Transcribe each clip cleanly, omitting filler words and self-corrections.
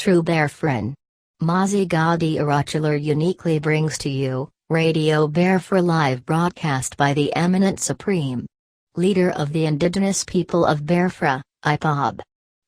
true Biafran. MAZI NNAMDI uniquely brings to you Radio Biafra live broadcast by the eminent Supreme Leader of the Indigenous People of Biafra, IPOB,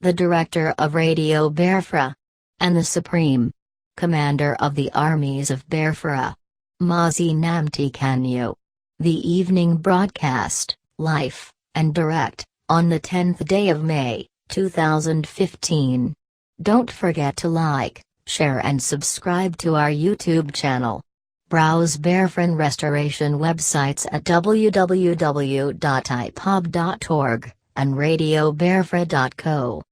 the Director of Radio Biafra, and the Supreme Commander of the Armies of Biafra, MAZI NNAMDI KANU. The evening broadcast, live and direct, on the 10th day of May, 2015. Don't forget to like, share and subscribe to our YouTube channel. Browse Biafran Restoration websites at www.ipob.org and radiobiafra.co.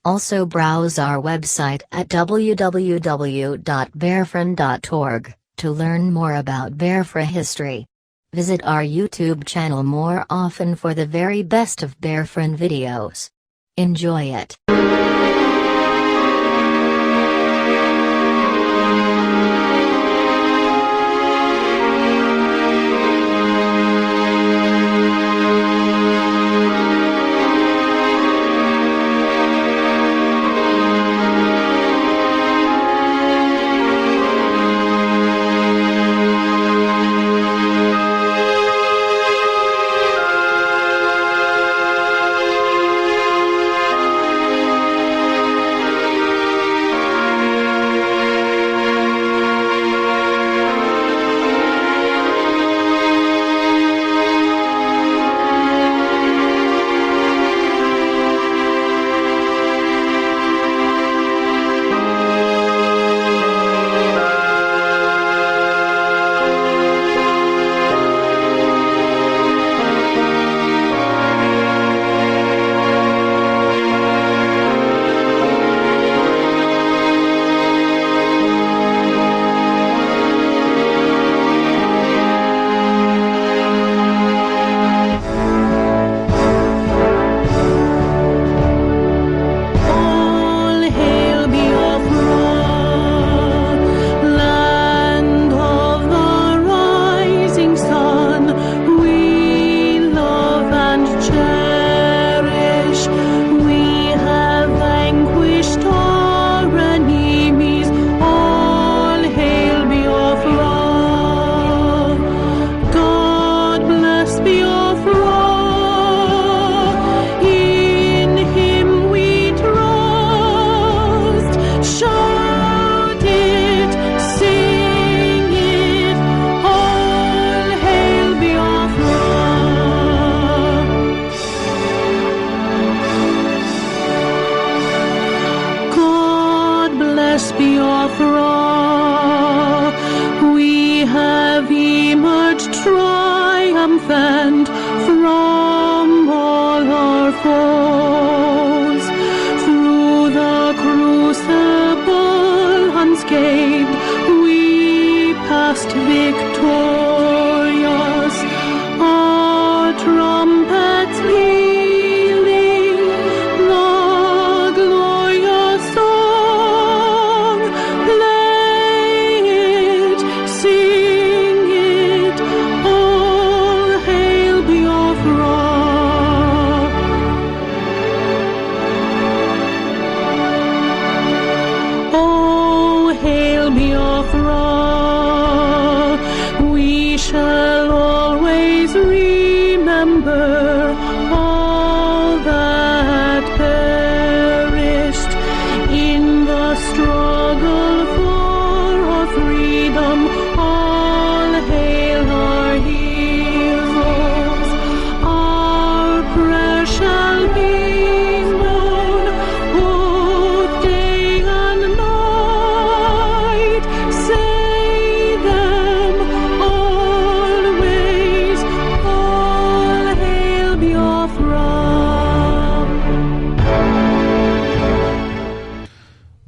Also browse our website at www.biafran.org to learn more about Biafra history. Visit our YouTube channel more often for the very best of Biafran videos. Enjoy it. Triumphant from all our foes, through the crucible unscathed we passed victorious, our trumpets pealing the glorious song. Play it, sing it, all hail Biafra. Oh, hail Biafra. We shall always remember all that perished in the struggle for our freedom. All hail our heroes. Our prayer shall be known both day and night. Say them always. All hail Biafra.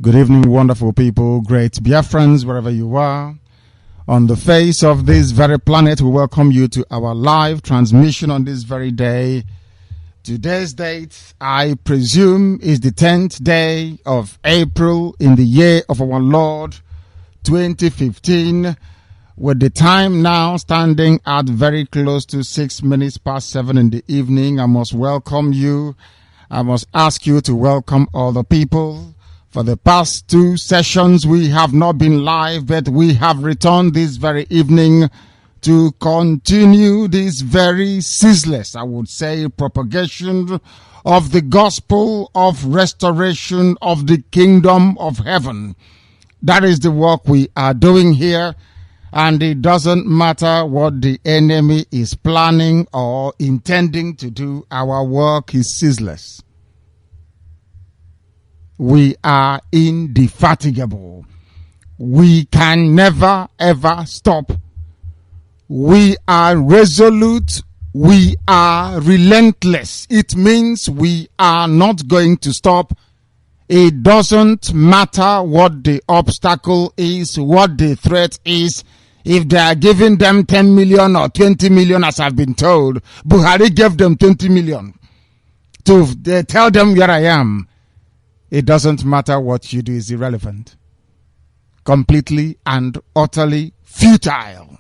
Good evening, wonderful people, great Biafrans, wherever you are. On the face of this very planet, we welcome you to our live transmission on this very day. Today's date, I presume, is the 10th day of April in the year of our Lord, 2015, with the time now standing at very close to 6 minutes past 7 in the evening. I must welcome you. I must ask you to welcome all the people For the past 2 sessions, we have not been live, but we have returned this very evening to continue this very ceaseless, I would say, propagation of the gospel of restoration of the kingdom of heaven. That is the work we are doing here, and it doesn't matter what the enemy is planning or intending to do. Our work is ceaseless. We are indefatigable. We can never ever stop. We are resolute. We are relentless. It means we are not going to stop. It doesn't matter what the obstacle is, what the threat is. If they are giving them 10 million or 20 million, as I've been told, Buhari gave them 20 million to tell them where I am. It doesn't matter what you do, is irrelevant. Completely and utterly futile.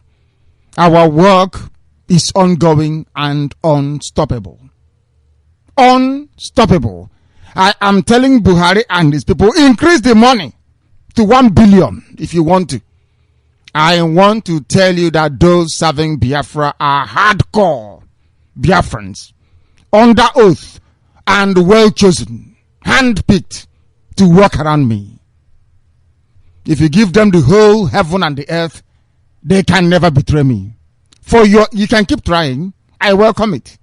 Our work is ongoing and unstoppable. Unstoppable. I am telling Buhari and his people, increase the money to 1 billion if you want to. I want to tell you that those serving Biafra are hardcore Biafrans, under oath and well chosen, handpicked to work around me. If you give them the whole heaven and the earth, they can never betray me. You can keep trying. I welcome it.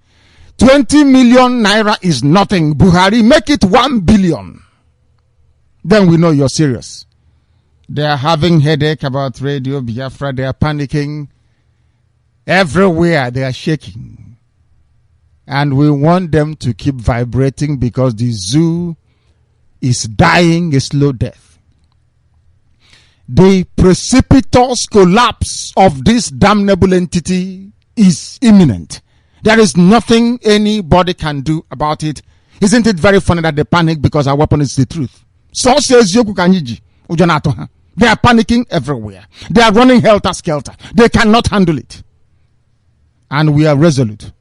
20 million naira is nothing. Buhari, make it 1 billion. Then we know you're serious. They are having headache about Radio Biafra. They are panicking. Everywhere they are shaking. And we want them to keep vibrating because the zoo is dying a slow death. The precipitous collapse of this damnable entity is imminent. There is nothing anybody can do about it. Isn't it very funny that they panic because our weapon is the truth? So says Yoku Kanyiji. They are panicking everywhere. They are running helter-skelter. They cannot handle it. And we are resolute.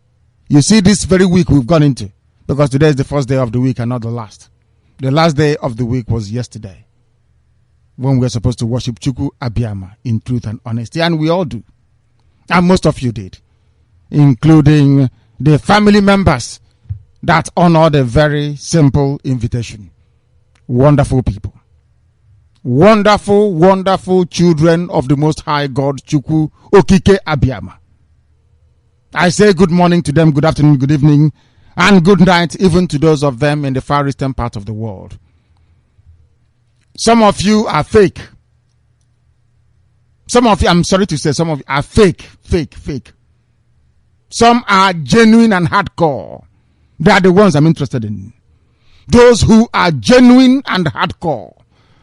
You see, this very week we've gone into, because today is the first day of the week and not the last. The last day of the week was yesterday, when we were supposed to worship Chukwu Abiyama in truth and honesty, and we all do. And most of you did, including the family members that honored a very simple invitation. Wonderful people. Wonderful, wonderful children of the Most High God, Chukwu Okike Abiyama. I say good morning to them, good afternoon, good evening, and good night, even to those of them in the far eastern part of the world. Some of you are fake. Some of you, I'm sorry to say, some of you are fake. Some are genuine and hardcore. They are the ones I'm interested in. Those who are genuine and hardcore.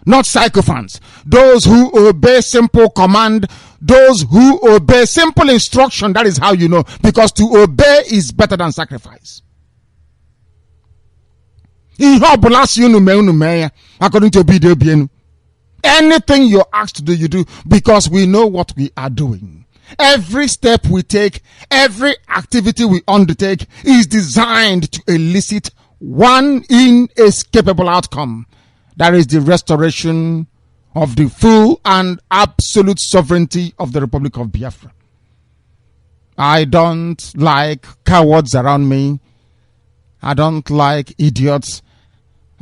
Not sycophants. Those who obey simple command. Those who obey simple instruction. That is how you know. Because to obey is better than sacrifice. According to BIAFRA, anything you're asked to do, you do, because we know what we are doing. Every step we take, every activity we undertake is designed to elicit one inescapable outcome. That is the restoration of the full and absolute sovereignty of the Republic of Biafra. I don't like cowards around me. I don't like idiots.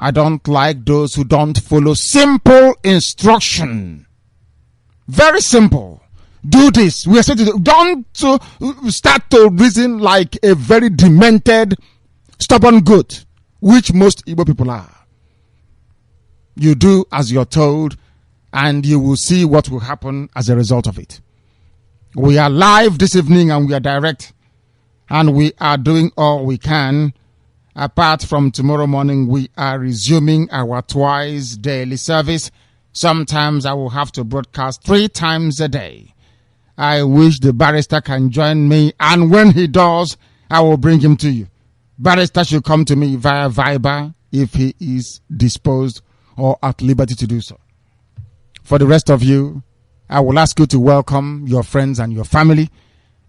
I don't like those who don't follow simple instruction. Very simple. Do this. We are saying to do. Don't start to reason like a very demented, stubborn goat, which most Igbo people are. You do as you're told, and you will see what will happen as a result of it. We are live this evening and we are direct, and we are doing all we can. Apart from tomorrow morning, we are resuming our twice daily service. Sometimes I will have to broadcast 3 times a day. I wish the barrister can join me, and when he does, I will bring him to you. Barrister should come to me via Viber if he is disposed or at liberty to do so. For the rest of you, I will ask you to welcome your friends and your family.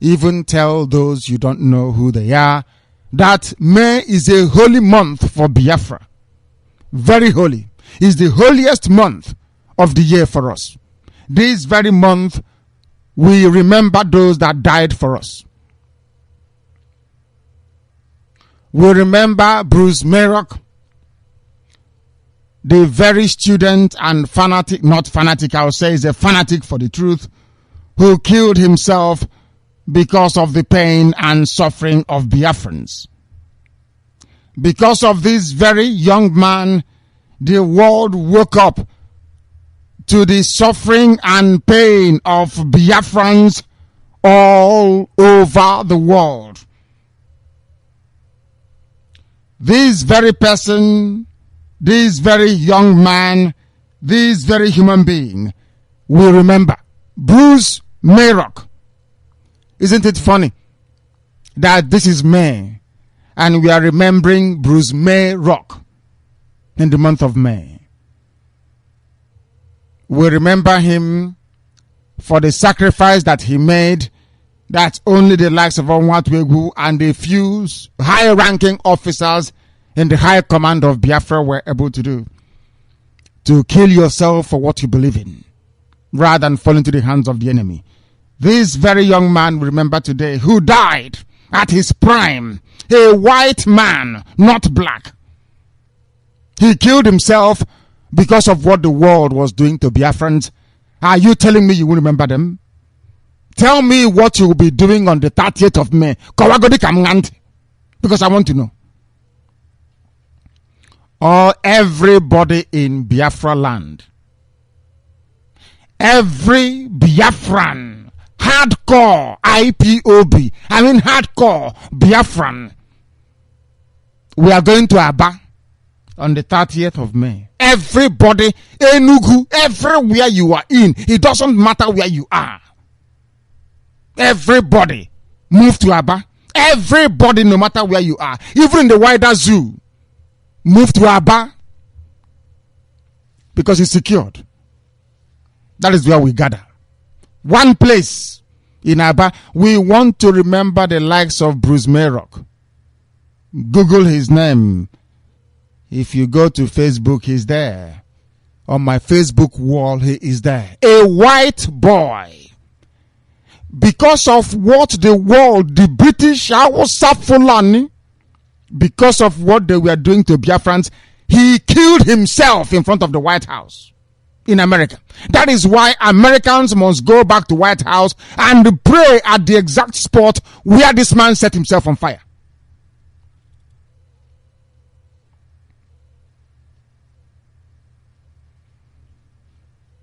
Even tell those you don't know who they are that May is a holy month for Biafra. Very holy. is the holiest month of the year for us. This very month, we remember those that died for us. We remember Bruce Mayrock, the very student and fanatic, not fanatic, I would say is a fanatic for the truth, who killed himself because of the pain and suffering of Biafrans. Because of this very young man, the world woke up to the suffering and pain of Biafrans all over the world. This very person, this very young man, this very human being, we remember. Bruce Mayrock. Isn't it funny that this is May and we are remembering Bruce Mayrock in the month of May? We remember him for the sacrifice that he made that only the likes of Onwatwegu and a few high-ranking officers in the high command of Biafra were able to do. To kill yourself for what you believe in, rather than fall into the hands of the enemy. This very young man, we remember today, who died at his prime, a white man, not black. He killed himself because of what the world was doing to Biafrans. Are you telling me you will remember them? Tell me what you will be doing on the 30th of May. Because I want to know. Or everybody in Biafra land. Every Biafran, hardcore IPOB, hardcore Biafran. We are going to Aba on the 30th of May. Everybody, Enugu, everywhere you are in, it doesn't matter where you are. Everybody, move to Aba. Everybody, no matter where you are, even in the wider zoo, move to Aba because it's secured. That is where we gather. One place in Aba. We want to remember the likes of Bruce Mayrock. Google his name. If you go to Facebook, he's there. On my Facebook wall, he is there. A white boy. Because of what the world, the British, Hausa Fulani, because of what they were doing to Biafrans, he killed himself in front of the White House in America. That is why Americans must go back to White House and pray at the exact spot where this man set himself on fire.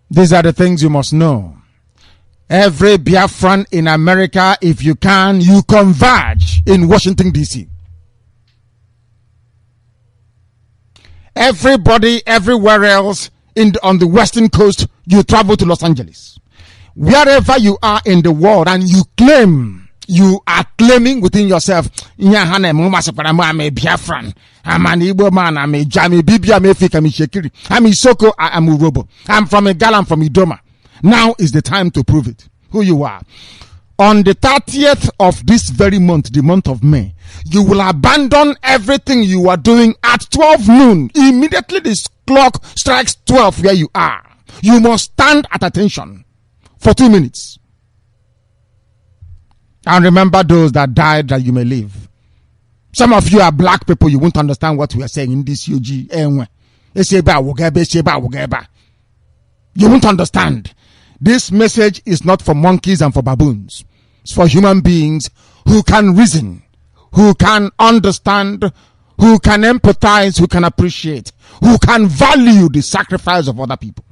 These are the things you must know. Every Biafran in America, if you can, you converge in Washington, D.C. Everybody, everywhere else on the western coast, you travel to Los Angeles. Wherever you are in the world and you claim, you are claiming within yourself, I'm a Biafran, I'm an Igbo man, I'm a Jami, Bibi, I'm a Fik, I'm a Shekiri, I'm a Soko, I'm a Urobo, I'm from a Gal, I'm from Idoma. Now is the time to prove it, who you are. On the 30th of this very month, the month of May, you will abandon everything you are doing at 12 noon. Immediately this clock strikes 12 where you are. You must stand at attention for 2 minutes. And remember those that died that you may live. Some of you are black people, you won't understand what we are saying in this UG. You won't understand. This message is not for monkeys and for baboons. It's for human beings who can reason, who can understand, who can empathize, who can appreciate, who can value the sacrifice of other people.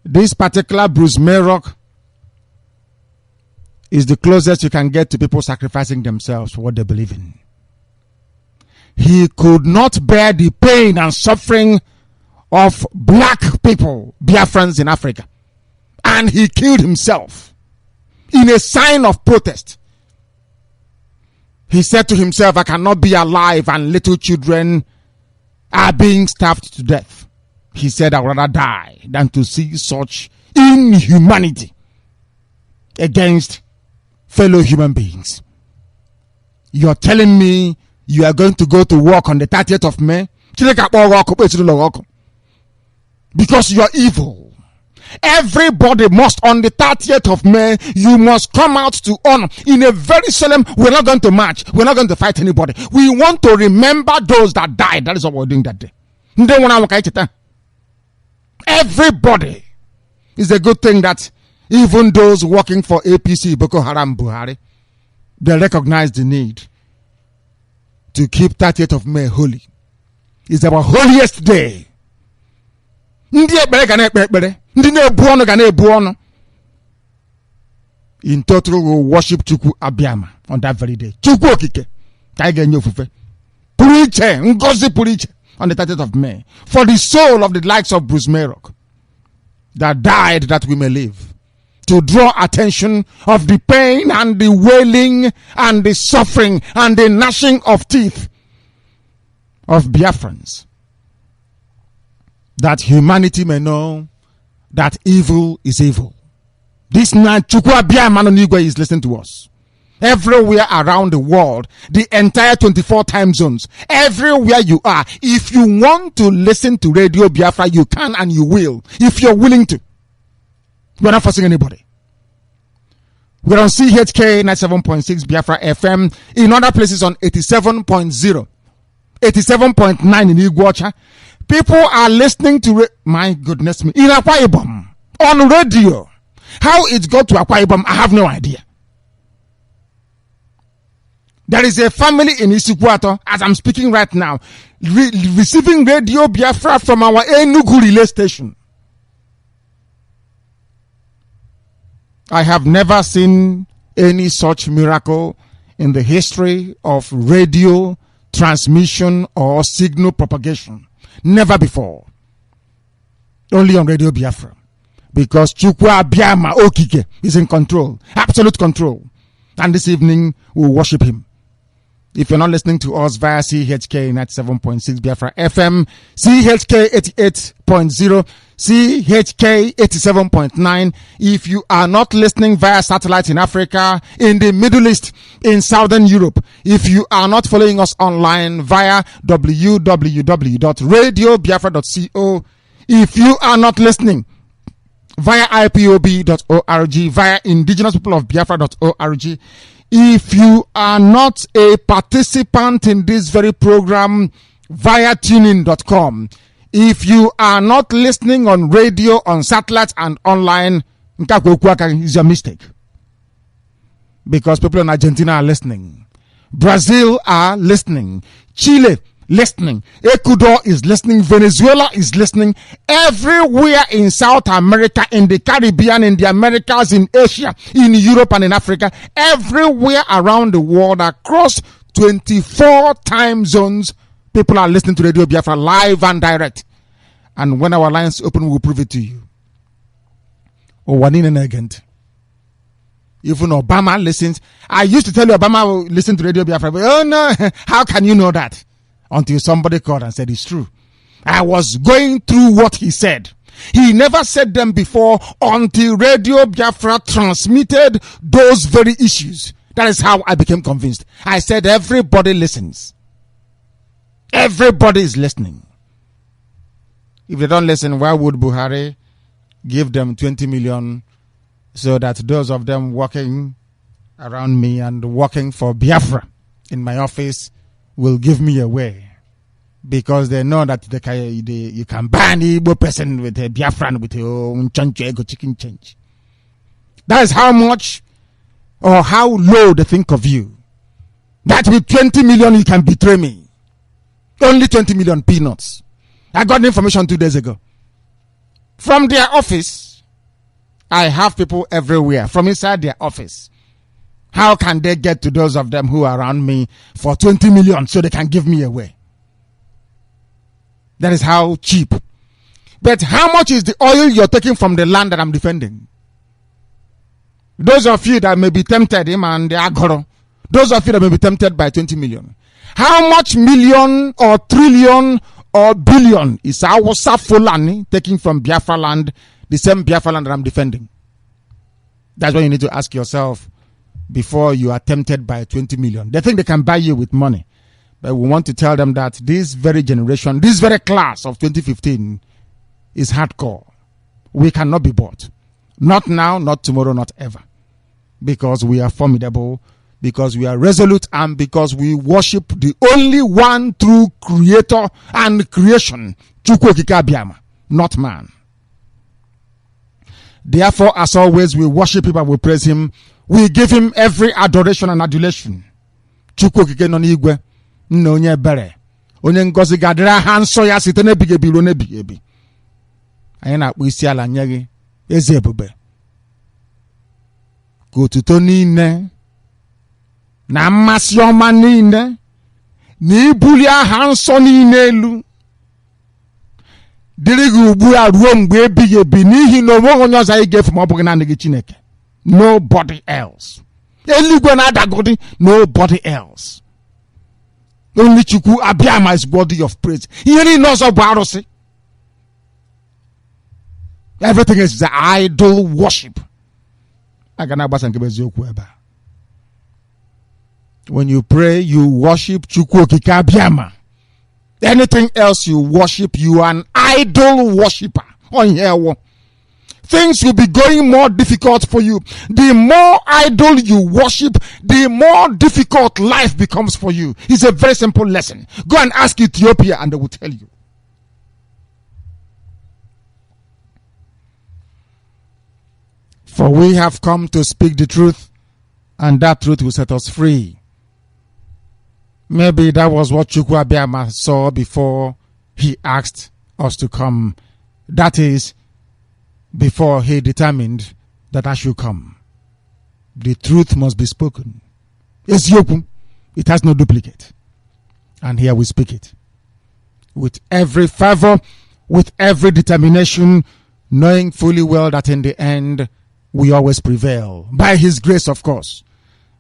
This particular Bruce Mayrock is the closest you can get to people sacrificing themselves for what they believe in. He could not bear the pain and suffering of black people, Biafrans in Africa. And he killed himself in a sign of protest. He said to himself, I cannot be alive and little children are being starved to death. He said, I would rather die than to see such inhumanity against fellow human beings. You're telling me you are going to go to work on the 30th of May. Because you are evil. Everybody must, on the 30th of May, you must come out to honor in a very solemn. We're not going to march. We're not going to fight anybody. We want to remember those that died. That is what we're doing that day. Everybody. It's a good thing that even those working for APC, Boko Haram, Buhari, they recognize the need to keep 30th of May holy. It's our holiest day. In total, we will worship Chukwu Abiyama on that very day. Chukwu Okike, Puriche, Ngozi Puriche, on the 30th of May, for the soul of the likes of Bruce Mayrock that died that we may live, to draw attention of the pain and the wailing and the suffering and the gnashing of teeth of Biafrans, that humanity may know that evil is evil. This night, Chukwu Abiyama Nonigwe is listening to us. Everywhere around the world, the entire 24 time zones, everywhere you are, if you want to listen to Radio Biafra, you can and you will, if you're willing to. We're not forcing anybody. We're on CHK 97.6 Biafra FM, in other places on 87.0, 87.9 in Igbo. People are listening to, my goodness me, in Akwa Ibom, on radio. How it got to Akwa Ibom, I have no idea. There is a family in Isukwato, as I'm speaking right now, receiving Radio Biafra from our Enugu relay station. I have never seen any such miracle in the history of radio transmission or signal propagation. Never before. Only on Radio Biafra. Because Chukwu Abiyama Okike is in control. Absolute control. And this evening, we'll worship him. If you're not listening to us via CHK 97.6 Biafra FM, CHK 88.0, CHK 87.9. If you are not listening via satellite in Africa, in the Middle East, in Southern Europe, if you are not following us online via www.radiobiafra.co, if you are not listening via ipob.org, via Indigenous People of Biafra.org, if you are not a participant in this very program via tunein.com, if you are not listening on radio, on satellite and online, is your mistake. Because people in Argentina are listening. Brazil are listening. Chile listening. Ecuador is listening. Venezuela is listening. Everywhere in South America, in the Caribbean, in the Americas, in Asia, in Europe and in Africa, everywhere around the world, across 24 time zones, people are listening to Radio Biafra live and direct. And when our lines open, we'll prove it to you. Even Obama listens. I used to tell you Obama will listen to Radio Biafra. But, oh no, how can you know that? Until somebody called and said it's true. I was going through what he said. He never said them before until Radio Biafra transmitted those very issues. That is how I became convinced. I said everybody listens. Everybody is listening. If they don't listen, why would Buhari give them 20 million so that those of them working around me and working for Biafra in my office will give me away? Because they know that you can buy an Igbo person with a Biafran with your own chicken change. That is how much or how low they think of you. That with 20 million you can betray me. Only 20 million peanuts. I got the information 2 days ago. From their office, I have people everywhere. From inside their office. How can they get to those of them who are around me for 20 million so they can give me away? That is how cheap. But how much is the oil you're taking from the land that I'm defending? Those of you that may be tempted, and the Agoro, those of you that may be tempted by 20 million. How much million or trillion or billion is our Fulani taking from Biafra land, the same Biafra land that I'm defending? That's what you need to ask yourself before you are tempted by 20 million. They think they can buy you with money. But we want to tell them that this very generation, this very class of 2015 is hardcore. We cannot be bought. Not now, not tomorrow, not ever. Because we are formidable, because we are resolute, and because we worship the only one true creator and creation, Chukwu Okike Abiama, not man. Therefore, as always, we worship him and we praise him. We give him every adoration and adulation. Chukwu Okike no n'igwe, nna onye ebere, onye ngozi gadịrị aha nsọ ya site n'ebighị ebi ruo n'ebighị ebi. Anyị na-akpọ isi ala nye gị, eze ebube. Ka otuto niile na mmasị ọma niile na ibuli aha nsọ niile elu dịrị gị ugbu a ruo mgbe ebighị ebi, n'ihi na onweghị onye ọzọ anyị ga-efe ma ọ bụghị naanị gị Chineke. Nobody else. Eluigwe na-adagodi, nobody else. Only Chukwu Abiama is worthy of praise. Ihe niile ọzọ bụ arụsị. Everything is the idol worship. When you pray, you worship Chukwu Okike Abiama. Anything else you worship, you are an idol worshiper. Things will be going more difficult for you. The more idol you worship, the more difficult life becomes for you. It's a very simple lesson. Go and ask Ethiopia and they will tell you. For we have come to speak the truth, and that truth will set us free. Maybe that was what Chukwu Abiama saw before he asked us to come. That is, before he determined that I should come. The truth must be spoken. It's yokum. It has no duplicate. And here we speak it. With every fervor, with every determination, knowing fully well that in the end, we always prevail. By his grace, of course.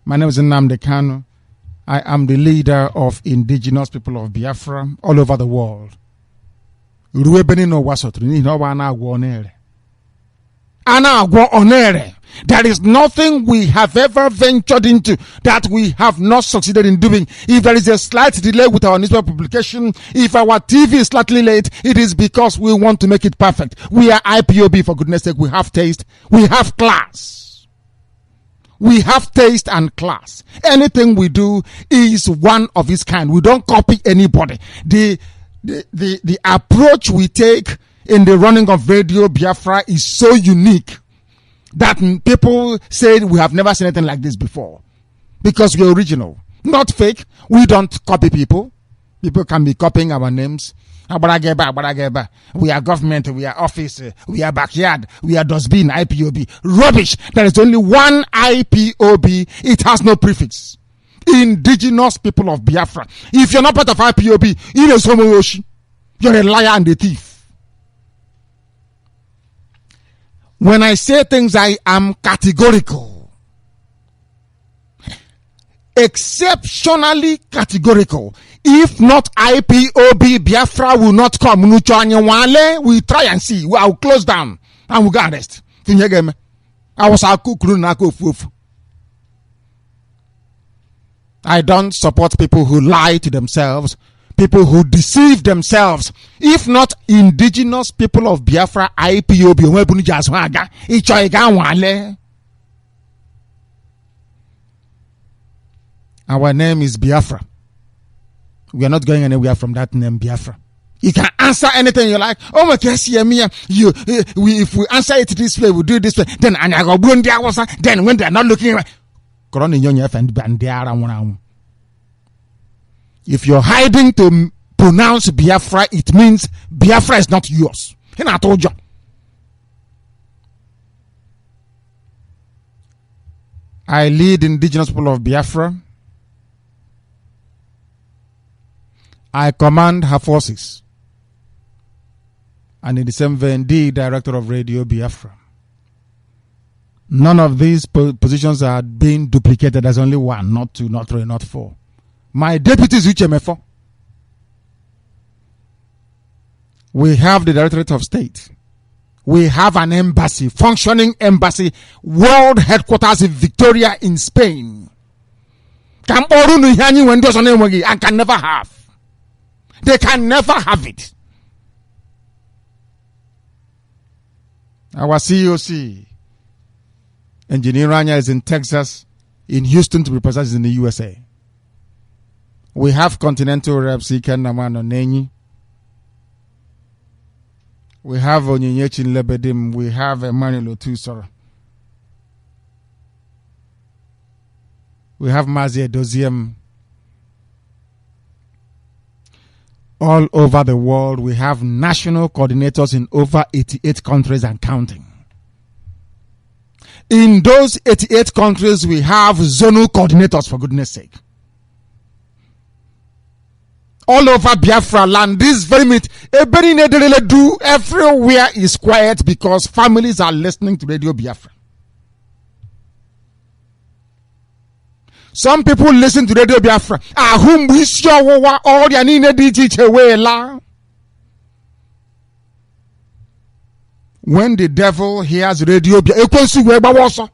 My name is Nnamdi Kanu. I am the leader of indigenous people of Biafra all over the world. There is nothing we have ever ventured into that we have not succeeded in doing. If there is a slight delay with our newspaper publication, if our TV is slightly late, it is because we want to make it perfect. We are IPOB, for goodness sake. We have taste. We have class. We have taste and class. Anything we do is one of its kind. We don't copy anybody. The approach we take in the running of Radio Biafra is so unique that people say we have never seen anything like this before. Because we're original, not fake. We don't copy people. People can be copying our names. We are government, we are office, we are backyard, we are dustbin, IPOB. Rubbish. There is only one IPOB. It has no prefix. Indigenous people of Biafra. If you're not part of IPOB, you're a liar and a thief. When I say things, I am categorical. Exceptionally categorical. If not IPOB, Biafra will not come. We try and see. We will close down and we'll go arrest. I don't support people who lie to themselves, people who deceive themselves. If not indigenous people of Biafra, IPOB, our name is Biafra. We are not going anywhere from that name, Biafra. You can answer anything you like. Oh my God, if we answer it this way, we do it this way. Then when they are not looking, if you're hiding to pronounce Biafra, it means Biafra is not yours. I told you. I lead indigenous people of Biafra. I command her forces. And in the same vein, the director of Radio Biafra. None of these positions are being duplicated. There's only one, not two, not three, not four. My deputy is UCHMF4. We have the Directorate of State. We have an embassy, functioning embassy, world headquarters in Victoria in Spain. Can Orunu Hani when does on and can never have. They can never have it. Our COC, Engineer Rania, is in Texas, in Houston to be precise, in the USA. We have Continental Reps, Iken Namano Nenyi. We have Onyinyechi Lebedim. We have Emmanuel Otusoro. We have Mazi Edoziem. All over the world, we have national coordinators in over 88 countries and counting. In those 88 countries, we have zonal coordinators, for goodness sake. All over Biafra land, this very minute, everywhere is quiet because families are listening to Radio Biafra. Some people listen to Radio Biafra. Whom we show all the when the devil hears Radio Biafra,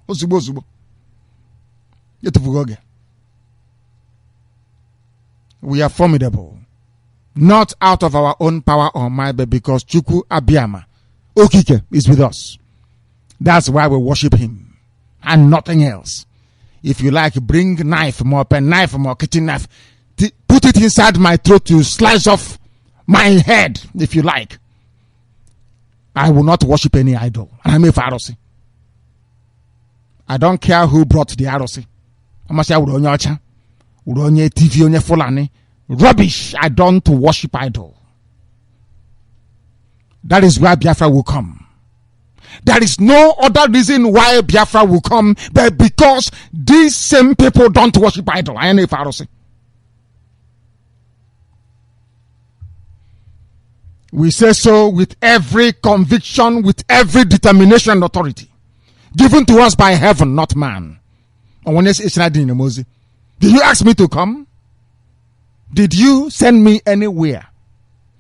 we are formidable. Not out of our own power or might, but because Chukwu Abiyama, Okike, is with us. That's why we worship him and nothing else. If you like, bring knife, more pen knife, more kitchen knife. Put it inside my throat to slice off my head, if you like. I will not worship any idol. And I'm a Pharisee. I don't care who brought the Arosi. Rubbish. I don't worship idol. That is where Biafra will come. There is no other reason why Biafra will come, but because these same people don't worship idol. I am a Pharisee. We say so with every conviction, with every determination and authority given to us by heaven, not man. Did you ask me to come? Did you send me anywhere?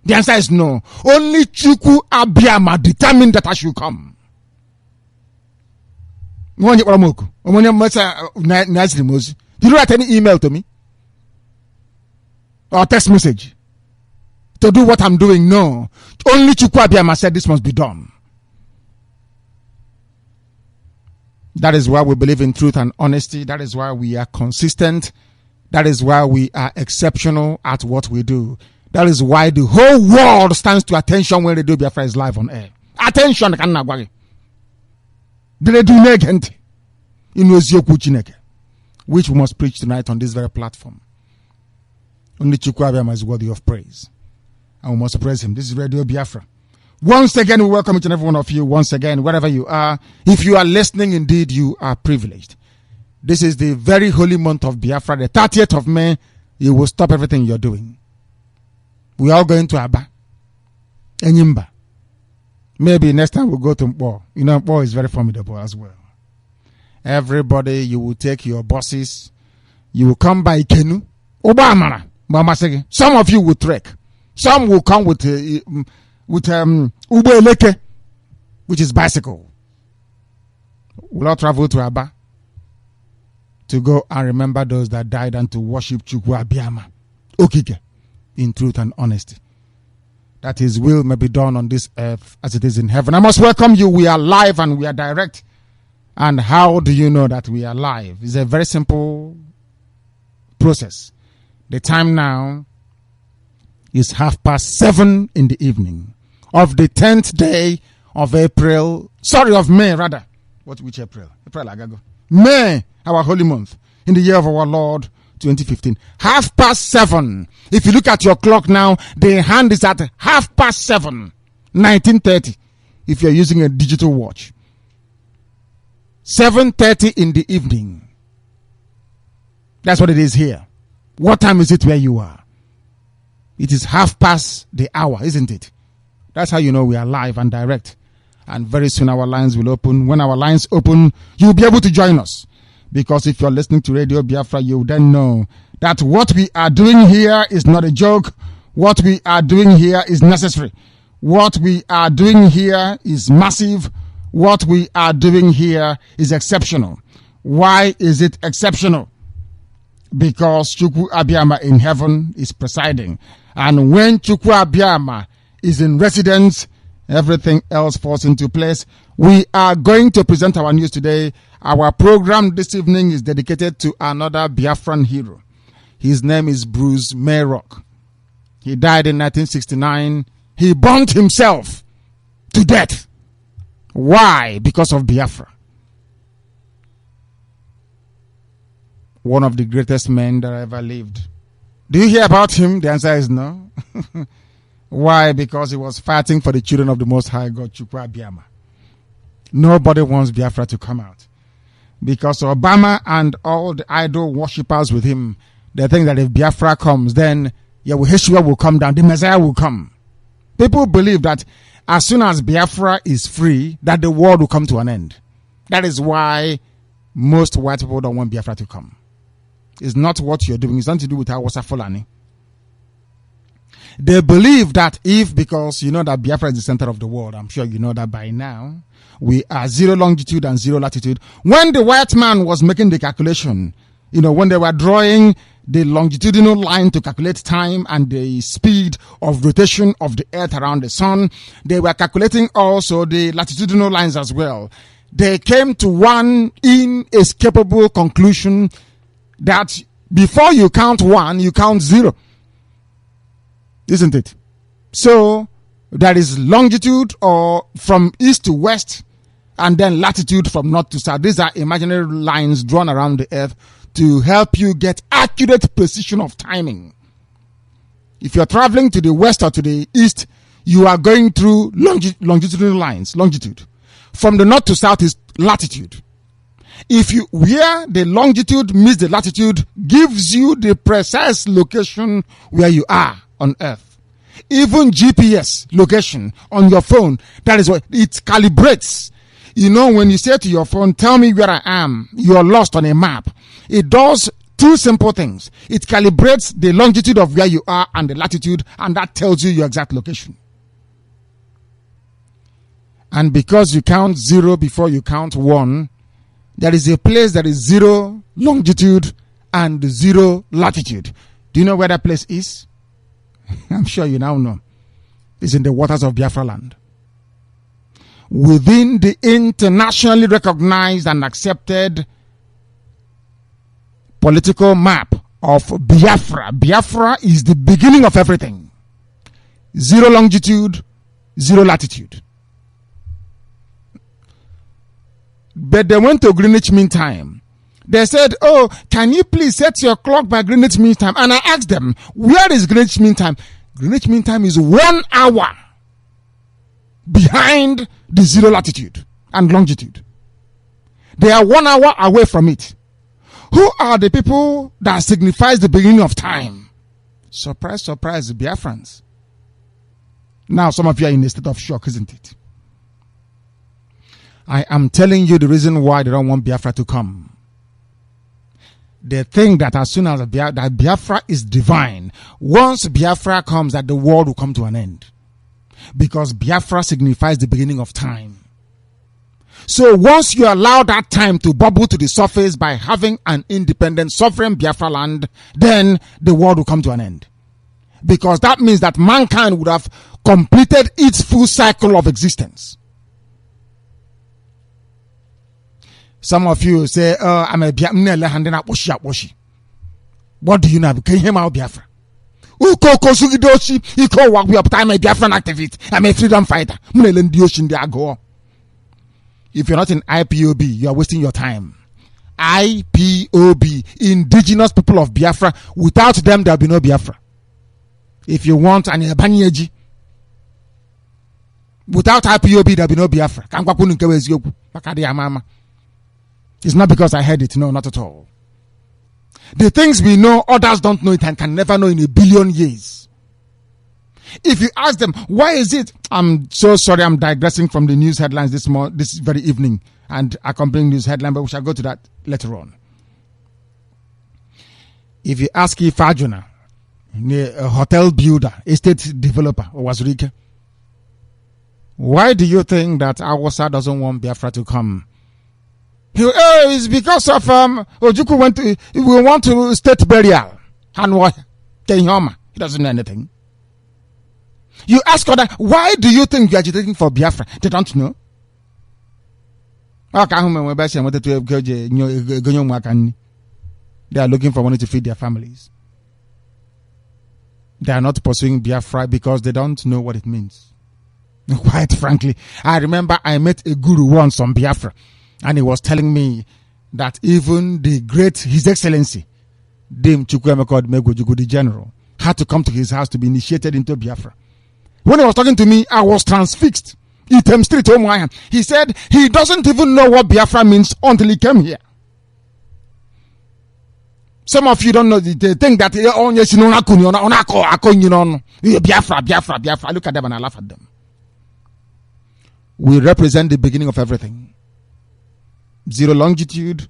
The answer is no. Only Chukwu Abiyama determined that I should come. Did you write any email to me? Or text message? To do what I'm doing? No. Only Chukwu Abiyama said this must be done. That is why we believe in truth and honesty. That is why we are consistent. That is why we are exceptional at what we do. That is why the whole world stands to attention when Radio Biafra is live on air. Attention, which we must preach tonight on this very platform. Only Chukwu Abiyama is worthy of praise, and we must praise him. This is Radio Biafra. Once again, we welcome each and every one of you. Once again, wherever you are, if you are listening, indeed, you are privileged. This is the very holy month of Biafra, the 30th of May. You will stop everything you're doing. We are going to Aba, Enyimba. Maybe next time we'll go to Mpo. You know, Mpo is very formidable as well. Everybody, you will take your buses. You will come by Kenu. Obamara. Some of you will trek. Some will come with Ube Leke, which is bicycle. We'll all travel to Aba to go and remember those that died and to worship Chukwu Abiyama, Okike, in truth and honesty. That his will may be done on this earth as it is in heaven. I must welcome you. We are live and we are direct. And how do you know that we are live? It's a very simple process. The time now is 7:30 in the evening of the 10th day of May rather. Which April? April Agago. May, our holy month, in the year of our Lord 2015. 7:30. If you look at your clock now, the hand is at 7:30, 1930. If you're using a digital watch, 7:30 in the evening. That's what it is here. What time is it where you are? It is 7:30 the hour, isn't it? That's how you know we are live and direct. And very soon our lines will open. When our lines open, you'll be able to join us. Because if you're listening to Radio Biafra, you then know that what we are doing here is not a joke. What we are doing here is necessary. What we are doing here is massive. What we are doing here is exceptional. Why is it exceptional? because Chukwu Abiyama in heaven is presiding. And when Chukwu Abiyama is in residence, everything else falls into place. We are going to present our news today. Our program this evening is dedicated to another Biafran hero. His name is Bruce Mayrock. He died in 1969. He burnt himself to death. Why? Because of Biafra. One of the greatest men that ever lived. Do you hear about him? The answer is no. Why? Because he was fighting for the children of the Most High God, Chukwu Abiyama. Nobody wants Biafra to come out. Because Obama and all the idol worshippers with him, they think that if Biafra comes, then Yeshua will come down, the Messiah will come. People believe that as soon as Biafra is free, that the world will come to an end. That is why most white people don't want Biafra to come. It's not what you're doing. It's nothing to do with Hausa Fulani. They believe that because you know that Biafra is the center of the world, I'm sure you know that by now, we are 0 longitude and 0 latitude. When the white man was making the calculation, when they were drawing the longitudinal line to calculate time and the speed of rotation of the earth around the sun, they were calculating also the latitudinal lines as well. They came to one inescapable conclusion that before you count 1, you count 0. Isn't it? So there is longitude or from east to west, and then latitude from north to south. These are imaginary lines drawn around the earth to help you get accurate precision of timing. If you're traveling to the west or to the east, you are going through longitudinal lines, longitude. From the north to south is latitude. Where the longitude meets the latitude gives you the precise location where you are on earth. Even GPS location on your phone, that is what it calibrates. When you say to your phone, tell me where I am, you're lost on a map. It does 2 simple things. It calibrates the longitude of where you are and the latitude, and that tells you your exact location. And because you count 0 before you count 1, there is a place that is 0 longitude and 0 latitude. Do you know where that place is? I'm sure you now know. It's in the waters of Biafra land. Within the internationally recognized and accepted political map of Biafra. Biafra is the beginning of everything. 0 longitude, 0 latitude. But they went to Greenwich Mean Time. They said, can you please set your clock by Greenwich Mean Time? And I asked them, where is Greenwich Mean Time? Greenwich Mean Time is 1 hour behind the 0 latitude and longitude. They are 1 hour away from it. Who are the people that signifies the beginning of time? Surprise, surprise, the Biafrans. Now some of you are in a state of shock, isn't it? I am telling you the reason why they don't want Biafra to come. They think that as soon as that Biafra is divine, once Biafra comes, that the world will come to an end. Because Biafra signifies the beginning of time. So once you allow that time to bubble to the surface by having an independent sovereign Biafra land, then the world will come to an end. Because that means that mankind would have completed its full cycle of existence. Some of you say, I'm a Biafra. What do you know? Can you hear my Biafra? I'm a Biafran activist. I'm a freedom fighter. If you're not in IPOB, you are wasting your time. IPOB, Indigenous People of Biafra. Without them, there will be no Biafra. If you want an Abanyeji, without IPOB, there will be no Biafra. It's not because I heard it. No, not at all. The things we know, others don't know it and can never know in a billion years. If you ask them, why is it? I'm so sorry, I'm digressing from the news headlines this very evening and accompanying news headline, but we shall go to that later on. If you ask Ifajuna, a hotel builder, estate developer, or Wazurike, why do you think that Awasa doesn't want Biafra to come? It's because of Ojukwu we want to state burial. And what? He doesn't know anything. You ask other, why do you think you're agitating for Biafra? They don't know. They are looking for money to feed their families. They are not pursuing Biafra because they don't know what it means. Quite frankly, I remember I met a guru once on Biafra, and he was telling me that even the great His Excellency, Dim Chukwuemeka Odumegwu, the general, had to come to his house to be initiated into Biafra. When he was talking to me, I was transfixed. He said he doesn't even know what Biafra means until he came here. Some of you don't know. They think that Biafra. Look at them and I laugh at them. We represent the beginning of everything. 0 longitude,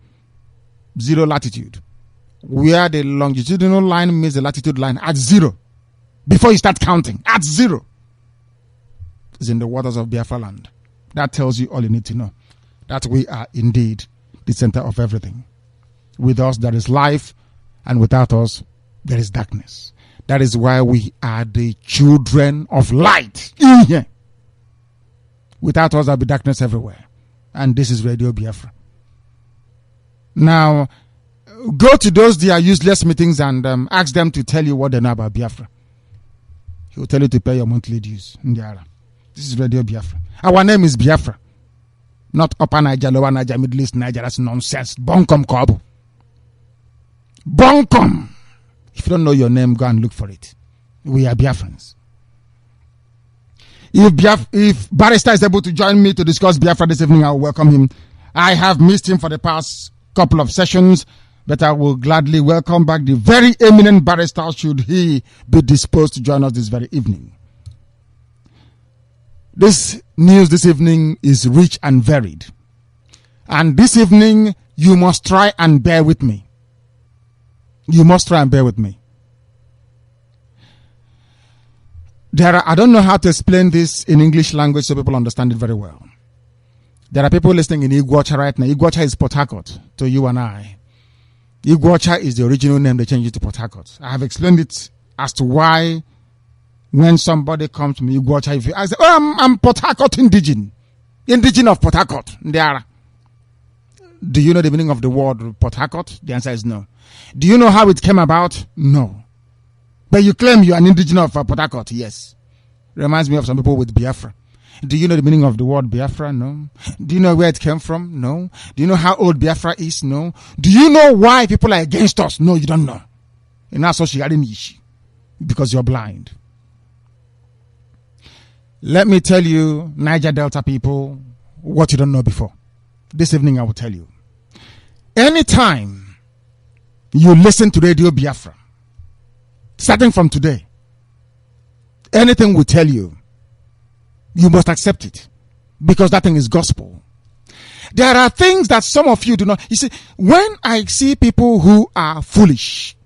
0 latitude. Where the longitudinal line meets the latitude line at 0. Before you start counting, at 0. Is in the waters of Biafra land. That tells you all you need to know. That we are indeed the center of everything. With us there is life, and without us there is darkness. That is why we are the children of light in here. Without us there will be darkness everywhere. And this is Radio Biafra. Now, go to those their useless meetings and ask them to tell you what they know about Biafra. He will tell you to pay your monthly dues. This is Radio Biafra. Our name is Biafra. Not Upper Naija, Lower Naija, Middle East Naija. That's nonsense. Bonkom Kobu. Bonkom. If you don't know your name, go and look for it. We are Biafrans. If Barrister is able to join me to discuss Biafra this evening, I will welcome him. I have missed him for the past couple of sessions, but I will gladly welcome back the very eminent Barrister should he be disposed to join us this very evening. This news this evening is rich and varied. And this evening, you must try and bear with me. You must try and bear with me. I don't know how to explain this in English language so people understand it very well. There are people listening in Igbo right now. Igbo is Port Harcourt to you and I. Igbo is the original name, they changed it to Port Harcourt. I have explained it as to why when somebody comes to me, Igbo, if you ask, I'm Port Harcourt indigene of Port Harcourt. Do you know the meaning of the word Port Harcourt? The answer is no. Do you know how it came about? No. But you claim you are an indigene of Port Harcourt? Yes. Reminds me of some people with Biafra. Do you know the meaning of the word Biafra? No. Do you know where it came from? No. Do you know how old Biafra is? No. Do you know why people are against us? No, you don't know. And that's what because you're blind. Let me tell you, Niger Delta people, what you don't know before. This evening I will tell you. Anytime you listen to Radio Biafra, starting from today, anything we tell you, you must accept it. Because that thing is gospel. There are things that some of you do not. You see, when I see people who are foolish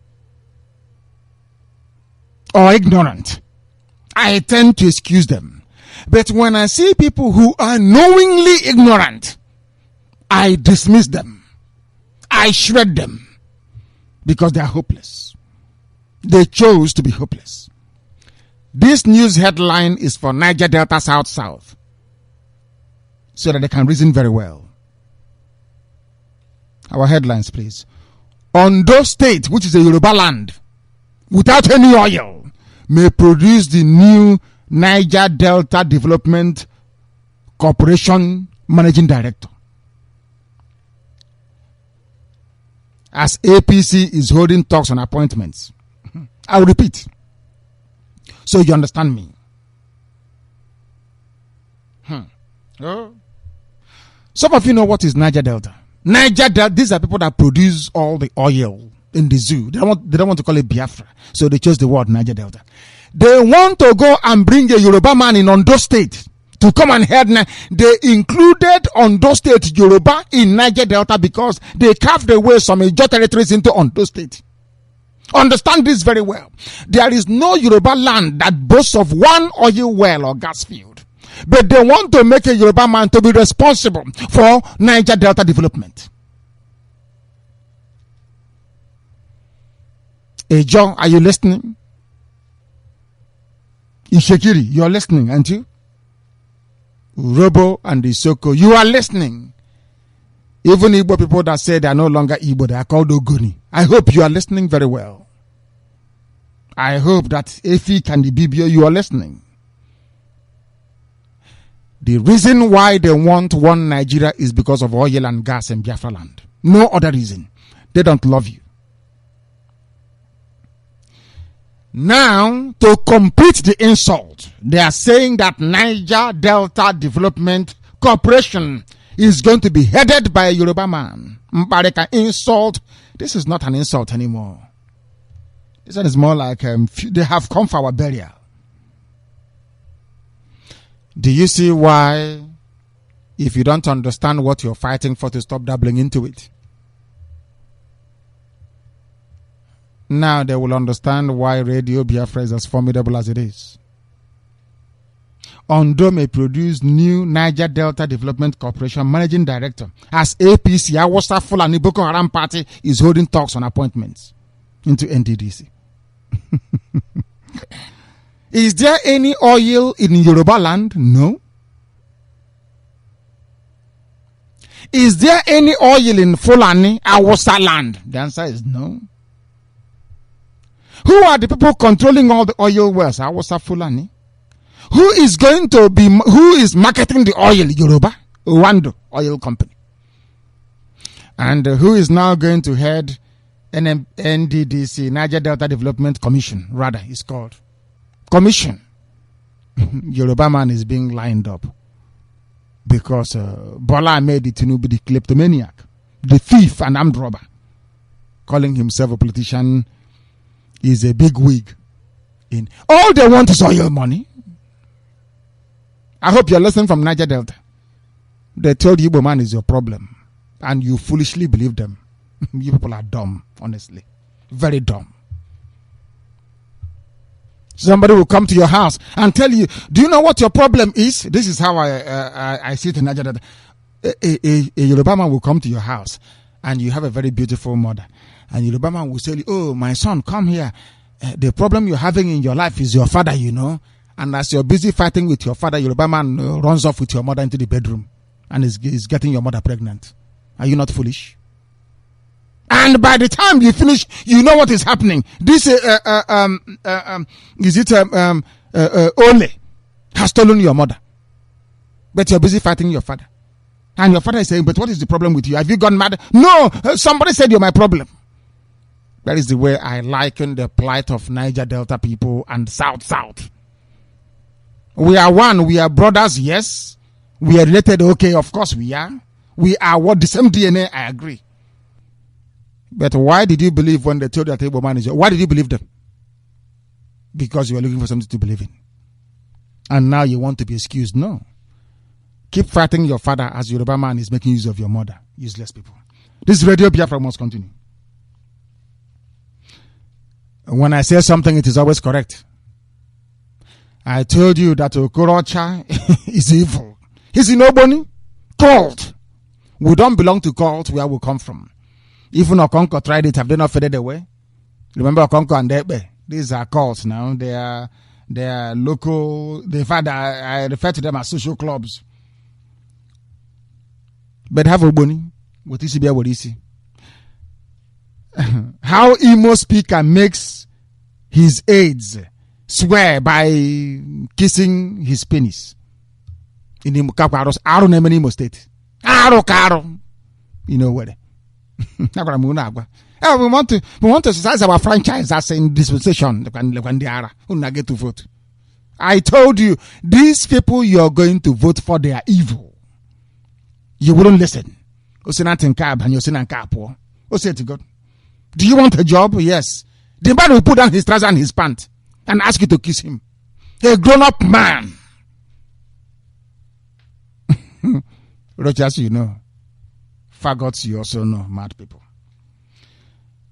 or ignorant, I tend to excuse them. But when I see people who are knowingly ignorant, I dismiss them. I shred them. Because they are hopeless. They chose to be hopeless. This news headline is for Niger Delta South, so that they can reason very well. Our headlines, please. Ondo State, which is a Yoruba land, without any oil, may produce the new Niger Delta Development Corporation Managing Director. As APC is holding talks on appointments. I will repeat, so you understand me. Oh. Some of you know what is Niger Delta. Niger Delta, these are people that produce all the oil in the zoo. They don't want to call it Biafra, so they chose the word Niger Delta. They want to go and bring a Yoruba man in Ondo State to come and head. They included Ondo State Yoruba in Niger Delta because they carved away some major territories into Ondo State. Understand this very well. There is no Yoruba land that boasts of one oil well or gas field. But they want to make a Yoruba man to be responsible for Niger Delta development. John, are you listening? Ishekiri, you're listening, aren't you? Robo and Isoko, you are listening. Even Igbo people that say they are no longer Igbo, they are called Ogoni. I hope you are listening very well. I hope that Efik and the BBO, you are listening. The reason why they want one Nigeria is because of oil and gas in Biafra land. No other reason. They don't love you. Now, to complete the insult, they are saying that Niger Delta Development Corporation is going to be headed by a Yoruba man. Mbareka insult. This is not an insult anymore. This one is more like they have come for our burial. Do you see why, if you don't understand what you're fighting for, to stop dabbling into it? Now they will understand why Radio Biafra is as formidable as it is. Ondo may produce new Niger Delta Development Corporation managing director as APC Awasa Fulani Boko Haram party is holding talks on appointments into NDDC. Is there any oil in Yoruba land? No. Is there any oil in Fulani Awasa land? The answer is no. Who are the people controlling all the oil wells? Awasa Fulani. Who is marketing the oil? Yoruba Wando Oil Company. And who is now going to head NDDC, Niger Delta Development Commission, rather, it's called. Commission. Yoruba man is being lined up because Bola made it to be the kleptomaniac, the thief and armed robber, calling himself a politician, is a big wig. In all they want is oil money. I hope you're listening from Niger Delta. They told you Igbo man is your problem, and you foolishly believe them. You people are dumb, honestly, very dumb. Somebody will come to your house and tell you, do you know what your problem is? This is how I see it in Niger Delta. A Yoruba man will come to your house and you have a very beautiful mother. And Yoruba man will say, oh, my son, come here. The problem you're having in your life is your father, you know. And as you're busy fighting with your father, Yoruba man runs off with your mother into the bedroom and is getting your mother pregnant. Are you not foolish? And by the time you finish, you know what is happening. This Ole has stolen your mother, but you're busy fighting your father. And your father is saying, but what is the problem with you? Have you gone mad? No, somebody said you're my problem. That is the way I liken the plight of Niger Delta people and South. We are one. We are brothers. Yes. We are related. Okay. Of course we are. We are what? The same DNA. I agree. But why did you believe when they told you that Igbo man is your? Why did you believe them? Because you were looking for something to believe in. And now you want to be excused. No. Keep fighting your father as Yoruba man is making use of your mother. Useless people. This Radio Biafra must continue. When I say something, it is always correct. I told you that Okorocha is evil. He's in Oboni. Cult. We don't belong to cult where we come from. Even Okonko tried it. Have they not faded away? Remember Okonko and Debe? These are cults now. They are local. In fact, I refer to them as social clubs. But have Oboni. What is it? What is it? How Imo speaker makes his aides swear by kissing his penis in Imo State. You know what? We want to exercise our franchise as in dispensation when they are get to vote. I told you, these people you are going to vote for, they are evil. You wouldn't listen. Say to God. Do you want a job? Yes. The man will put down his trousers and his pants and ask you to kiss him. A grown-up man. Rogers, you know. Faggots, you also know. Mad people.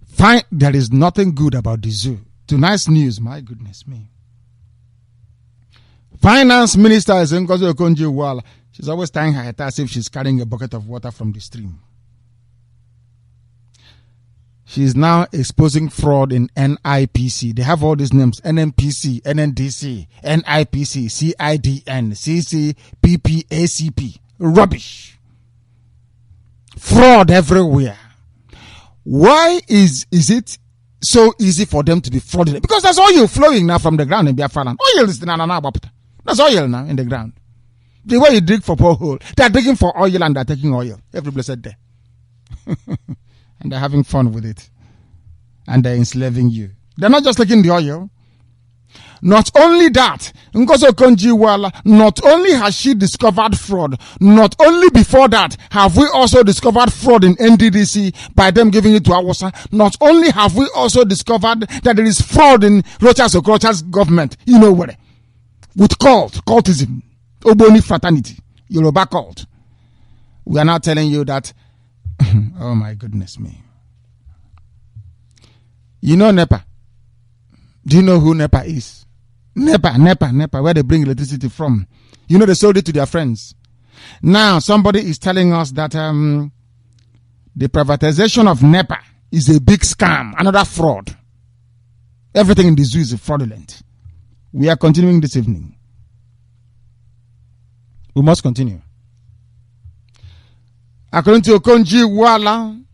Fine. There is nothing good about the zoo. Tonight's news, my goodness me. Finance Minister is Ngozi Okonjo-Iweala. She's always tying her head as if she's carrying a bucket of water from the stream. She is now exposing fraud in NIPC. They have all these names: NNPC, NNDC, NIPC, CIDN, CC, PP, ACP. Rubbish. Fraud everywhere. Why is it so easy for them to be fraudulent? Because there's oil flowing now from the ground in Biafran. Oil is there's oil now in the ground. The way you dig for borehole, they're digging for oil and they're taking oil every blessed day. And they're having fun with it. And they're enslaving you. They're not just taking the oil. Not only that, Ngozi Okonjo-Iweala, not only has she discovered fraud, not only before that have we also discovered fraud in NDDC by them giving it to Awusa. Not only have we also discovered that there is fraud in Rocha's Okorocha's government, you know what? With cultism, Oboni fraternity, Yoruba cult. We are now telling you that, oh my goodness me. You know NEPA. Do you know who NEPA is? NEPA, where they bring electricity from. You know, they sold it to their friends. Now, somebody is telling us that the privatization of NEPA is a big scam, another fraud. Everything in the zoo is fraudulent. We are continuing this evening. We must continue. According to Okonjo-Iweala,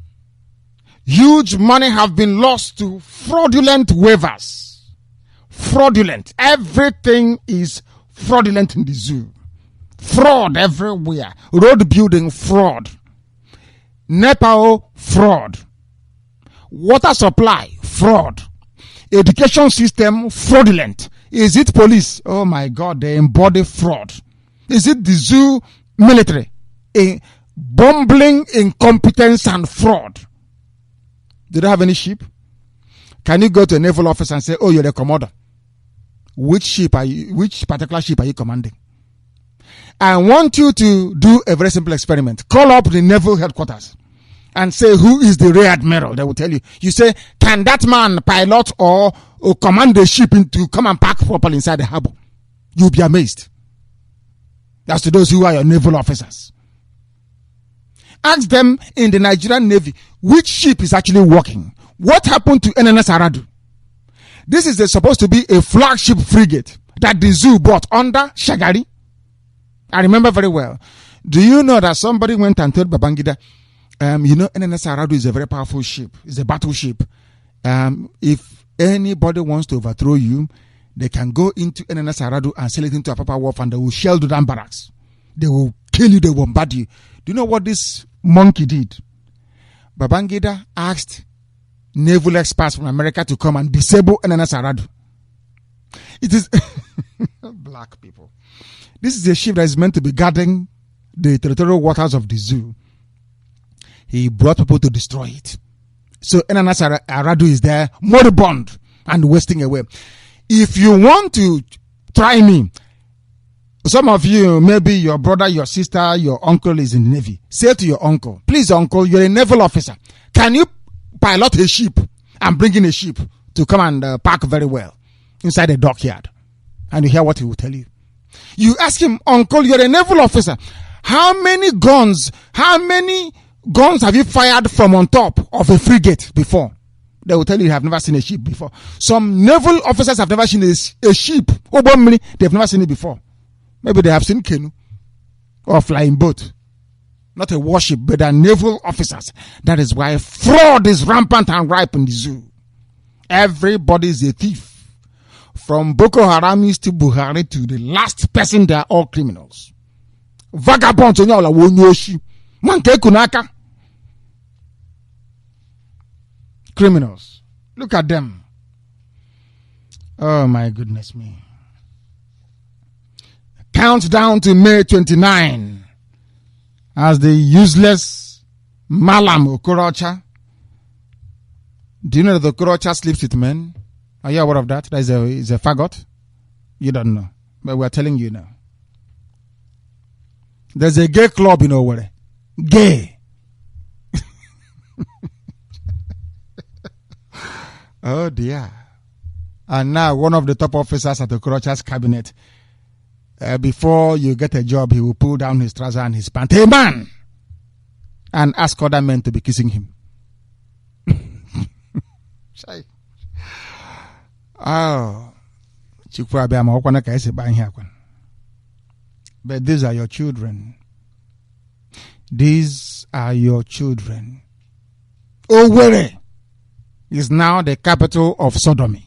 huge money have been lost to fraudulent waivers. Fraudulent. Everything is fraudulent in the zoo. Fraud everywhere. Road building, fraud. NEPA, fraud. Water supply, fraud. Education system, fraudulent. Is it police? Oh my God, they embody fraud. Is it the zoo military? A bumbling incompetence and fraud. Do they have any ship? Can you go to a naval office and say, oh, you're the commander? Which particular ship are you commanding? I want you to do a very simple experiment. Call up the naval headquarters and say, who is the rear admiral? They will tell you. You say, can that man pilot or command the ship to come and park properly inside the harbor? You'll be amazed. That's to those who are your naval officers. Ask them in the Nigerian Navy, which ship is actually working? What happened to NNS Aradu? This is supposed to be a flagship frigate that the zoo bought under Shagari. I remember very well. Do you know that somebody went and told Babangida, you know, NNS Aradu is a very powerful ship. It's a battleship. If anybody wants to overthrow you, they can go into NNS Aradu and sail it into Apapa Wharf and they will shell Dudan barracks. They will kill you, they will bombard you. Do you know what this monkey did? Babangida asked naval experts from America to come and disable NNS Aradu. It is black people. This is a ship that is meant to be guarding the territorial waters of the zoo. He brought people to destroy it. So NNS Aradu is there, moribund and wasting away. If you want to try me, some of you, maybe your brother, your sister, your uncle is in the Navy. Say to your uncle, please uncle, you're a naval officer. Can you pilot a ship and bring in a ship to come and park very well inside a dockyard? And you hear what he will tell you. You ask him, uncle, you're a naval officer. How many guns have you fired from on top of a frigate before? They will tell you have never seen a ship before. Some naval officers have never seen a ship. They've never seen it before. Maybe they have seen canoe or flying boat. Not a warship, but they're naval officers. That is why fraud is rampant and ripe in the zoo. Everybody is a thief. From Boko Haramis to Buhari to the last person, they are all criminals. Vagabonds, criminals. Look at them. Oh my goodness me. Countdown to May 29 as the useless Malam Okorocha. Do you know that the Okorocha sleeps with men? Are you aware of that? That is a faggot? You don't know. But we're telling you now. There's a gay club in Owerri. Gay. Oh dear. And now one of the top officers at the Okorocha's cabinet before you get a job, he will pull down his trouser and his pants. Hey, man! And ask other men to be kissing him. Oh. But these are your children. These are your children. Owerri is now the capital of sodomy.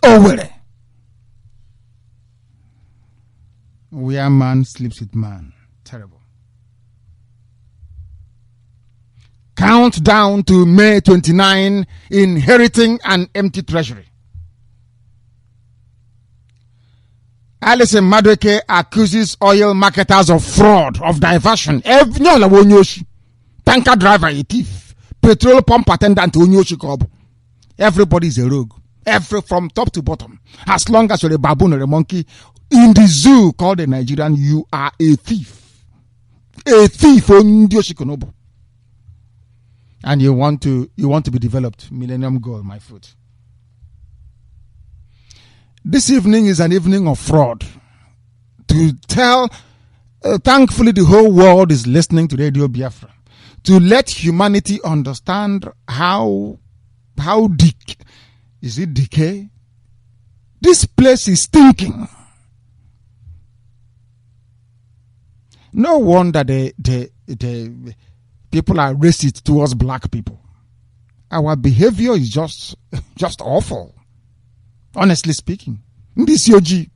Owerri. Where man sleeps with man. Terrible. Countdown to May 29, inheriting an empty treasury. Alison Madueke accuses oil marketers of fraud, of diversion. Tanker driver, a thief. Petrol pump attendant, everybody is a rogue. From top to bottom. As long as you're a baboon or a monkey in the zoo called the Nigerian, you are a thief. A thief. And you want to be developed. Millennium goal, my foot. This evening is an evening of fraud. To tell, thankfully the whole world is listening to Radio Biafra. To let humanity understand how is it decay? This place is stinking. No wonder the people are racist towards black people. Our behavior is just awful. Honestly speaking, this yogi,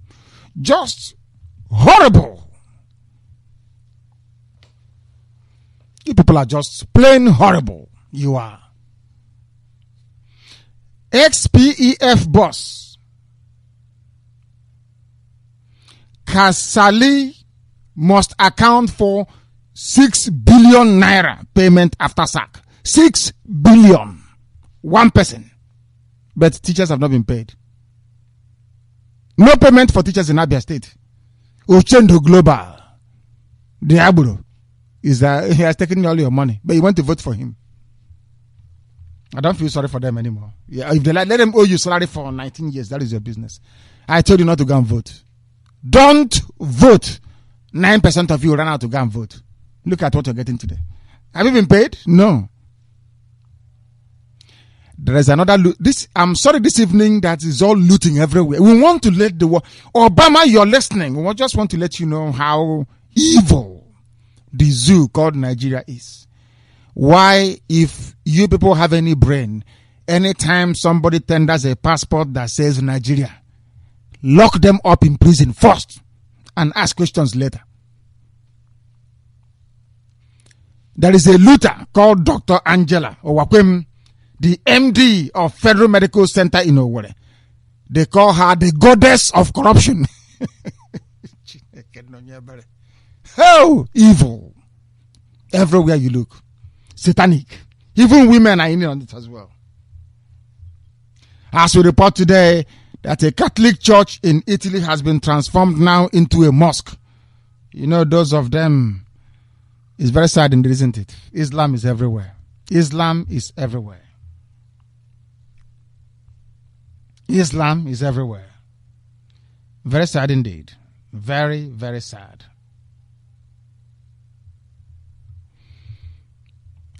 just horrible. You people are just plain horrible. You are. XPEF boss Kasali must account for 6 billion naira payment after sack. 6 billion. One person. But teachers have not been paid. No payment for teachers in Abia State. Uchendo Global. Diablo is that he has taken all your money, but you want to vote for him. I don't feel sorry for them anymore. Yeah, if they let them owe you salary for 19 years, that is your business. I told you not to go and vote. Don't vote. 9% of you ran out to go and vote. Look at what you're getting today. Have you been paid? No. There is another I'm sorry this evening that is all looting everywhere. We want to let the world. Obama, you're listening. We just want to let you know how evil the zoo called Nigeria is. Why, if you people have any brain, anytime somebody tenders a passport that says Nigeria, lock them up in prison first and ask questions later. There is a looter called Dr. Angela Owakwem, the MD of Federal Medical Center in Owerri. They call her the goddess of corruption. How evil. Everywhere you look. Satanic. Even women are in on it as well. As we report today that a Catholic church in Italy has been transformed now into a mosque. You know, those of them, it's very sad, isn't it? Islam is everywhere. Islam is everywhere. Islam is everywhere. Very sad indeed. Very, very sad.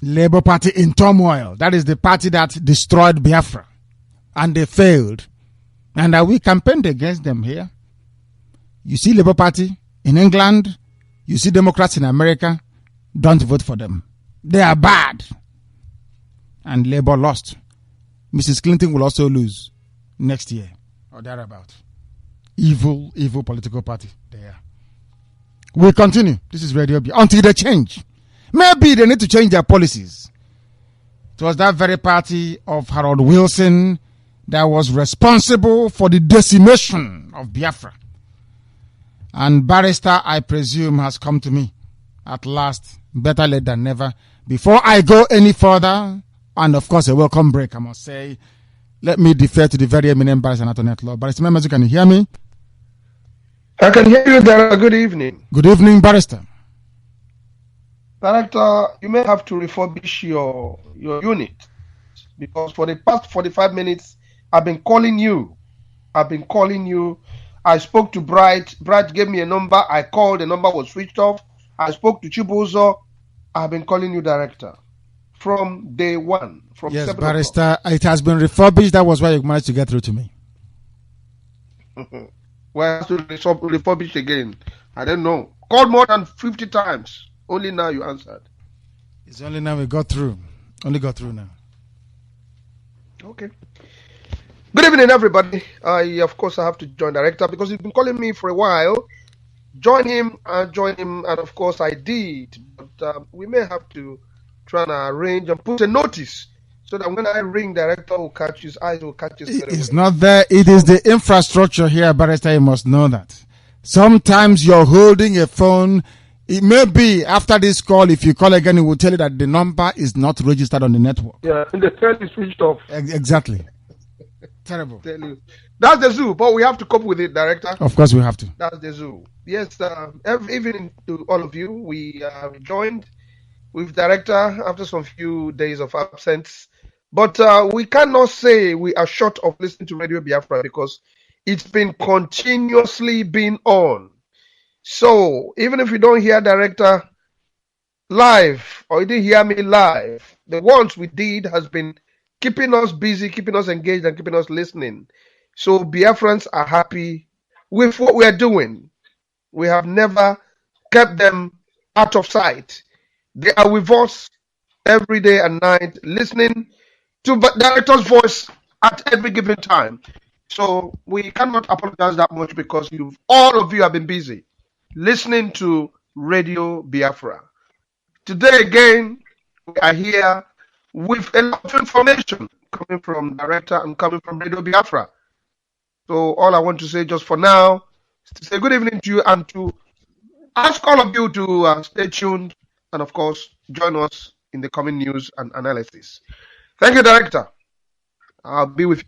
Labour Party in turmoil. That is the party that destroyed Biafra. And they failed. And we campaigned against them here. You see Labour Party in England. You see Democrats in America. Don't vote for them. They are bad. And Labour lost. Mrs. Clinton will also lose next year or thereabout. Evil, evil political party. There. We'll continue. This is Radio B. Until they change. Maybe they need to change their policies. It was that very party of Harold Wilson that was responsible for the decimation of Biafra. And Barrister, I presume, has come to me at last. Better late than never. Before I go any further, and of course a welcome break, I must say, let me defer to the very eminent Barrister Antoinette Law. Barrister members, can you hear me? I can hear you there. Good evening. Good evening, Barrister. Director, you may have to refurbish your unit, because for the past 45 minutes, I've been calling you, I spoke to Bright. Bright gave me a number. I called. The number was switched off. I spoke to Chibuzo. I've been calling you director from day one. From yes, 7 Barrister, it has been refurbished. That was why you managed to get through to me. Well, I have to refurbish again. I don't know. Called more than 50 times. Only now you answered. It's only now we got through. Only got through now. Okay. Good evening, everybody. Of course, I have to join director because he's been calling me for a while. Join him, and of course, I did. But we may have to try and arrange and put a notice so that when I ring, director will catch his eyes, will catch his. It's not there. It is the infrastructure here, Barrister. You must know that. Sometimes you're holding a phone. It may be after this call, if you call again, it will tell you that the number is not registered on the network. Yeah, and the phone is switched off. Exactly. Terrible. Tell you. That's the zoo, but we have to cope with it, director. Of course, we have to. That's the zoo. Yes, evening to all of you. We joined with director after some few days of absence, but we cannot say we are short of listening to Radio Biafra because it's been continuously been on. So even if you don't hear director live or you didn't hear me live, the ones we did has been keeping us busy, keeping us engaged, and keeping us listening. So Biafrans are happy with what we are doing. We have never kept them out of sight. They are with us every day and night, listening to director's voice at every given time. So we cannot apologize that much because all of you have been busy listening to Radio Biafra. Today again, we are here with a lot of information coming from director and coming from Radio Biafra. So all I want to say just for now is to say good evening to you and to ask all of you to stay tuned and of course join us in the coming news and analysis. Thank you, director. I'll be with you.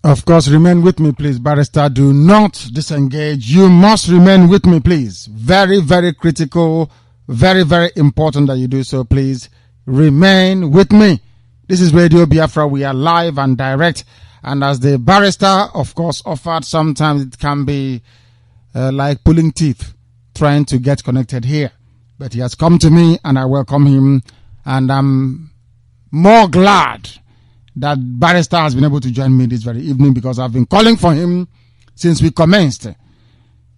Of course, remain with me, please, Barrister. Do not disengage. You must remain with me, please. Very, very critical. Very, very important that you do so, please. Remain with me. This is Radio Biafra. We are live and direct. And as the barrister, of course, offered, sometimes it can be like pulling teeth, trying to get connected here. But he has come to me and I welcome him. And I'm more glad that barrister has been able to join me this very evening because I've been calling for him since we commenced.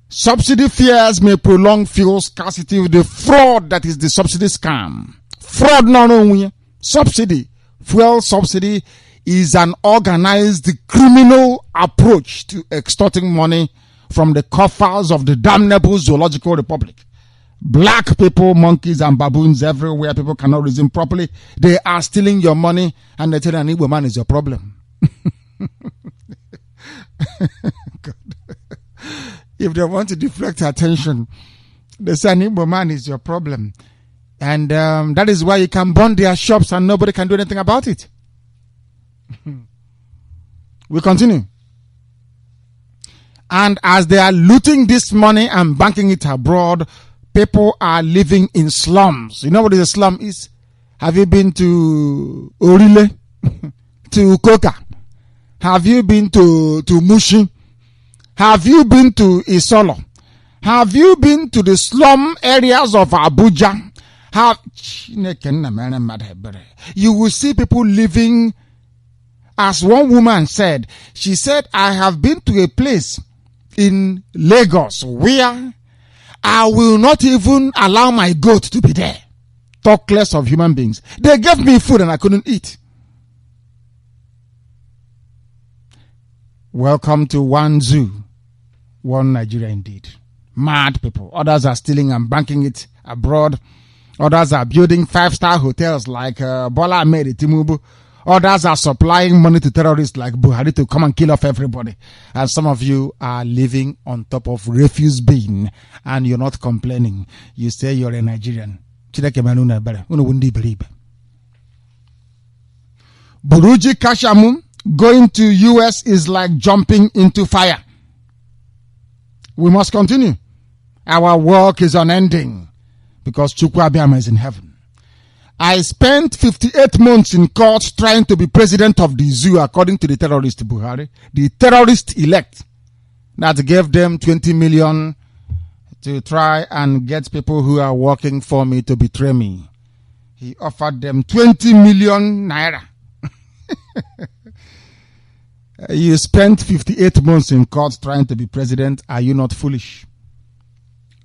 Subsidy fears may prolong fuel scarcity. The fraud that is the subsidy scam. Fraud, no. Subsidy. Fuel subsidy is an organized criminal approach to extorting money from the coffers of the damnable Zoological Republic. Black people, monkeys, and baboons everywhere. People cannot reason properly. They are stealing your money, and they tell you an Igbo man is your problem. If they want to deflect attention, they say an Igbo man is your problem. And that is why you can burn their shops and nobody can do anything about it. We continue. And as they are looting this money and banking it abroad, people are living in slums. You know what a slum is? Have you been to Orile? To Koka? Have you been to Mushi? Have you been to Isolo? Have you been to the slum areas of Abuja? You will see people living, as one woman said. She said, I have been to a place in Lagos where I will not even allow my goat to be there. Talk less of human beings. They gave me food and I couldn't eat. Welcome to one zoo, one Nigeria indeed. Mad people. Others are stealing and banking it abroad. Others are building 5-star hotels like Bola Ahmed Tinubu. Others are supplying money to terrorists like Buhari to come and kill off everybody. And some of you are living on top of refuse bin and you're not complaining. You say you're a Nigerian. Buruji Kashamu going to US is like jumping into fire. We must continue. Our work is unending because Chukwu Abiyama is in heaven. I spent 58 months in court trying to be president of the zoo according to the terrorist Buhari, the terrorist elect. that gave them 20 million to try and get people who are working for me to betray me. He offered them 20 million naira. You spent 58 months in court trying to be president. Are you not foolish?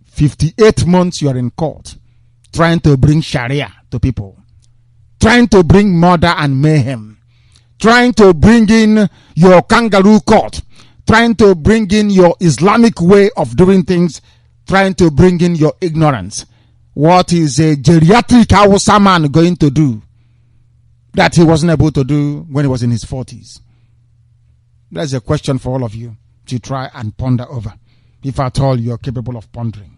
58 months you are in court trying to bring Sharia to people, trying to bring murder and mayhem, trying to bring in your kangaroo court, trying to bring in your Islamic way of doing things, trying to bring in your ignorance. What is a geriatric Hausa man going to do that he wasn't able to do when he was in his 40s? That's a question for all of you to try and ponder over, if at all you're capable of pondering.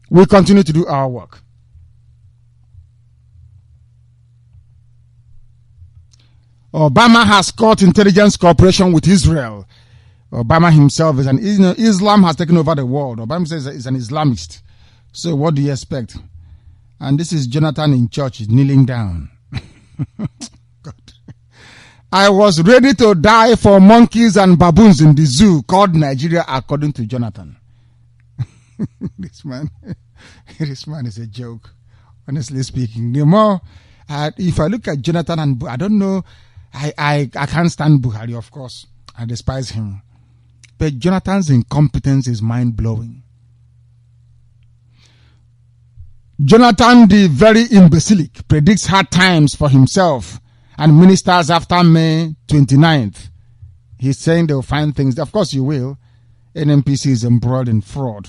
We continue to do our work. Obama has cut intelligence cooperation with Israel. Obama himself is Islam has taken over the world. Obama says he's an Islamist. So what do you expect? And this is Jonathan in church kneeling down. God. I was ready to die for monkeys and baboons in the zoo called Nigeria, according to Jonathan. This man is a joke, honestly speaking. The more, if I look at Jonathan and I don't know, I can't stand Buhari, of course. I despise him. But Jonathan's incompetence is mind-blowing. Jonathan, the very imbecilic, predicts hard times for himself and ministers after May 29th. He's saying they'll find things. Of course you will. NNPC is embroiled in fraud.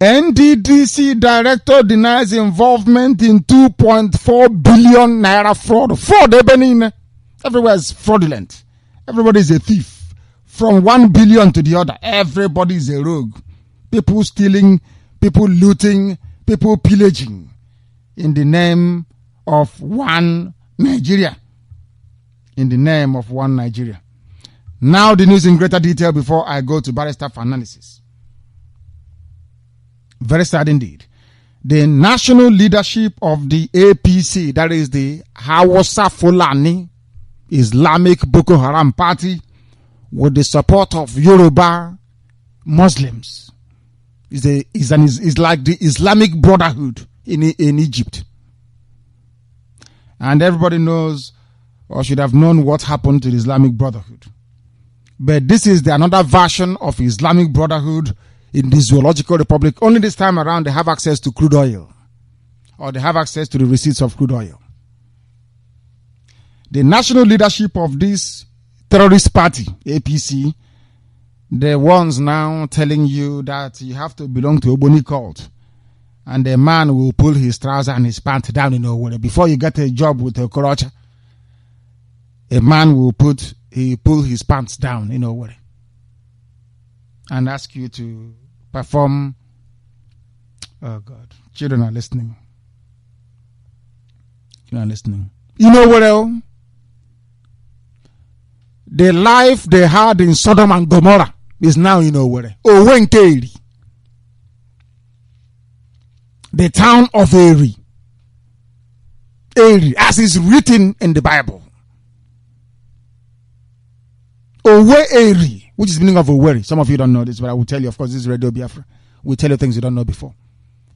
NDDC director denies involvement in 2.4 billion naira fraud. Fraud, everywhere is fraudulent. Everybody is a thief. From 1 billion to the other, everybody is a rogue. People stealing, people looting, people pillaging in the name of one Nigeria. In the name of one Nigeria. Now the news in greater detail before I go to barrister for analysis. Very sad indeed. The national leadership of the APC, that is the Hausa Fulani Islamic Boko Haram party, with the support of Yoruba Muslims, is like the Islamic Brotherhood in Egypt. And everybody knows, or should have known, what happened to the Islamic Brotherhood. But this is another version of Islamic Brotherhood in the Zoological Republic. Only this time around they have access to crude oil, or they have access to the receipts of crude oil. The national leadership of this terrorist party, APC, the ones now telling you that you have to belong to Oboni cult, and a man will pull his trouser and his pants down in Owerri. Before you get a job with a Okorocha, a man will pull his pants down in Owerri and ask you to perform. Oh God, children are listening. Children are listening. You know what else? The life they had in Sodom and Gomorrah is now in Owerri. Owenkeri. The town of Eri. Eri, as is written in the Bible. Owe Eri, which is the meaning of Owerri. Some of you don't know this, but I will tell you. Of course, this is Radio Biafra. We'll tell you things you don't know before.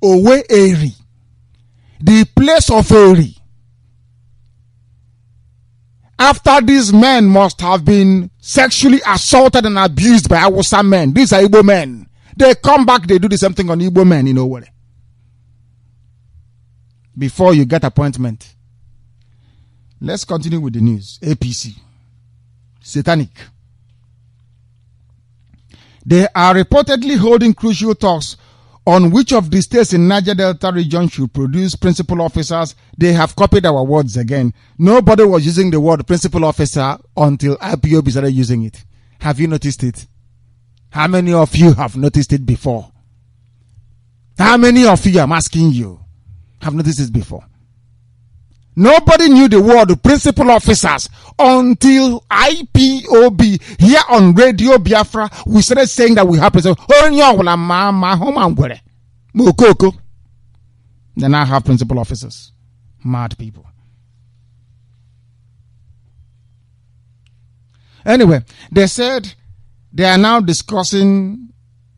Owe Eri. The place of Eri. After these men must have been sexually assaulted and abused by Hausa men. These are Igbo men. They come back, they do the same thing on Igbo men in Owerri. Before you get appointment. Let's continue with the news. APC. Satanic. They are reportedly holding crucial talks on which of the states in Niger Delta region should produce principal officers. They have copied our words again. Nobody was using the word principal officer until IPOB started using it. Have you noticed it? How many of you have noticed it before? How many of you, I'm asking you, have noticed it before? Nobody knew the word principal officers until IPOB. Here on Radio Biafra, we started saying that we have principal. They now have principal officers. Mad people. Anyway, they said they are now discussing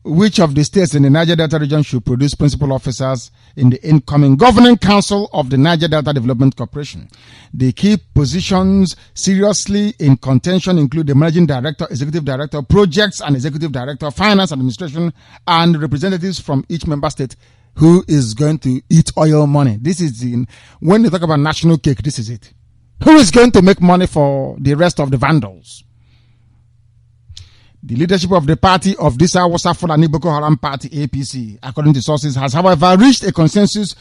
which of the states in the Niger Delta region should produce principal officers in the incoming Governing Council of the Niger Delta Development Corporation. The key positions seriously in contention include the Managing Director, Executive Director, Projects and Executive Director, Finance Administration, and representatives from each member state who is going to eat oil money. This is when they talk about national cake, this is it. Who is going to make money for the rest of the vandals? The leadership of the party of this Hausa Fulani Boko Haram party, APC, according to sources, has however reached a consensus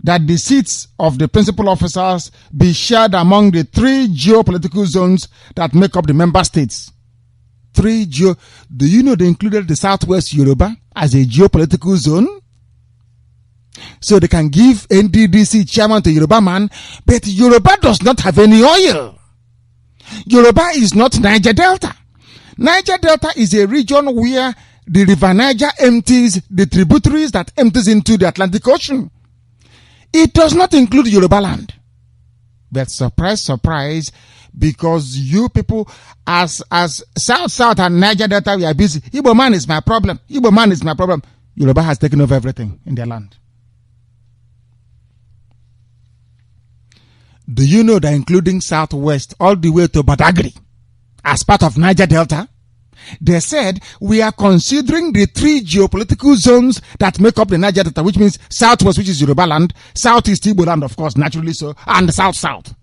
that the seats of the principal officers be shared among the 3 geopolitical zones that make up the member states. Do you know they included the Southwest Yoruba as a geopolitical zone? So they can give NDDC chairman to Yoruba man, but Yoruba does not have any oil. Yoruba is not Niger Delta. Niger Delta is a region where the river Niger empties the tributaries that empties into the Atlantic Ocean. It does not include Yoruba land. But surprise, surprise, because you people as South and Niger Delta, we are busy. Igbo man is my problem. Igbo man is my problem. Yoruba has taken over everything in their land. Do you know that including Southwest all the way to Badagry as part of Niger Delta? They said we are considering the 3 geopolitical zones that make up the Niger Delta, which means Southwest, which is Yoruba land, Southeast Igbo land, of course, naturally so, and South.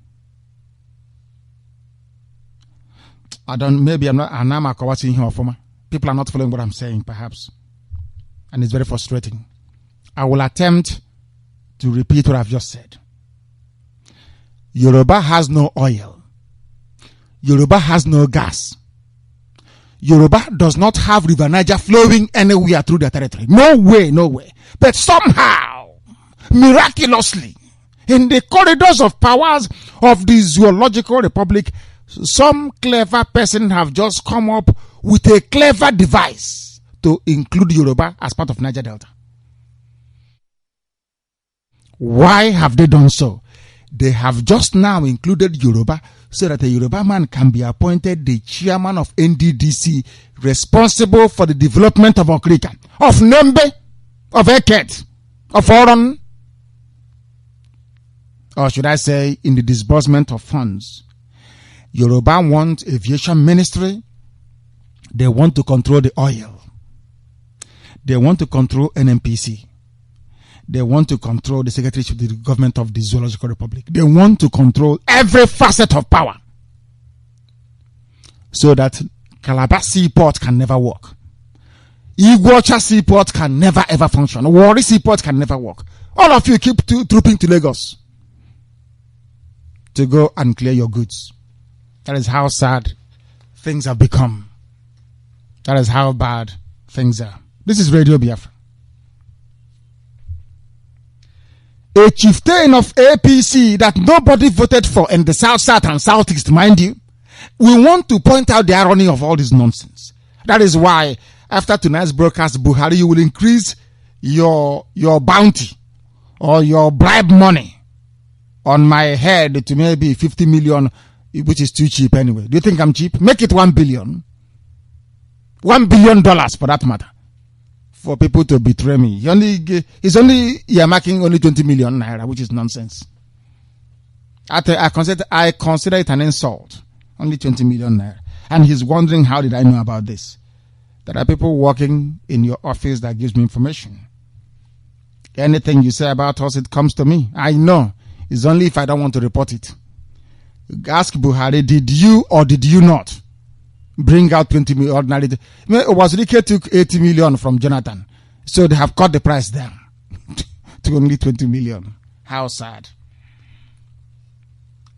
Maybe I'm not, and I'm watching here for me. People are not following what I'm saying, perhaps. And it's very frustrating. I will attempt to repeat what I've just said. Yoruba has no oil. Yoruba has no gas. Yoruba does not have River Niger flowing anywhere through their territory. No way. But somehow, miraculously, in the corridors of powers of the Zoological Republic, some clever person have just come up with a clever device to include Yoruba as part of Niger Delta. Why have they done so? They have just now included Yoruba so that a Yoruba man can be appointed the chairman of NDDC responsible for the development of Okrika, of Nembe, of Eket, of Oron, or should I say in the disbursement of funds. Yoruba want aviation ministry. They want to control the oil. They want to control NNPC. They want to control the secretaryship of the government of the Zoological Republic. They want to control every facet of power so that Calabar Seaport can never work. Iguacha Seaport can never ever function. Warri Seaport can never work. All of you keep trooping to Lagos to go and clear your goods. That is how sad things have become. That is how bad things are. This is Radio Biafra. A chieftain of APC that nobody voted for in the South and Southeast, mind you. We want to point out the irony of all this nonsense. That is why, after tonight's broadcast, Buhari, you will increase your bounty or your bribe money on my head to maybe 50 million, which is too cheap anyway. Do you think I'm cheap? Make it 1 billion. $1 billion for that matter. For people to betray me. He's only earmarking only 20 million naira, which is nonsense. I consider it an insult. Only 20 million naira. And he's wondering, how did I know about this? There are people working in your office that gives me information. Anything you say about us, it comes to me. I know. It's only if I don't want to report it. Ask Buhari, did you or did you not bring out 20 million ordinary? Wazirike took 80 million from Jonathan. So they have cut the price down to only 20 million. How sad.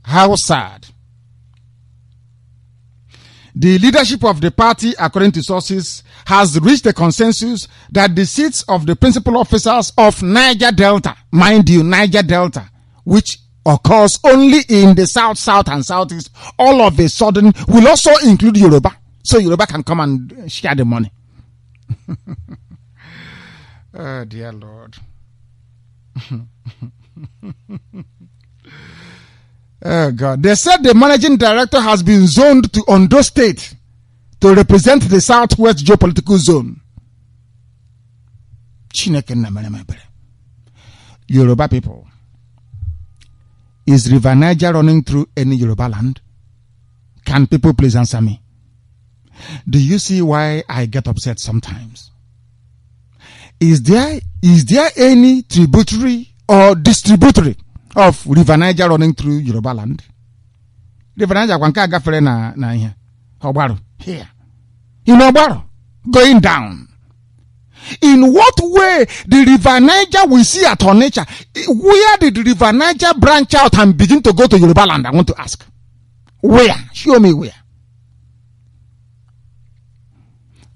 How sad. The leadership of the party, according to sources, has reached a consensus that the seats of the principal officers of Niger Delta, mind you, Niger Delta, which occurs only in the South and Southeast, all of a sudden will also include Yoruba. So Yoruba can come and share the money. Oh, dear Lord. Oh God. They said the managing director has been zoned to Ondo State to represent the Southwest geopolitical zone. Yoruba people. Is River Niger running through any Yoruba land? Can people please answer me? Do you see why I get upset sometimes? Is there any tributary or distributary of River Niger running through Yoruba land? River Niger na here. Obaro here. In Obaro, going down. In what way the River Niger we see at our nature? Where did the River Niger branch out and begin to go to Yoruba land? I want to ask. Where? Show me where.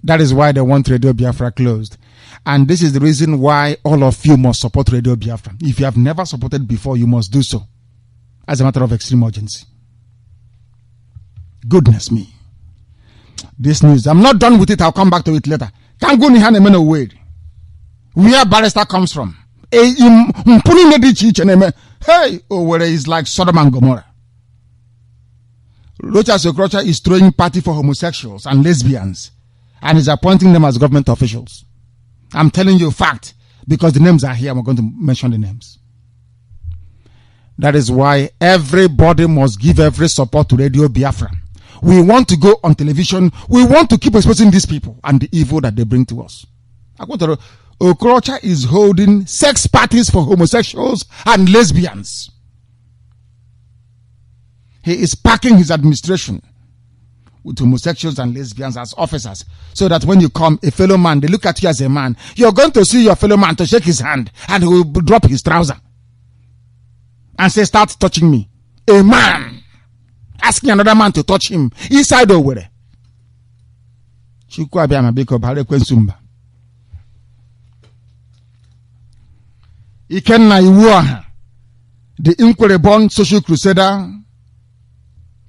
That is why they want Radio Biafra closed. And this is the reason why all of you must support Radio Biafra. If you have never supported before, you must do so. As a matter of extreme urgency. Goodness me. This news, I'm not done with it. I'll come back to it later. Can't go near a word. Where barrister comes from. Hey, where is like Sodom and Gomorrah. Rochas Okrocha is throwing party for homosexuals and lesbians and is appointing them as government officials. I'm telling you a fact because the names are here. I'm going to mention the names. That is why everybody must give every support to Radio Biafra. We want to go on television. We want to keep exposing these people and the evil that they bring to us. Okrocha is holding sex parties for homosexuals and lesbians. He is packing his administration with homosexuals and lesbians as officers, so that when you come, a fellow man, they look at you as a man. You're going to see your fellow man to shake his hand, and he will drop his trouser and say, "Start touching me." A man asking another man to touch him inside or where. Ikenna Iwuaha, the inquiry-born social crusader,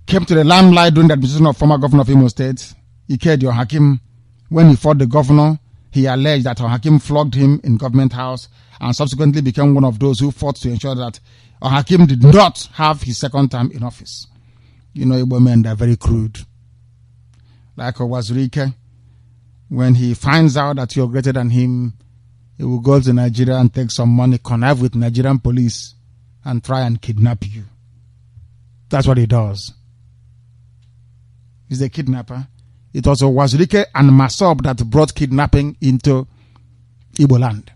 came to the limelight during the administration of former governor of Imo State, Ikedi Hakim. When he fought the governor, he alleged that Hakim flogged him in government house and subsequently became one of those who fought to ensure that Hakim did not have his second term in office. You know, Igbo men, they're very crude. Like Owazurike, when he finds out that you're greater than him, he will go to Nigeria and take some money, connive with Nigerian police, and try and kidnap you. That's what he does. He's a kidnapper. It was Owazurike and Masob that brought kidnapping into Igbo land.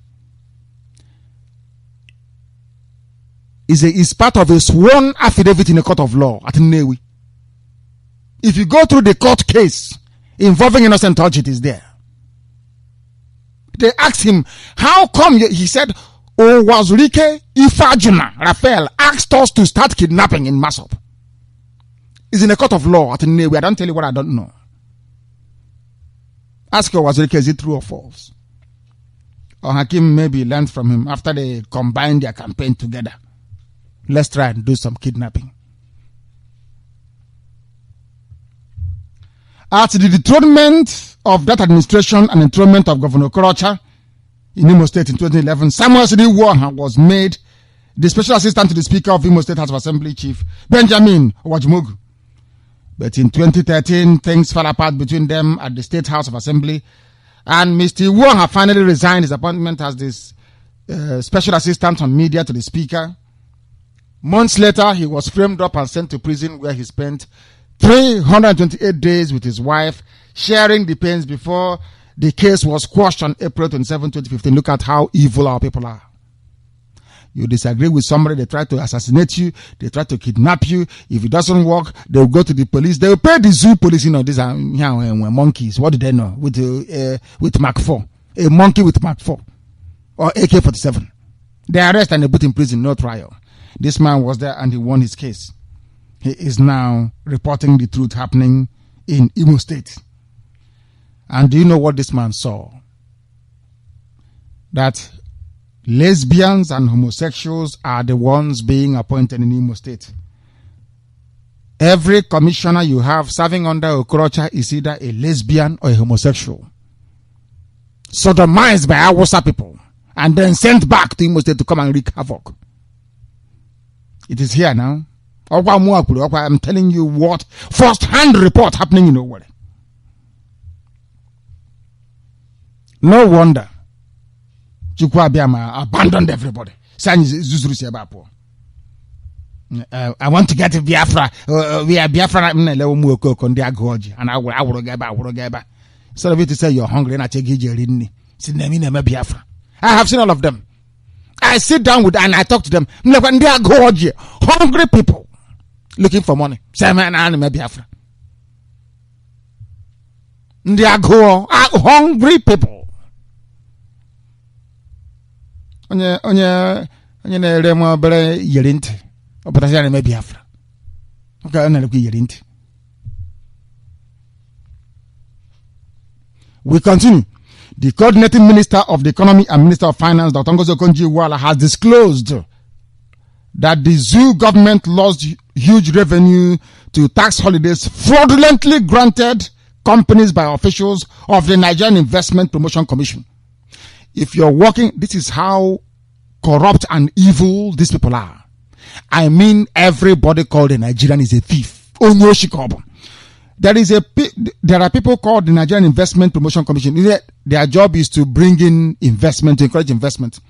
Is part of a sworn affidavit in a court of law at Nnewi. If you go through the court case involving innocent touch, it is there. They asked him, how come he said, Owazurike Ifajuna Raphael asked us to start kidnapping in Masob. It's in a court of law at Nnewi. I don't tell you what I don't know. Ask Owazurike, is it true or false? Or Hakim maybe learned from him after they combined their campaign together. Let's try and do some kidnapping. At the dethronement of that administration and enthronement of Governor Okorocha in Imo State in 2011, Samuel Sidi Wohan was made the special assistant to the Speaker of Imo State House of Assembly Chief Benjamin Owajimogu. But in 2013, things fell apart between them at the State House of Assembly, and Mr. Wohan finally resigned his appointment as this special assistant on media to the Speaker. Months later, he was framed up and sent to prison, where he spent 328 days with his wife, sharing the pains before the case was quashed on April 27, 2015. Look at how evil our people are. You disagree with somebody, they try to assassinate you, they try to kidnap you. If it doesn't work, they'll go to the police. They'll pay the zoo police. You know, these are monkeys. What do they know? With Mark 4. A monkey with Mark 4. Or AK-47. They arrest and they put in prison, no trial. This man was there and he won his case. He is now reporting the truth happening in Imo State. And do you know what this man saw? That lesbians and homosexuals are the ones being appointed in Imo State. Every commissioner you have serving under Okorocha is either a lesbian or a homosexual. Sodomized by Awusa people and then sent back to Imo State to come and wreak havoc. It is here now. I'm telling you what first-hand report happening in Owerri. No wonder Chukwu Abiama abandoned everybody. I want to get to Biafra. We are Biafra. And I will get. Instead of you to say you're hungry and I take you, Biafra. I have seen all of them. I sit down with and I talk to them. They are hungry people looking for money. Say man, I'm Biafra. They are hungry people. Onye na-ere bere yeri ntị ọpụtasị ya na-eme Biafra ọ na-ekwu yeri ntị. We continue. The coordinating minister of the economy and minister of finance, Dr. Ngozi Okonjo-Iweala, has disclosed that the zoo government lost huge revenue to tax holidays fraudulently granted companies by officials of the Nigerian Investment Promotion Commission. If you're working, this is how corrupt and evil these people are. I mean, everybody called a Nigerian is a thief. There are people called the Nigerian Investment Promotion Commission. Their job is to bring in investment, to encourage investment.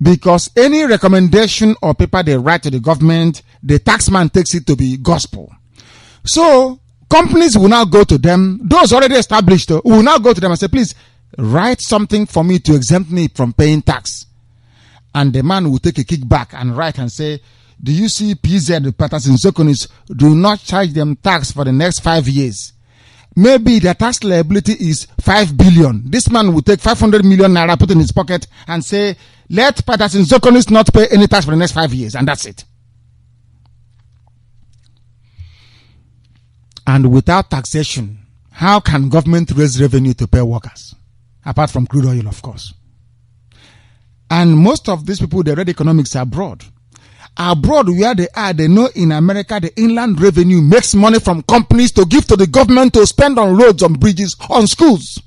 Because any recommendation or paper they write to the government, the taxman takes it to be gospel. So companies will now go to them, those already established will now go to them and say, please write something for me to exempt me from paying tax. And the man will take a kickback and write and say, do you see PZ, Patterson, Zokonis, do not charge them tax for the next 5 years. Maybe their tax liability is 5 billion. This man will take 500 million naira, put in his pocket and say, let Patterson, Zokonis not pay any tax for the next 5 years. And that's it. And without taxation, how can government raise revenue to pay workers? Apart from crude oil, of course. And most of these people, they read economics abroad. Abroad, where they are, they know in America, the inland revenue makes money from companies to give to the government to spend on roads, on bridges, on schools.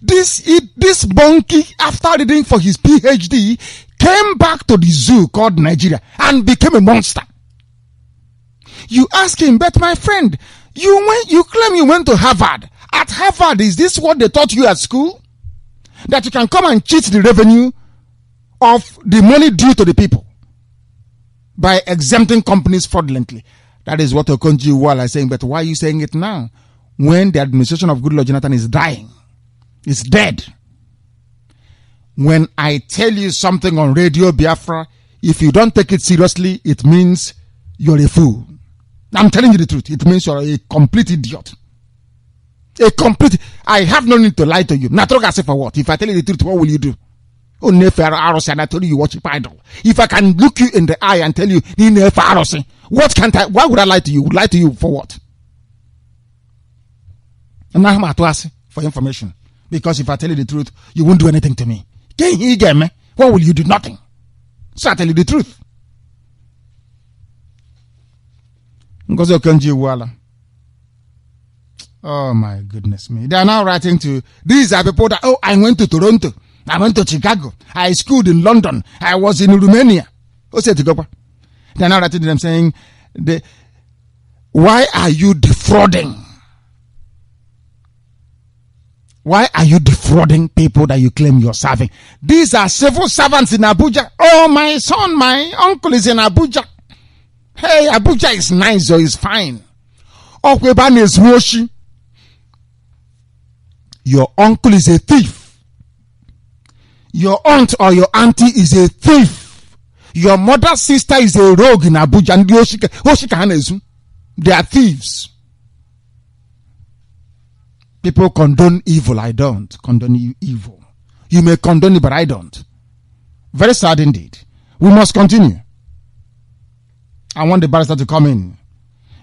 This bunkie, after reading for his PhD, came back to the zoo called Nigeria and became a monster. You ask him, but my friend, you claim you went to Harvard. At Harvard, is this what they taught you at school? That you can come and cheat the revenue of the money due to the people by exempting companies fraudulently. That is what Okonjo-Iweala is saying. But why are you saying it now? When the administration of Goodluck Jonathan is dying, is dead. When I tell you something on Radio Biafra, if you don't take it seriously, it means you're a fool. I'm telling you the truth. It means you're a complete idiot. I have no need to lie to you. Natroga, for what? If I tell you the truth, what will you do? Oh, I told you worship idol. If I can look you in the eye and tell you, why would I lie to you? Would lie to you for what? And now I'm to ask for information. Because if I tell you the truth, you won't do anything to me. What will you do? Nothing. So I tell you the truth. Ngozi Okonjo-Iweala. Oh my goodness me. They are now writing to, these are people that, oh, I went to Toronto. I went to Chicago. I schooled in London. I was in Romania. They are now writing to them saying, why are you defrauding? Why are you defrauding people that you claim you're serving? These are civil servants in Abuja. Oh, my son, my uncle is in Abuja. Hey, Abuja is nice or is fine. Okweban is Woshi. Your uncle is a thief. Your aunt or your auntie is a thief. Your mother's sister is a rogue in Abuja. And they are thieves. People condone evil. I don't condone evil. You may condone it, but I don't. Very sad indeed. We must continue. I want the barrister to come in.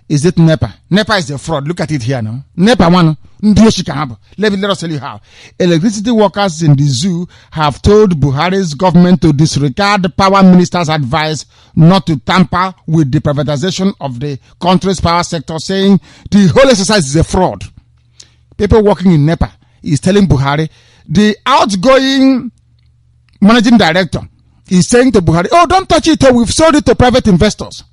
Is it NEPA? NEPA is a fraud. Look at it here now. NEPA one. Let us tell you how. Electricity workers in the zoo have told Buhari's government to disregard the power minister's advice not to tamper with the privatization of the country's power sector, saying the whole exercise is a fraud. People working in NEPA is telling Buhari, the outgoing managing director is saying to Buhari, oh, don't touch it, we've sold it to private investors.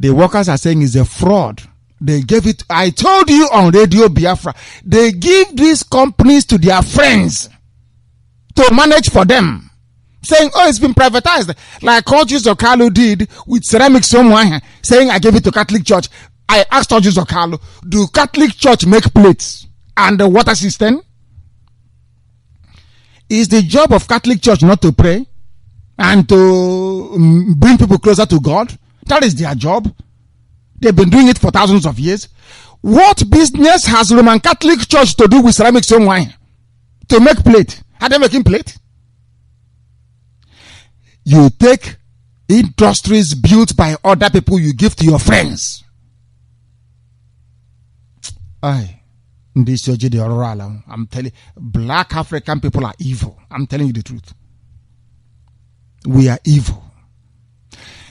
The workers are saying it's a fraud. They gave it. I told you on Radio Biafra, they give these companies to their friends to manage for them, saying, oh, it's been privatized, like Churches of Carlo did with ceramic somewhere, saying I gave it to Catholic Church. I asked Churches of Carlo, do Catholic Church make plates and the water system? Is the job of Catholic Church not to pray and to bring people closer to God? That is their job. They've been doing it for thousands of years. What business has Roman Catholic Church to do with ceramic somewhere to make plate? Are they making plate? You take industries built by other people, you give to your friends. I'm telling you, black African people are evil. I'm telling you the truth. We are evil.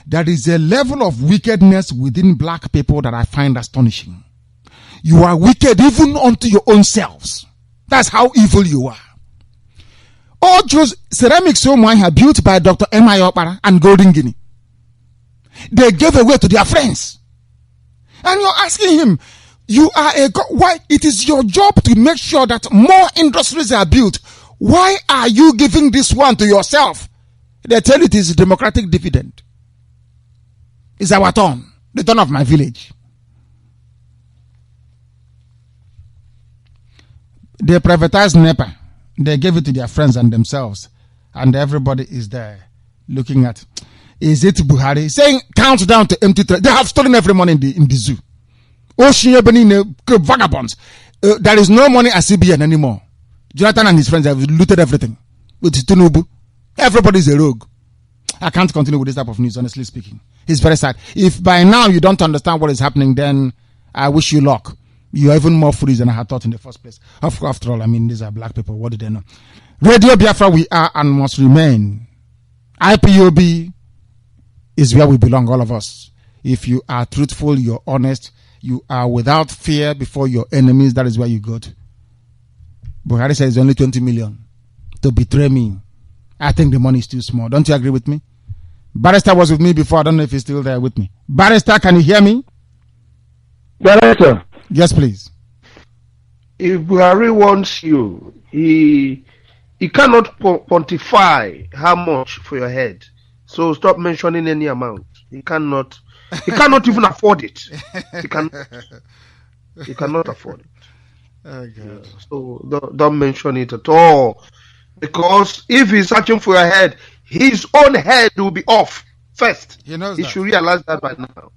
There is a level of wickedness within black people that I find astonishing. You are wicked even unto your own selves. That's how evil you are. All those ceramics are built by Dr. M.I. Opara and Golden Guinea. They gave away to their friends. And you're asking him, you are a God. Why? It is your job to make sure that more industries are built. Why are you giving this one to yourself? They tell you it is a democratic dividend. It's our turn. The turn of my village. They privatized NEPA. They gave it to their friends and themselves. And everybody is there looking at, is it Buhari? Saying, count down to empty. They have stolen every money in the zoo. Vagabonds. There is no money at CBN anymore. Jonathan and his friends have looted everything. With Tinubu. Everybody is a rogue. I can't continue with this type of news, honestly speaking. It's very sad. If by now you don't understand what is happening, then I wish you luck. You are even more foolish than I had thought in the first place. After all, I mean, these are black people. What do they know? Radio Biafra, we are and must remain. IPOB is where we belong, all of us. If you are truthful, you're honest, you are without fear before your enemies, that is where you go to. Buhari says only 20 million to betray me. I think the money is too small. Don't you agree with me? Barrister was with me before. I don't know if he's still there with me. Barrister, can you hear me? Barrister. Yes, please. If Buhari wants you, he cannot quantify how much for your head. So stop mentioning any amount. He cannot even afford it. He cannot afford it. Oh, God. Yeah, so don't mention it at all. Because if he's searching for your head, his own head will be off first. He knows he that. Should realize that by now.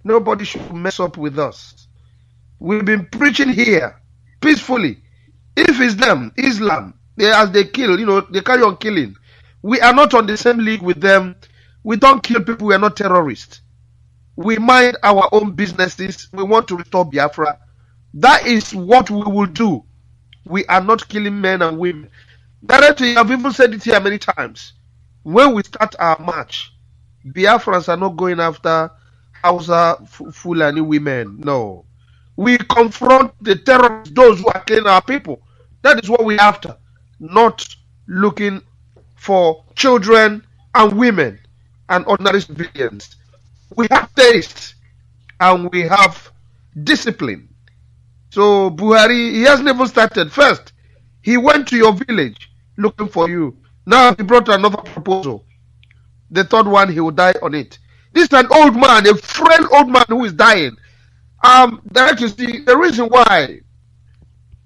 Nobody should mess up with us. We've been preaching here peacefully. If it's them, Islam, as they kill, they carry on killing. We are not on the same league with them. We don't kill people. We are not terrorists. We mind our own businesses. We want to restore Biafra. That is what we will do. We are not killing men and women. Directly, I've even said it here many times. When we start our march, Biafrans are not going after Hausa, Fulani women. No. We confront the terrorists, those who are killing our people. That is what we're after. Not looking for children and women and ordinary civilians. We have taste and we have discipline. So Buhari, he hasn't even started. First, he went to your village looking for you. Now he brought another proposal. The third one, he will die on it. This is an old man, a frail old man who is dying. That is the reason why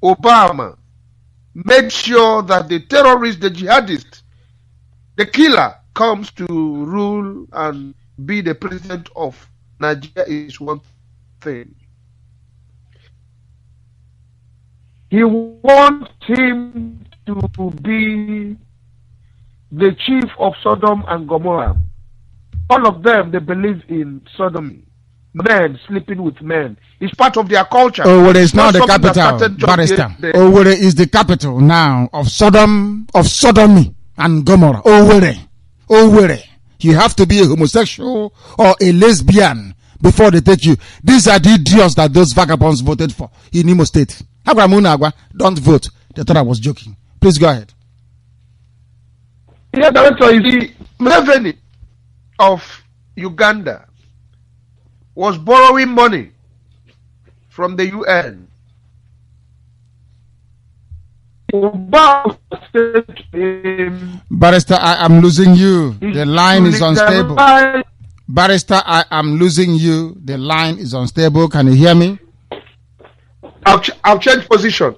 Obama made sure that the terrorist, the jihadist, the killer comes to rule and be the president of Nigeria is one thing. He wants him to be the chief of Sodom and Gomorrah. All of them, they believe in sodomy. Men sleeping with men. It's part of their culture. Owerri is now the capital, Barrister. Owerri is the capital now of Sodom, of sodomy and Gomorrah. Owerri. You have to be a homosexual or a lesbian before they take you. These are the idiots that those vagabonds voted for in Imo State. Don't vote. They thought I was joking. Please go ahead. Yeah, Director, is the Museveni of Uganda. was borrowing money from the UN. Obama said to him, Barrister, I am losing you. The line is unstable. legalize- Barrister, I am losing you. The line is unstable. Can you hear me? I've changed position.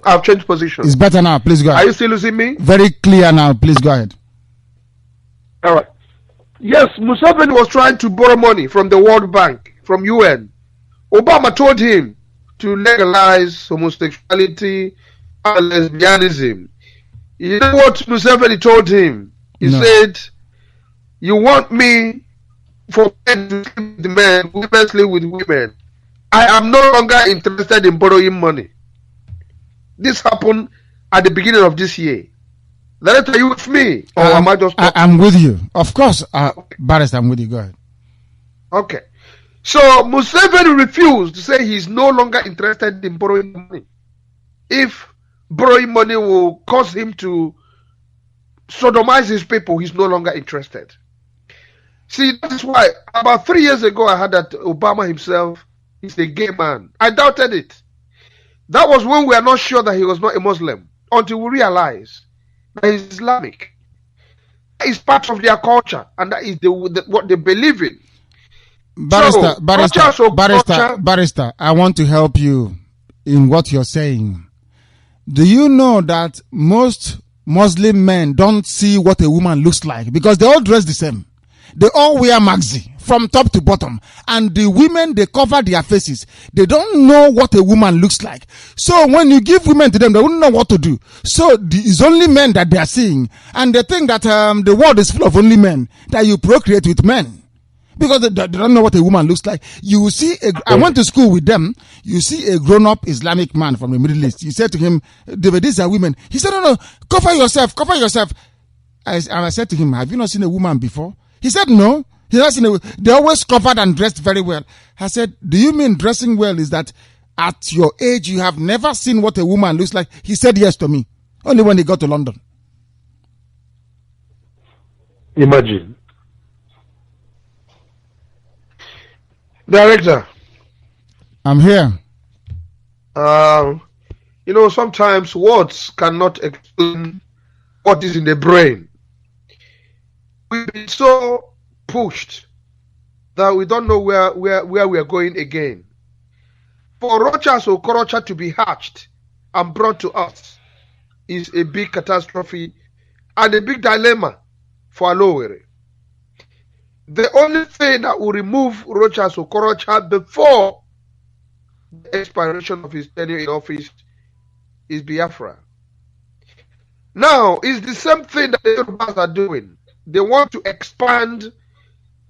It's better now. Please go Are ahead. you still losing me? Very clear now. Please go ahead. All right. Yes, Museveni was trying to borrow money from the World Bank, from UN. Obama told him to legalize homosexuality and lesbianism. You know what Museveni told him? He No. said, "You want me for men to sleep with men, women sleep with women. I am no longer interested in borrowing money." This happened at the beginning of this year. Director, are you with me? Or am I just talking? I'm with you. Of course, Barrister, I'm with you. Go ahead. Okay. So Museveni refused to say he's no longer interested in borrowing money. If borrowing money will cause him to sodomize his people, he's no longer interested. See, that's why about 3 years ago I heard that Obama himself is a gay man. I doubted it. That was when we are not sure that he was not a Muslim, until we realize that he's Islamic. That is part of their culture, and that is what they believe in. Barrister, So, Barrister, I want to help you in what you're saying. Do you know that most Muslim men don't see what a woman looks like because they all dress the same? They all wear maxi from top to bottom, and the women, they cover their faces. They don't know what a woman looks like. So when you give women to them, they wouldn't know what to do. So it's only men that they are seeing, and they think that the world is full of only men, that you procreate with men. Because they don't know what a woman looks like. You see, I went to school with them. You see a grown-up Islamic man from the Middle East. You said to him, "David, these are women." He said, "No, cover yourself, cover yourself." And I said to him, "Have you not seen a woman before?" He said, "No." He has seen they're always covered and dressed very well. I said, "Do you mean dressing well is that at your age you have never seen what a woman looks like?" He said yes to me. Only when he got to London. Imagine. Director, I'm here. Sometimes words cannot explain what is in the brain. We've been so pushed that we don't know where we are going again. For Rochas or Korocha to be hatched and brought to us is a big catastrophe and a big dilemma for Alowere. The only thing that will remove Rochas or Korocha before the expiration of his tenure in office is Biafra. Now, it's the same thing that the Yorubas are doing. They want to expand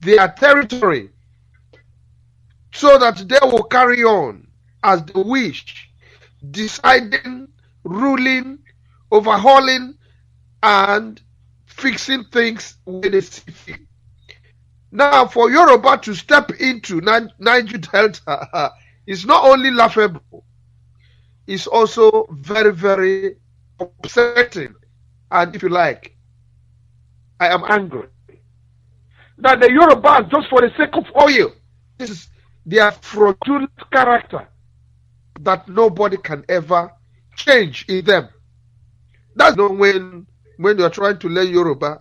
their territory so that they will carry on as they wish, deciding, ruling, overhauling, and fixing things when they see fit. Now, for Yoruba to step into Niger Delta is not only laughable, it's also very, very upsetting. And if you like, I am angry that the Yorubas, just for the sake of oil, this is their fraudulent character that nobody can ever change in them. That's not when you're trying to learn Yoruba.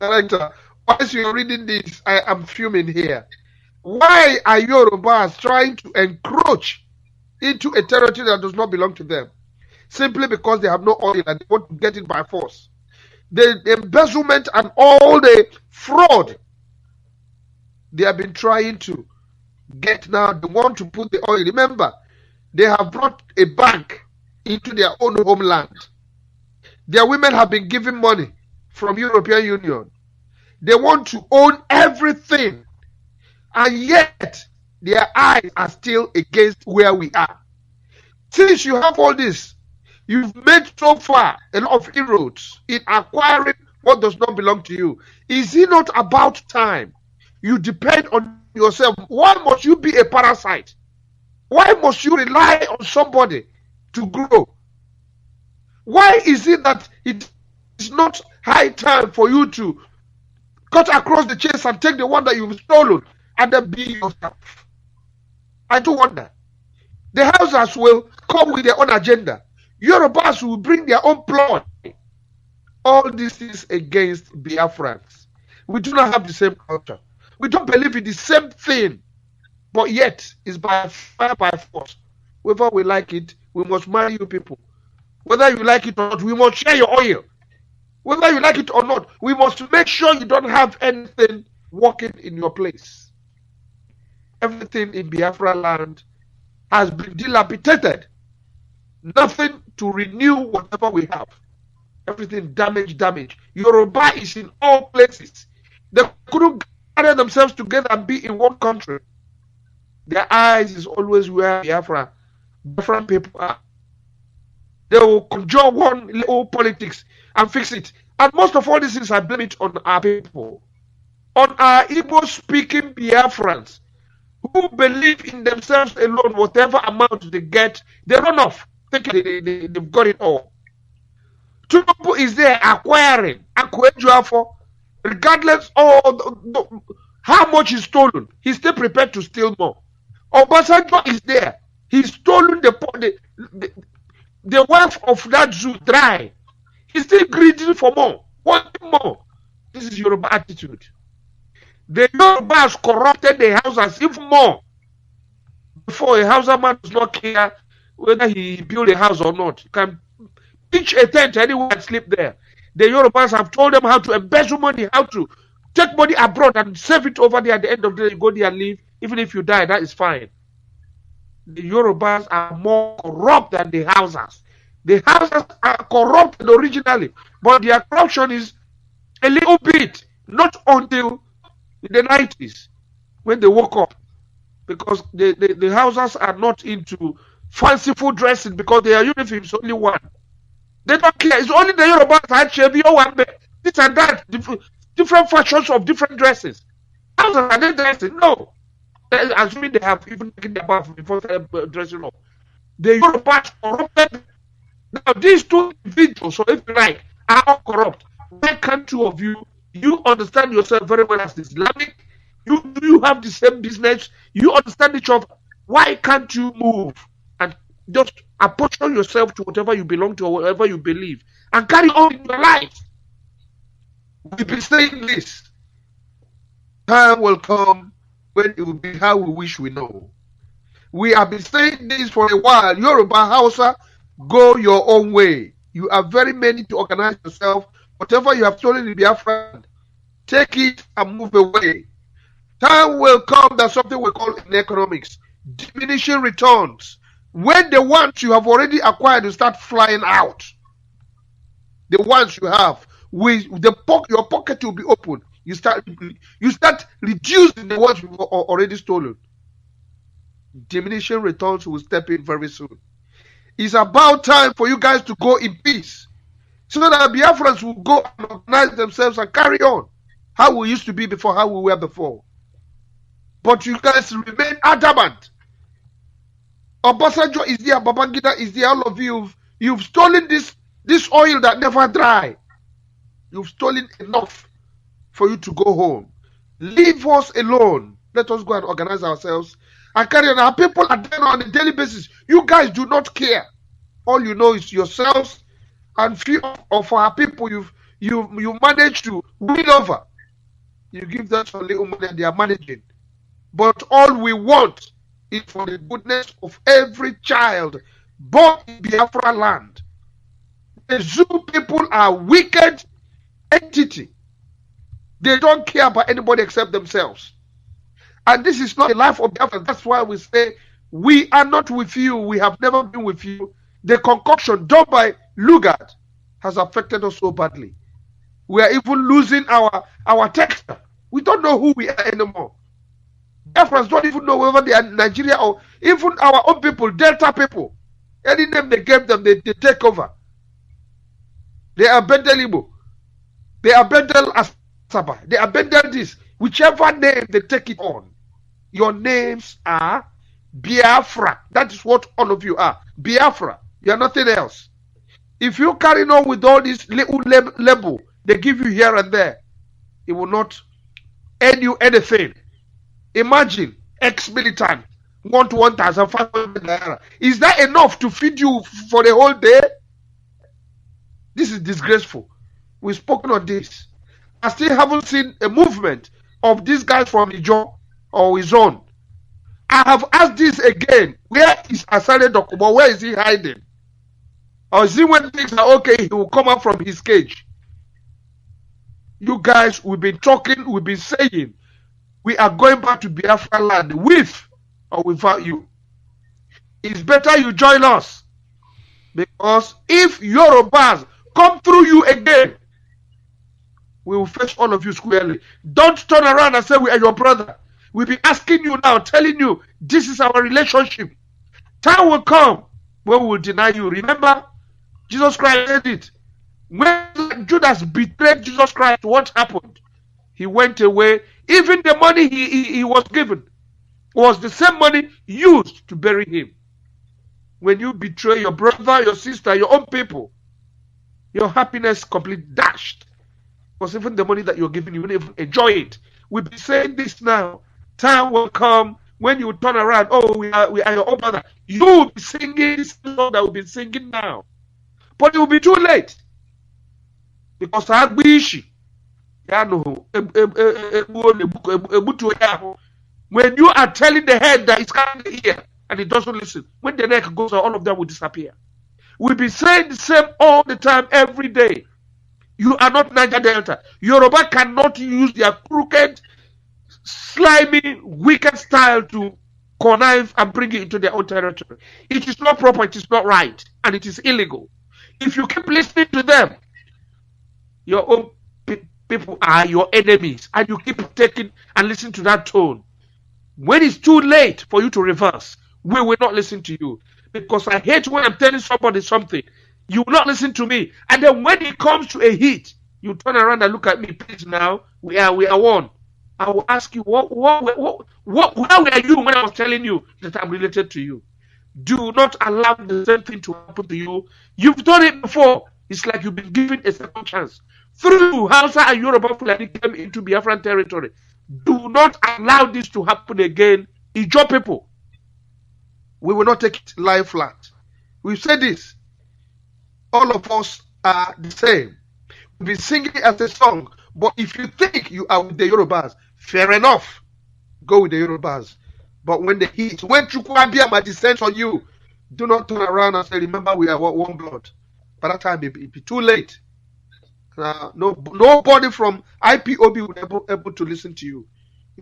Director, whilst you're reading this, I am fuming here. Why are Yorubas trying to encroach into a territory that does not belong to them? Simply because they have no oil and they want to get it by force. The embezzlement and all the fraud they have been trying to get now, they want to put the oil. Remember, they have brought a bank into their own homeland. Their women have been given money from European Union. They want to own everything, and yet their eyes are still against where we are. Since you have all this, you've made so far a lot of inroads in acquiring what does not belong to you. Is it not about time you depend on yourself? Why must you be a parasite? Why must you rely on somebody to grow? Why is it that it is not high time for you to cut across the chest and take the one that you've stolen and then be yourself. I do wonder. The Hausas will come with their own agenda. Yorubas will bring their own plot. All this is against Biafrans. We do not have the same culture. We don't believe in the same thing. But yet, it's by fire, by force. Whether we like it, we must marry you people. Whether you like it or not, we must share your oil. Whether you like it or not, we must make sure you don't have anything working in your place. Everything in Biafra land has been dilapidated. Nothing to renew whatever we have. Everything damage. Yoruba is in all places. They couldn't gather themselves together and be in one country. Their eyes is always where Biafran people are. They will conjure one little politics and fix it. And most of all these things, I blame it on our people. On our Igbo speaking Biafrans who believe in themselves alone. Whatever amount they get, they run off thinking they've got it all. Tinubu is there acquiring, regardless of how much is stolen. He's still prepared to steal more. Obasanjo is there. He's stolen the wealth of that zoo dry. He's still greedy for more, wanting more. This is Yoruba attitude. The Yorubas corrupted the houses even more. Before a Hausa man does not care whether he build a house or not. He can pitch a tent anywhere and sleep there. The Yorubas have told them how to embezzle money, how to take money abroad and save it over there. At the end of the day, you go there and leave. Even if you die, that is fine. The Yorubas are more corrupt than the Hausas. The Hausas are corrupted originally, but their corruption is a little bit, not until the 90s when they woke up. Because the Hausas are not into fanciful dressing because their uniform is only one. They don't care. It's only the Yorubas that have this and that, different fashions of different dresses. Hausas are they dressing? No. Assuming they have even taken their bath before dressing up. The Yorubas corrupted. Now these two individuals, so if you like, are all corrupt. Why can't two of you understand yourself very well as Islamic? You have the same business. You understand each other. Why can't you move and just apportion yourself to whatever you belong to or whatever you believe and carry on in your life? We've been saying this. Time will come when it will be how we wish we know. We have been saying this for a while. Yoruba, Hausa, go your own way. You are very many to organize yourself. Whatever you have stolen in Biafra, take it and move away. Time will come that something we call in economics diminishing returns. When the ones you have already acquired will start flying out, the ones you have, your pocket will be open. You start reducing the ones you've already stolen. Diminishing returns will step in very soon. It's about time for you guys to go in peace, so that Biafrans will go and organize themselves and carry on how we used to be before, how we were before. But you guys remain adamant. Obasanjo is there, Babangida is there, all of you've stolen this oil that never dry. You've stolen enough for you to go home. Leave us alone. Let us go and organize ourselves and carry on. Our people are there on a daily basis. You guys do not care. All you know is yourselves and few of our people you manage to win over. You give them some little money and they are managing. But all we want is for the goodness of every child born in Biafra land. The Zoo people are wicked entity. They don't care about anybody except themselves. And this is not the life of Biafra. That's why we say we are not with you. We have never been with you. The concoction done by Lugard has affected us so badly. We are even losing our texture. We don't know who we are anymore. Biafrans don't even know whether they are Nigeria or even our own people, Delta people. Any name they gave them, they take over. They are Bendel Igbo. They are Bendel Asaba. They are Bendel this. Whichever name they take it on. Your names are Biafra. That is what all of you are. Biafra. You are nothing else. If you carry on with all this little label they give you here and there, it will not earn you anything. Imagine ex-militant want 1,500 naira. Is that enough to feed you for the whole day? This is disgraceful. We've spoken on this. I still haven't seen a movement of these guys from Ijo or his own. I have asked this again. Where is Asare Dokubo? Where is he hiding? Or is he when things are okay, he will come out from his cage? You guys, we've been talking, we've been saying, we are going back to Biafra land with or without you. It's better you join us. Because if Yorubas come through you again, we will face all of you squarely. Don't turn around and say we are your brother. We'll be asking you now, telling you, this is our relationship. Time will come when we will deny you. Remember, Jesus Christ said it. When Judas betrayed Jesus Christ, what happened? He went away. Even the money he was given was the same money used to bury him. When you betray your brother, your sister, your own people, your happiness completely dashed. Because even the money that you're giving, you won't even enjoy it. We'll be saying this now. Time will come when you turn around. Oh, we are your own brother. You will be singing this song that we've been singing now. But it will be too late. Because I wish when you are telling the head that it's coming here and it doesn't listen, when the neck goes, all of them will disappear. We'll be saying the same all the time, every day. You are not Niger Delta. Yoruba cannot use their crooked, slimy, wicked style to connive and bring it into their own territory. It is not proper, it is not right, and it is illegal. If you keep listening to them, your own people are your enemies, and you keep taking and listening to that tone. When it's too late for you to reverse, we will not listen to you. Because I hate when I'm telling somebody something, you will not listen to me. And then when it comes to a hit, you turn around and look at me. Please now, we are one. I will ask you, where were you when I was telling you that I'm related to you? Do not allow the same thing to happen to you. You've done it before. It's like you've been given a second chance. Through Hausa and Yoruba Fulani came into Biafran territory. Do not allow this to happen again. Ijo people, we will not take it lie flat. We've said this. All of us are the same. We'll be singing as a song. But if you think you are with the Yorubas, fair enough. Go with the Yorubas. But when the heat, when Chukwuabiyama descends on you, do not turn around and say, remember we are one blood. By that time, it will be too late. Nobody from IPOB will be able to listen to you.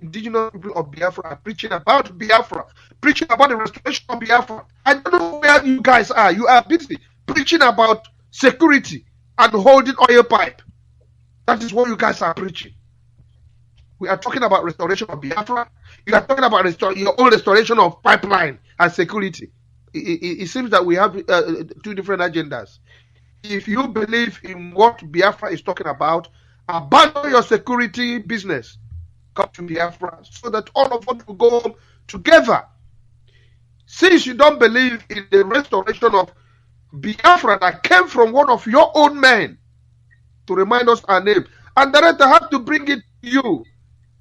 Indigenous people of Biafra are preaching about Biafra, preaching about the restoration of Biafra. I don't know where you guys are. You are busy preaching about security and holding oil pipe. That is what you guys are preaching. We are talking about restoration of Biafra. You are talking about your own restoration of pipeline and security. It seems that we have two different agendas. If you believe in what Biafra is talking about, abandon your security business. Come to Biafra so that all of us will go home together. Since you don't believe in the restoration of Biafra that came from one of your own men, to remind us our name, and director have to bring it to you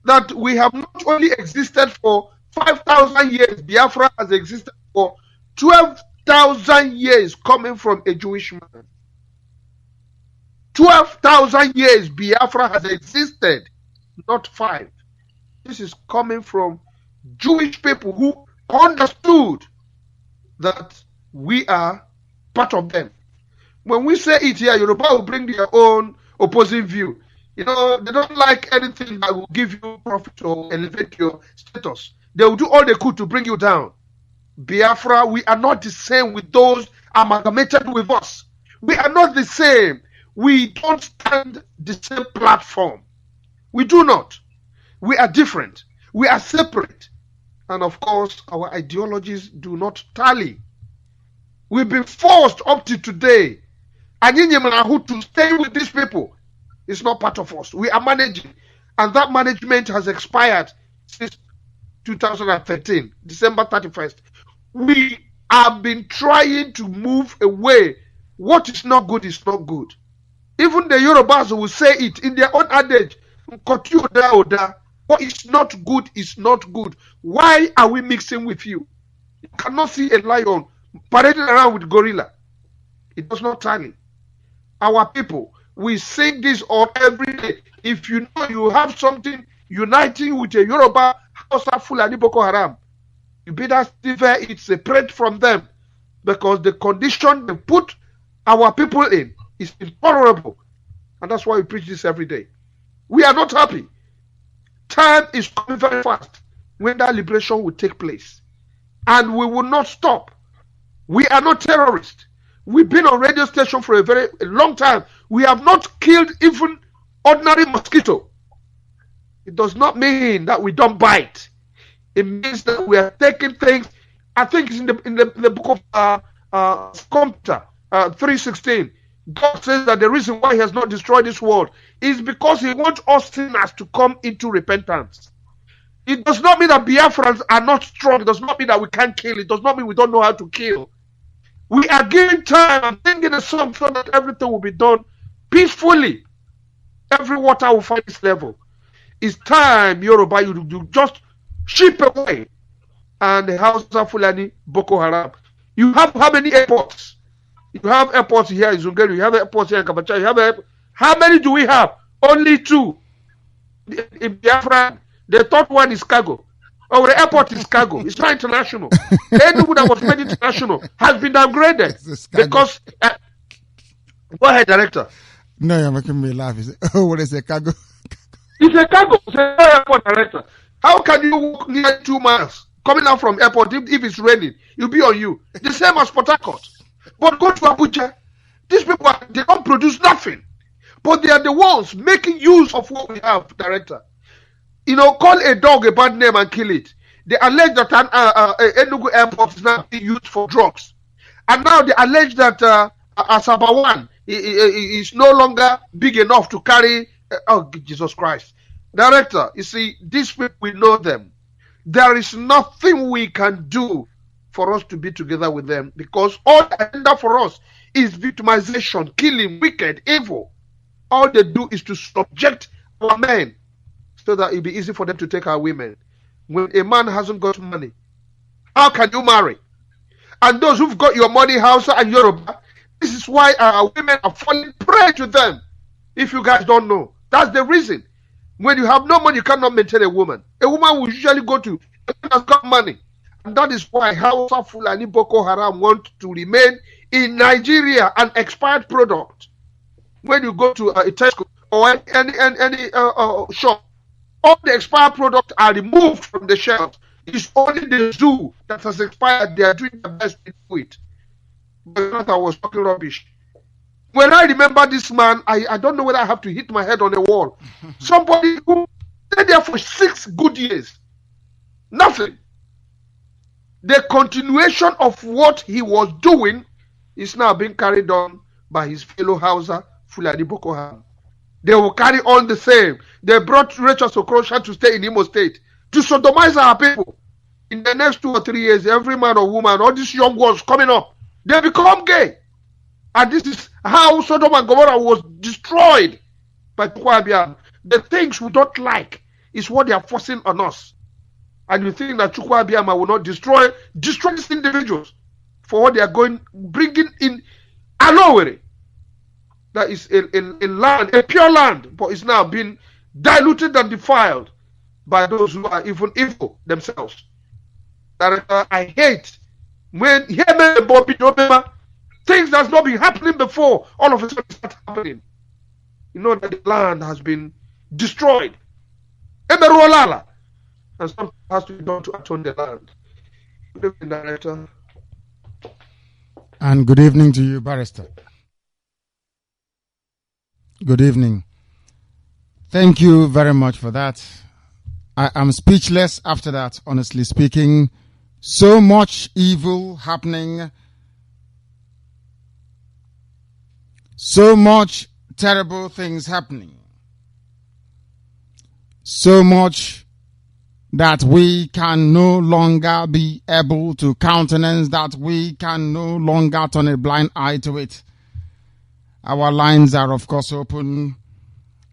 that we have not only existed for 5,000 years, Biafra has existed for 12,000 years coming from a Jewish man. 12,000 years Biafra has existed, not 5. This is coming from Jewish people who understood that we are part of them. When we say it here, Yoruba will bring their own opposing view. You know, they don't like anything that will give you profit or elevate your status. They will do all they could to bring you down. Biafra, we are not the same with those amalgamated with us. We are not the same. We don't stand the same platform. We do not. We are different. We are separate. And of course, our ideologies do not tally. We've been forced up to today. And to stay with these people is not part of us. We are managing. And that management has expired since 2013, December 31st. We have been trying to move away. What is not good is not good. Even the Yorubas will say it in their own adage. What is not good is not good. Why are we mixing with you? You cannot see a lion parading around with gorilla. It does not tally. Our people, we sing this on every day. If you know you have something uniting with a Yoruba Hausa Fulani Boko Haram, you better sever it, separate from them, because the condition they put our people in is intolerable. And that's why we preach this every day. We are not happy. Time is coming very fast when that liberation will take place. And we will not stop. We are not terrorists. We've been on radio station for a very long time. We have not killed even ordinary mosquito. It does not mean that we don't bite. It means that we are taking things. I think it's in the book of COMMENT 3:16. God says that the reason why he has not destroyed this world is because he wants us sinners to come into repentance. It does not mean that Biafrans are not strong. It does not mean that we can't kill. It does not mean we don't know how to kill. We are giving time and singing a song so that everything will be done peacefully. Every water will find its level. It's time, Yoruba, you just ship away. And the Hausa Fulani Boko Haram. You have how many airports? You have airports here in Zungeru. You have airports here in Kabacha. You have how many do we have? Only 2. In Biafra, the third one is cargo. Oh, the airport is cargo. It's not international. Anyone that was made international has been downgraded because. Go ahead, director. No, you're making me laugh. Oh, what is a cargo? It's a cargo. It's an airport, director. How can you walk near 2 miles coming out from airport if it's raining? It'll be on you. The same as Port Harcourt. But go to Abuja. These people, they don't produce nothing. But they are the ones making use of what we have, director. You know, call a dog a bad name and kill it. They allege that Enugu airport is now being used for drugs. And now they allege that Asabawan is no longer big enough to carry. Oh, Jesus Christ. Director, you see, these people, we know them. There is nothing we can do for us to be together with them because all the agenda for us is victimization, killing, wicked, evil. All they do is to subject our men so that it'll be easy for them to take our women. When a man hasn't got money, how can you marry? And those who've got your money, Hausa and Yoruba, this is why our women are falling prey to them. If you guys don't know, that's the reason. When you have no money, you cannot maintain a woman. A woman will usually go to a man has got money. And that is why Hausa Fulani Boko Haram want to remain in Nigeria, an expired product. When you go to a Tesco or any shop, all the expired products are removed from the shelves. It's only the zoo that has expired. They are doing the best to do it. But I was talking rubbish. When I remember this man, I don't know whether I have to hit my head on the wall. Somebody who stayed there for 6 good years. Nothing. The continuation of what he was doing is now being carried on by his fellow Hausa Fulani Boko Haram. They will carry on the same. They brought Rachel Sokrosha to stay in Imo State to sodomize our people. In the next 2 or 3 years, every man or woman, all these young ones coming up, they become gay. And this is how Sodom and Gomorrah was destroyed by Chukwuabiam. The things we don't like is what they are forcing on us. And you think that Chukwuabiam will not destroy these individuals for what they are bringing in Alowere. That is a land, a pure land, but it's now been diluted and defiled by those who are even evil themselves. I hate when things that's not been happening before, all of a sudden start happening. You know that the land has been destroyed. And something has to be done to atone the land. Good evening, Director. And good evening to you, Barrister. Good evening. Thank you very much for that. I am speechless after that, honestly speaking. So much evil happening. So much terrible things happening. So much that we can no longer be able to countenance, that we can no longer turn a blind eye to it. Our lines are, of course, open.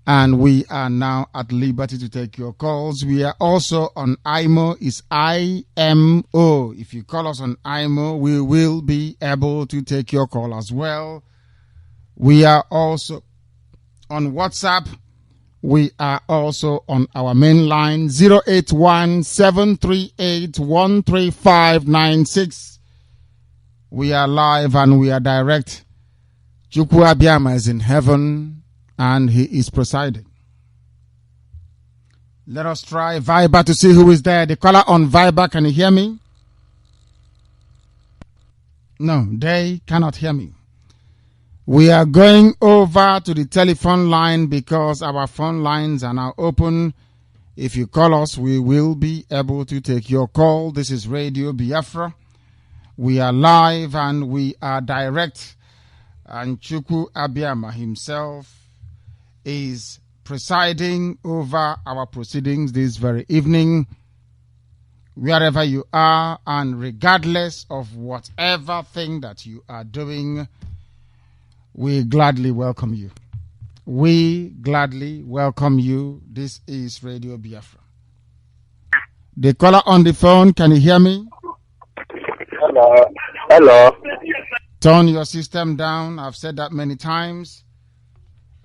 And we are now at liberty to take your calls. We are also on IMO. It's IMO. If you call us on IMO, we will be able to take your call as well. We are also on WhatsApp. We are also on our main line 081-738-13596. We are live and we are direct. Chukwu Abiyama is in heaven and he is presiding. Let us try Viber to see who is there. The caller on Viber, can you hear me? No, they cannot hear me. We are going over to the telephone line because our phone lines are now open. If you call us, we will be able to take your call. This is Radio Biafra. We are live and we are direct. And Chukwu Abiyama himself is presiding over our proceedings this very evening. Wherever you are and regardless of whatever thing that you are doing, we gladly welcome you. We gladly welcome you. This is Radio Biafra. The caller on the phone, can you hear me? Hello. Hello. Turn your system down. I've said that many times.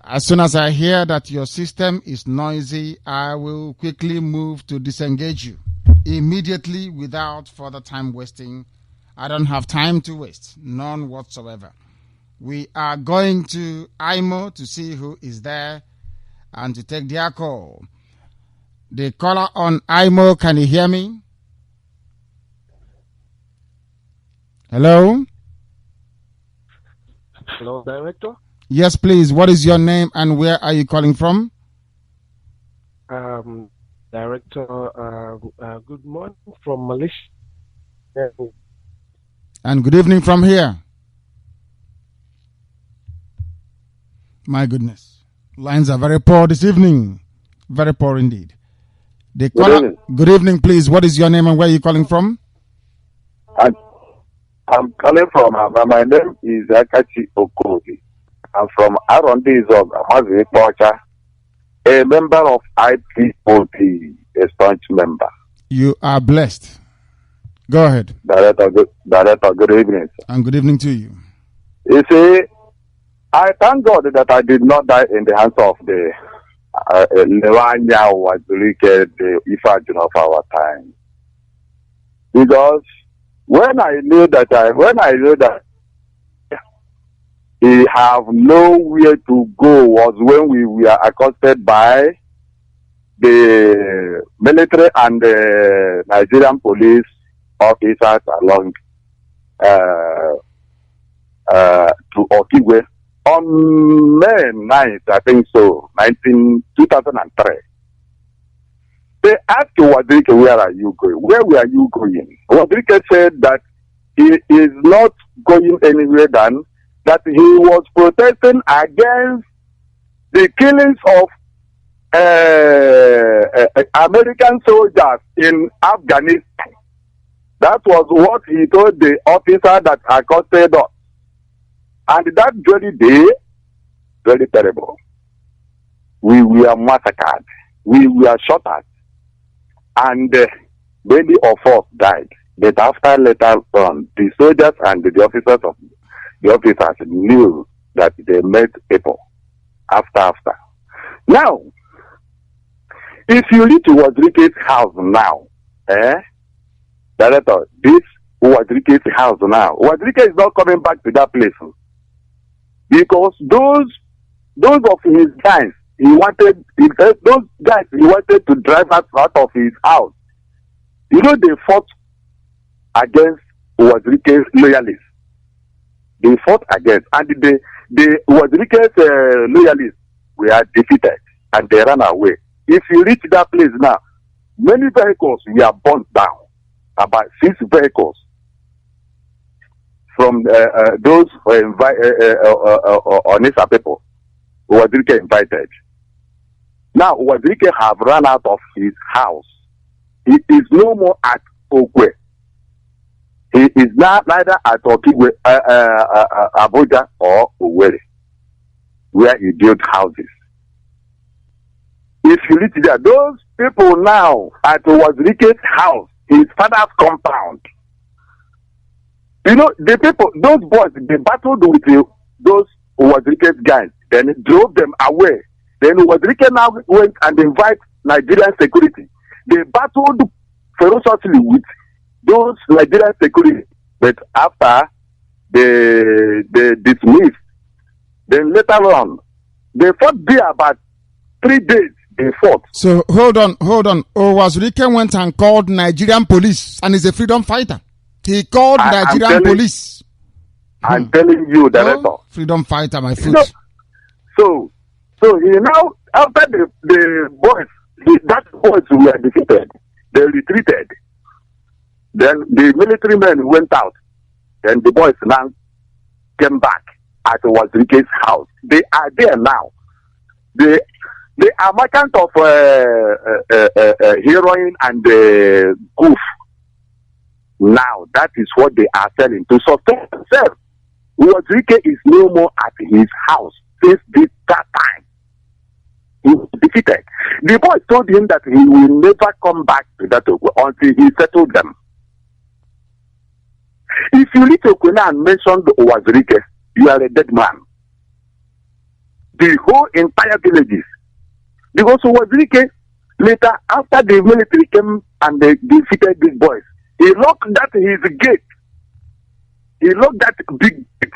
As soon as I hear that your system is noisy, I will quickly move to disengage you immediately without further time wasting. I don't have time to waste, none whatsoever. We are going to IMO to see who is there and to take their call. The caller on IMO, can you hear me? Hello? Hello, Director. Yes, please. What is your name and where are you calling from? Director, good morning from Malaysia. And good evening from here. My goodness. Lines are very poor this evening. Very poor indeed. The caller, good evening, please. What is your name and where are you calling from? I'm calling from, my name is Akachi Okogi. I'm from Arondizog, MAZI NNAMDI, a member of IPOB, a staunch member. You are blessed. Go ahead. Director, good evening, sir. And good evening to you. You see, I thank God that I did not die in the hands of the Lewanya was the Ifajun of our time. Because when I knew that he have nowhere to go was when we were accosted by the military and the Nigerian police officers along to Okigwe on May 9th, I think so, 2003. They asked Wadrike, where are you going? Where were you going? Wadrike said that he is not going anywhere than that he was protesting against the killings of American soldiers in Afghanistan. That was what he told the officer that accosted us. And that very day, very terrible. We were massacred. We were shot at. And many of us died. But later on, the soldiers and the officers knew that they met people after. Now, if you reach Wadrike's house now, Director, this Wadrike's house now, Wadrike is not coming back to that place. Because those of his guys, he wanted to drive us out of his house. You know, they fought against Wadrike's loyalists. They fought against, and the Wadrike's loyalists were defeated and they ran away. If you reach that place now, many vehicles were burnt down. About 6 vehicles from those Onisa people who Wadrike invited. Now Wadrike have run out of his house. He is no more at Okwe. He is now neither at Okigwe, Abuja or Owerri, where he built houses. If you reach there, those people now at Wazirike's house, his father's compound. You know, the people, those boys, they battled with those Wazirike's guys, then drove them away. Then Wazirike now went and invited Nigerian security. They battled ferociously with those Nigerian security, but after they dismissed, then later on, they fought there about 3 days. They fought. So hold on. Wazirike went and called Nigerian police, and is a freedom fighter. He called Nigerian police. I'm telling you, Director. Oh, freedom fighter, my foot. So he now, after the boys, that boys were defeated, they retreated. Then the military men went out. Then the boys now came back at Wazirike's house. They are there now. They are merchant of heroin and goof. Now that is what they are selling to sustain themselves. Wazirike is no more at his house since that time. He was defeated. The boy told him that he will never come back to that until he settled them. If you leave Okuna and mention Wazirike, you are a dead man. The whole entire villages. Because Wazirike, later, after the military came and they defeated these boys, he locked that his gate. He locked that big gate.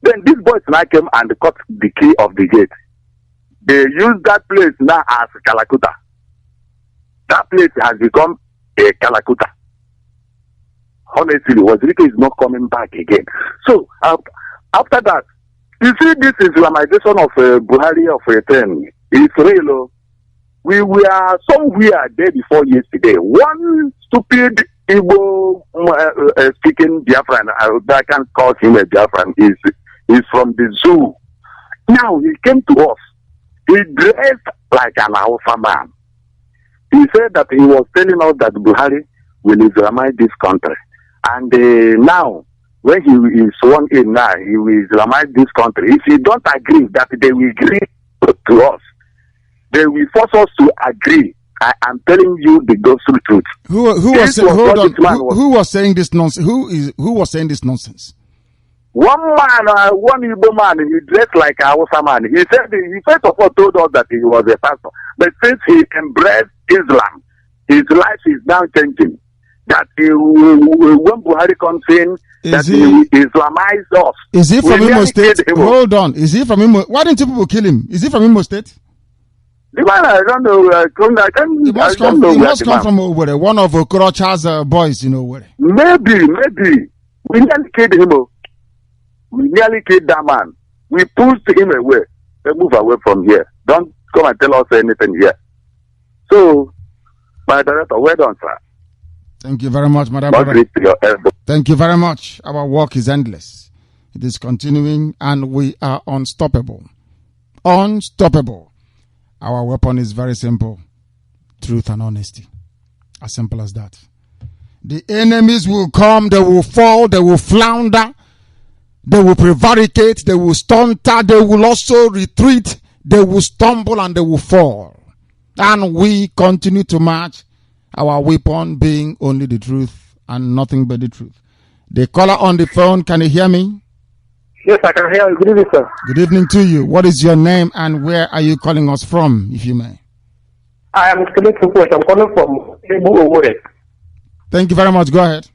Then these boys now came and cut the key of the gate. They use that place now as Kalakuta. That place has become a Kalakuta. Honestly, Wazirike is not coming back again. So, after that, you see this Islamization of Buhari of return. It's real. We were somewhere there before yesterday. One stupid Igbo speaking Biafran, I can't call him a Biafran, is from the zoo. Now he came to us. He dressed like an Hausa man. He said that he was telling us that Buhari will Islamize this country. And now, when he is sworn in now, he will Islamize this country. If you don't agree that they will agree to us, they will force us to agree. I am telling you the gospel truth. Who was saying this nonsense? Who was saying this nonsense? One man, one Igbo man, he dressed like a Hausa man. He said he first of all told us that he was a pastor, but since he embraced Islam, his life is now changing. That when Buhari comes in, that he will Islamize us. Is he from Imo State? Hold on. Is he from Imo? Why didn't you people kill him? Is he from Imo State? The man, I don't know. He must come from Owerri, one of Okorocha's boys, you know, Owerri. Maybe. We nearly killed him. We nearly killed that man. We pushed him away. They move away from here. Don't come and tell us anything here. So, my director, well done, sir. Thank you very much, Madam. Thank you very much. Our work is endless. It is continuing and we are unstoppable. Unstoppable. Our weapon is very simple. Truth and honesty. As simple as that. The enemies will come, they will fall, they will flounder, they will prevaricate, they will stutter, they will also retreat, they will stumble and they will fall. And we continue to march, our weapon being only the truth and nothing but the truth. The caller on the phone, can you hear me? Yes, I can hear you. Good evening, sir. Good evening to you. What is your name and where are you calling us from, if you may? I am calling from Igbo. Thank you very much. Go ahead.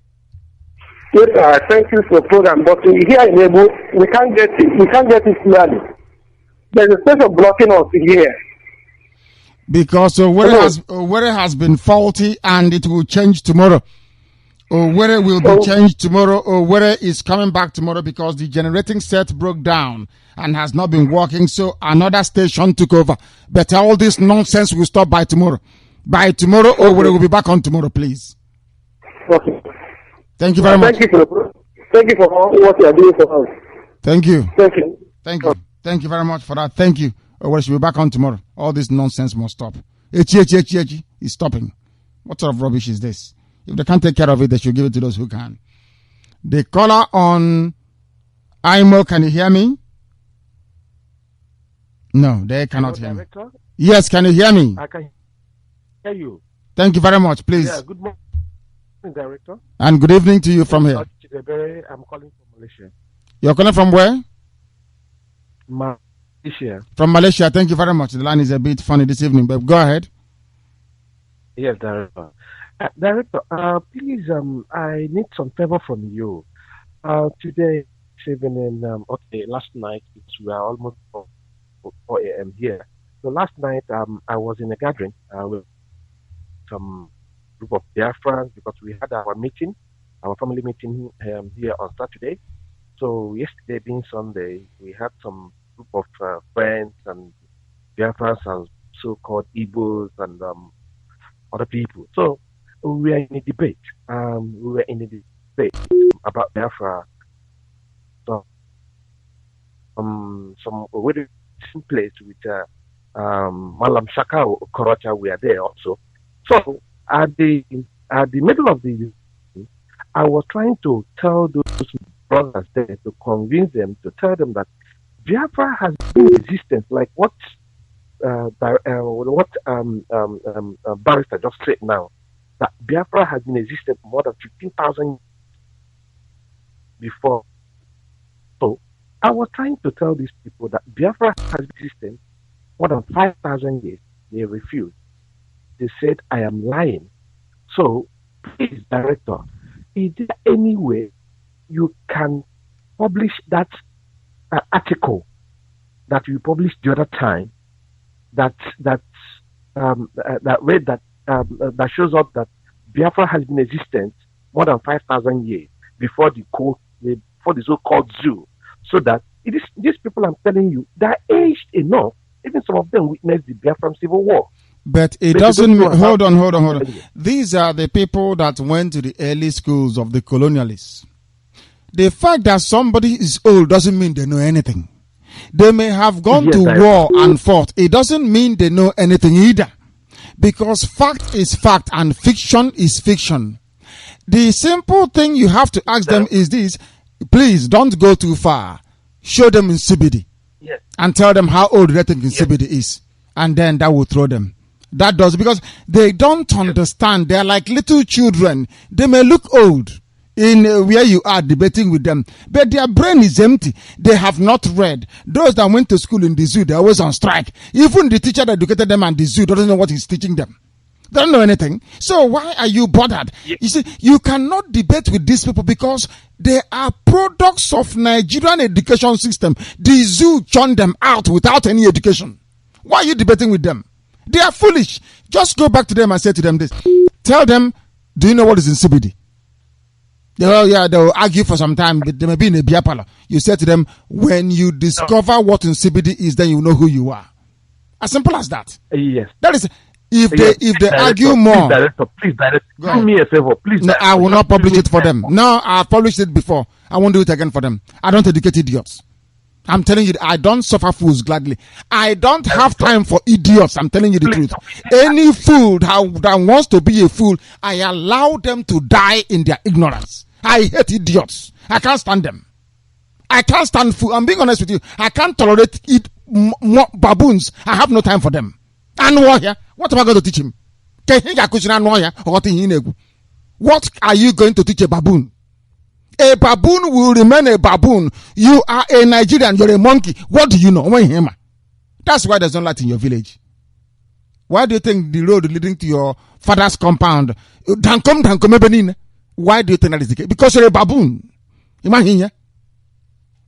Yes, thank you for the program. But here in Igbo, we can't get it clearly. There's a special blocking us here. Because Owerri has been faulty and it will change tomorrow. Owerri will be changed tomorrow. Owerri is coming back tomorrow because the generating set broke down and has not been working. So another station took over. But all this nonsense will stop by tomorrow. By tomorrow, Owerri will be back on tomorrow, please. Okay. Thank you very much. Thank you for all what you are doing for us. Thank you. Thank you. Thank you. Thank you very much for that. Thank you. Owerri should be back on tomorrow. All this nonsense must stop. Is stopping. What sort of rubbish is this? If they can't take care of it, they should give it to those who can. The caller on IMO, can you hear me? No, they cannot hear me. Yes, can you hear me? I can hear you. Thank you very much, please. Yeah, good morning, Director. And good evening to you from here. I'm calling from Malaysia. You're calling from where? Malaysia. From Malaysia. Thank you very much. The line is a bit funny this evening, but go ahead. Yes, Director. Director, please, I need some favor from you. Today, evening, last night, we are almost 4 a.m. here. So last night, I was in a gathering with some group of Biafrans because we had our meeting, our family meeting here on Saturday. So yesterday being Sunday, we had some group of friends and Biafrans and so-called Igbos and other people. So we were in a debate. About Biafra. So some very place with Malam Shaka Korocha were there also. So at the middle of the I was trying to tell those brothers there to convince them to tell them that Biafra has been in existence, like what Barrister just said now, that Biafra has been in existence more than 15,000 before. So I was trying to tell these people that Biafra has existed more than 5,000 years. They refused. They said, I am lying. So, please, Director, is there any way you can publish that article that you published the other time that shows up that Biafra has been existent more than 5,000 years before the so-called zoo, so that these people I'm telling you, they're aged enough. Even some of them witnessed the Biafran Civil War. But it doesn't mean, hold on. These are the people that went to the early schools of the colonialists. The fact that somebody is old doesn't mean they know anything. They may have gone to war and fought. It doesn't mean they know anything either. Because fact is fact and fiction is fiction. The simple thing you have to ask them is this: please don't go too far. Show them in CBD. Yes. And tell them how old they think in CBD is. And then that will throw them. That does, because they don't understand. They're like little children. They may look old in where you are debating with them, but their brain is empty. They have not read. Those that went to school in the zoo, they're always on strike. Even the teacher that educated them and the zoo doesn't know what he's teaching them. They don't know anything. So why are you bothered? Yes. You see, you cannot debate with these people because they are products of Nigerian education system. The zoo churned them out without any education. Why are you debating with them? They are foolish. Just go back to them and say to them this. Tell them, do you know what is in CBD? They will argue for some time, but they may be in a beer parlor. You say to them, when you discover what in CBD is, then you know who you are. As simple as that. Yes. That is, if they argue more. Please, do me a favor, please. No, I will not publish it for them. No, I've published it before. I won't do it again for them. I don't educate idiots. I'm telling you, I don't suffer fools gladly. I don't have time for idiots. I'm telling you the truth. Any fool that wants to be a fool, I allow them to die in their ignorance. I hate idiots. I can't stand them. I can't stand fool. I'm being honest with you. I can't tolerate baboons. I have no time for them. And what am I going to teach him? What are you going to teach a baboon? A baboon will remain a baboon. You are a Nigerian. You're a monkey. What do you know? That's why there's no light in your village. Why do you think the road leading to your father's compound? Why do you think that is the case? Because you're a baboon. Imagine.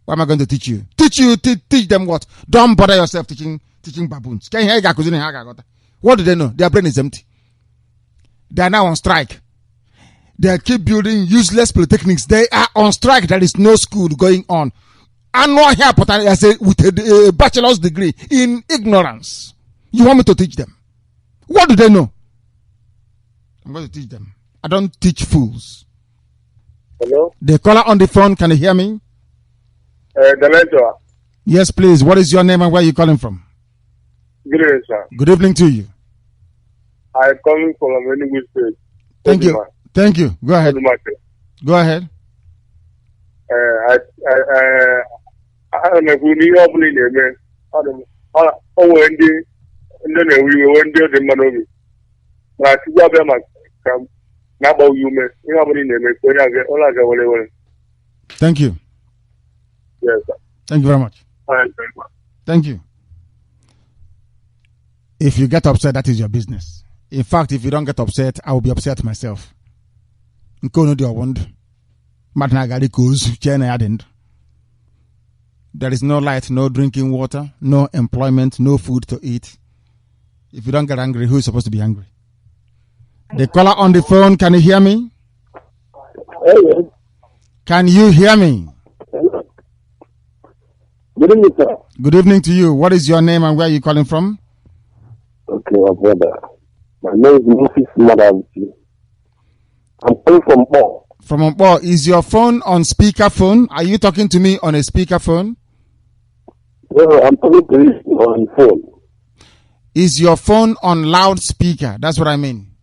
What am I going to teach you? Teach them what? Don't bother yourself teaching baboons. What do they know? Their brain is empty. They are now on strike. They keep building useless polytechnics. They are on strike. There is no school going on. And no here, but I say with a bachelor's degree in ignorance. You want me to teach them? What do they know? I'm going to teach them. I don't teach fools. Hello? The caller on the phone, can you hear me? Yes, please. What is your name and where are you calling from? Good evening, sir. Good evening to you. I'm calling from Enugu State. Thank you. Thank you. Go ahead. Go ahead. ndị na-ewe iwe ndị dị mma n'obi ma Chukwu abịa ma ka na-agbaghị ume ihe ọbụla ị na-eme onye aga were. Thank you. Yes, sir. Thank you very much. Thank you. If you get upset, that is your business. In fact, if you don't get upset, I will be upset myself. There is no light, no drinking water, no employment, no food to eat. If you don't get angry, who is supposed to be angry? The caller on the phone, can you hear me? Hello. Can you hear me? Good evening, sir. Good evening to you. What is your name and where are you calling from? Okay, my brother. My name is Moses Madaviti. I'm calling from Bo. From Mpo. Is your phone on speakerphone? Are you talking to me on a speakerphone? No, I'm talking to you on phone. Is your phone on loudspeaker? That's what I mean.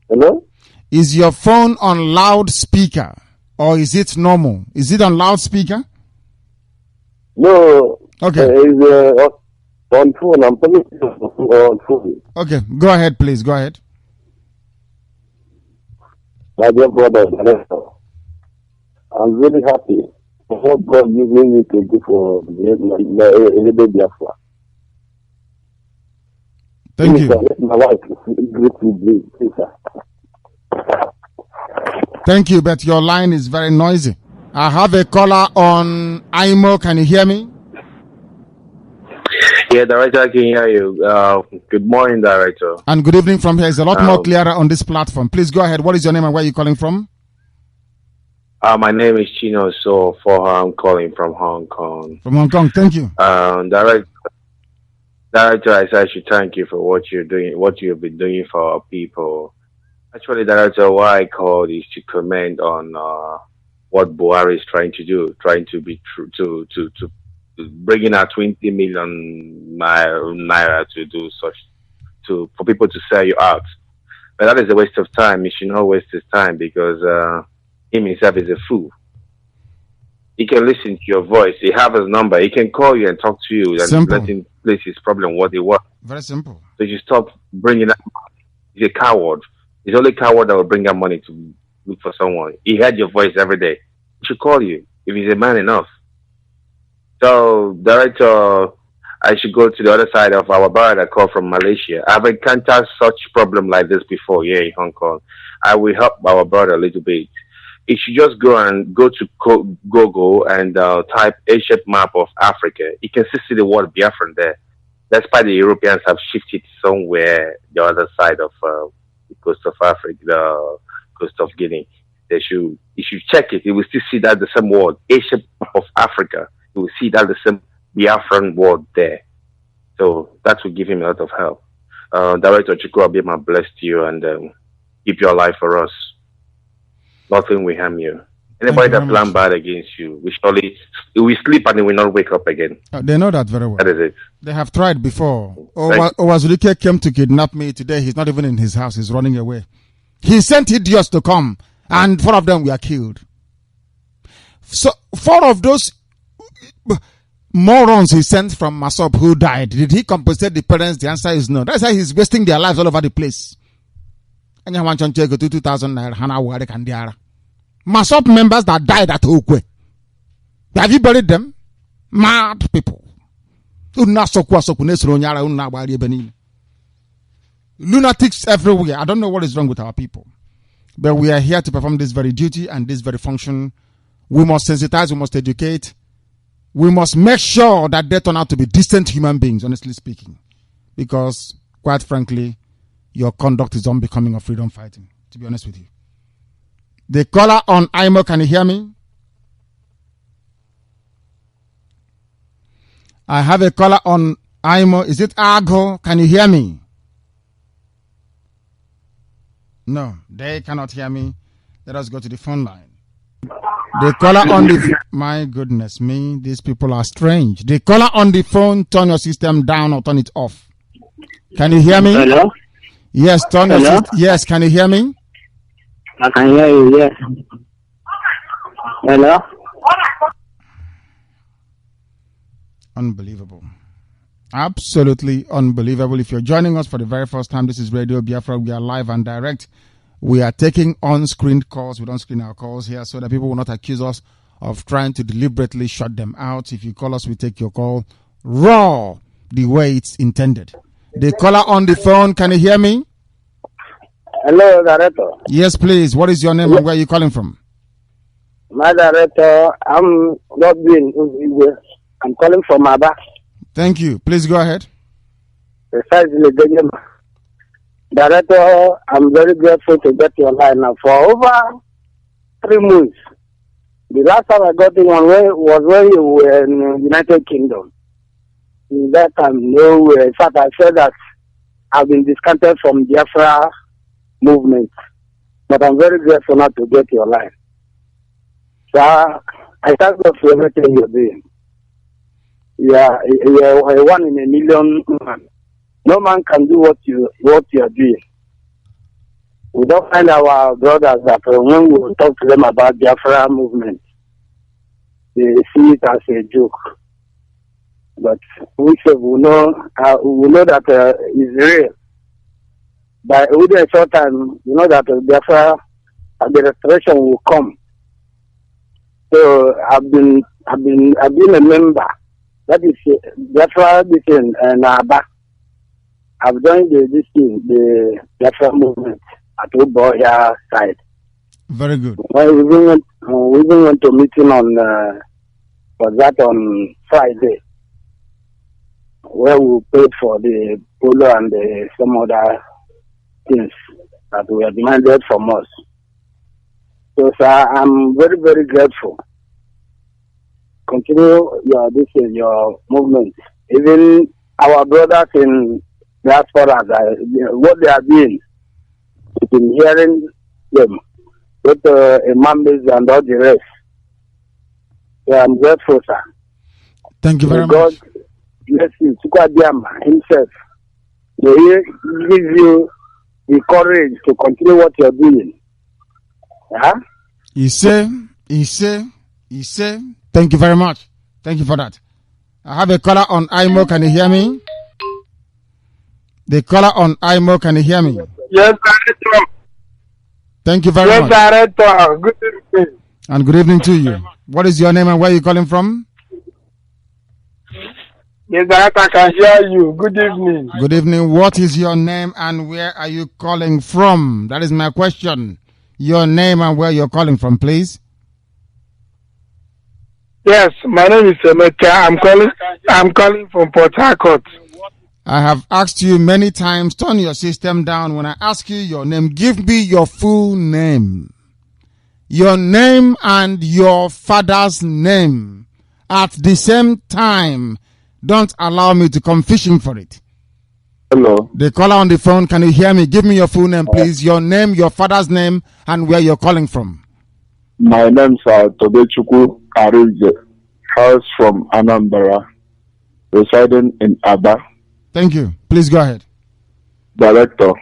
Hello? Is your phone on loudspeaker or is it normal? Is it on loudspeaker? No. Okay. It's on phone. I'm talking to you on phone. Okay. Go ahead, please. Go ahead. My dear brother, I'm really happy for what God using me to do for the Biafra. Thank you. My wife is greatly please, sir. Thank you, but your line is very noisy. I have a caller on IMO. Can you hear me? Yeah, Director, I can hear you. Good morning, Director. And good evening from here. It's a lot more clearer on this platform. Please go ahead. What is your name and where are you calling from? My name is Chino, so I'm calling from Hong Kong. From Hong Kong, thank you. Director, I should thank you for what you're doing, what you've been doing for our people. Actually, Director, why I called is to comment on what Buhari is trying to do, trying to be true to bring in our 20 million naira to do such, for people to sell you out. But that is a waste of time. You should not waste his time because him himself is a fool. He can listen to your voice. He have his number. He can call you and talk to you and let him place his problem what he wants. Very simple. So you stop bringing up. He's a coward. He's the only coward that will bring up money to look for someone. He heard your voice every day. He should call you if he's a man enough. So, Director, I should go to the other side of our brother that called from Malaysia. I've encountered such problem like this before here in Hong Kong. I will help our brother a little bit. He should just go to Google and type A-shaped map of Africa. You can see the word Biafran there. That's why the Europeans have shifted somewhere the other side of the coast of Africa, the coast of Guinea. You should check it. You will still see that the same word, A-shaped map of Africa. You will see that the same Biafran word there. So that will give him a lot of help. Director Chukwu Abima bless you and keep your life for us. Nothing will harm you. Anybody that plan bad against you, we sleep and we will not wake up again. They know that very well. That is it. They have tried before. Owazulike came to kidnap me today. He's not even in his house. He's running away. He sent idiots to come and 4 of them were killed. So 4 of those morons he sent from Masop who died, did he compensate the parents? The answer is no. That's why he's wasting their lives all over the place. And you want to go to 2,000 naira. Masop members that died at Okwe. Have you buried them? Mad people. Lunatics everywhere. I don't know what is wrong with our people. But we are here to perform this very duty and this very function. We must sensitize, we must educate. We must make sure that they turn out to be decent human beings, honestly speaking. Because, quite frankly, your conduct is unbecoming of freedom fighting, to be honest with you. The caller on IMO, can you hear me? I have a caller on IMO. Is it Argo? Can you hear me? No, they cannot hear me. Let us go to the phone line. The caller on the... My goodness me, these people are strange. The caller on the phone, turn your system down or turn it off. Can you hear me? Hello? Yes, turn your system. Yes, can you hear me? I can hear you, yes. Hello? Unbelievable. Absolutely unbelievable. If you're joining us for the very first time, this is Radio Biafra. We are live and direct. We are taking on-screen calls. We don't screen our calls here so that people will not accuse us of trying to deliberately shut them out. If you call us, we take your call raw, the way it's intended. The caller on the phone, can you hear me? Hello, Director. Yes, please. What is your name and where are you calling from? My Director, I'm Godwin. I'm calling from Aba. Thank you. Please go ahead. Precisely, Director, I'm very grateful to get your line now for over 3 months. The last time I got in one way was when you were in the United Kingdom. In that time, no, in fact, I said that I've been discounted from Biafra movement. But I'm very grateful now to get your line. So I thank God for everything you're doing. You're a 1 in a million man. No man can do what you're doing. We don't find our brothers that when we talk to them about Biafra movement, they see it as a joke. But we know that it's real. But within a short time, you know that Biafra, the restoration will come. So I've been a member. That is Biafra and Aba. I've joined the Biafra movement at Uboya side. Very good. Well, we even went to meeting on Friday, where we paid for the polo and some other things that were demanded from us. So, sir, I'm very, very grateful. Continue your movement. Even our brothers in diaspora, what they are doing, we've been hearing them with Imams and all the rest. So I'm grateful, sir. Thank you very God much. bless you. Chukwadiama himself. May he give you the courage to continue what you're doing. Yeah? He say. Thank you very much. Thank you for that. I have a caller on IMO. Can you hear me? The caller on IMO. Can you hear me? Yes, Director. Thank you very much. Yes, Director. Good evening. And good evening to you. What is your name and where are you calling from? Yes, Director, I can hear you. Good evening. Good evening. What is your name and where are you calling from? That is my question. Your name and where you're calling from, please. Yes, my name is Emeka. I'm calling from Port Harcourt. I have asked you many times, turn your system down. When I ask you your name, give me your full name. Your name and your father's name at the same time. Don't allow me to come fishing for it. Hello. The caller on the phone, can you hear me? Give me your full name, please. Your name, your father's name, and where you're calling from. My name's Tobechukwu Arije, house from Anambra, residing in Aba. Thank you. Please go ahead. Director,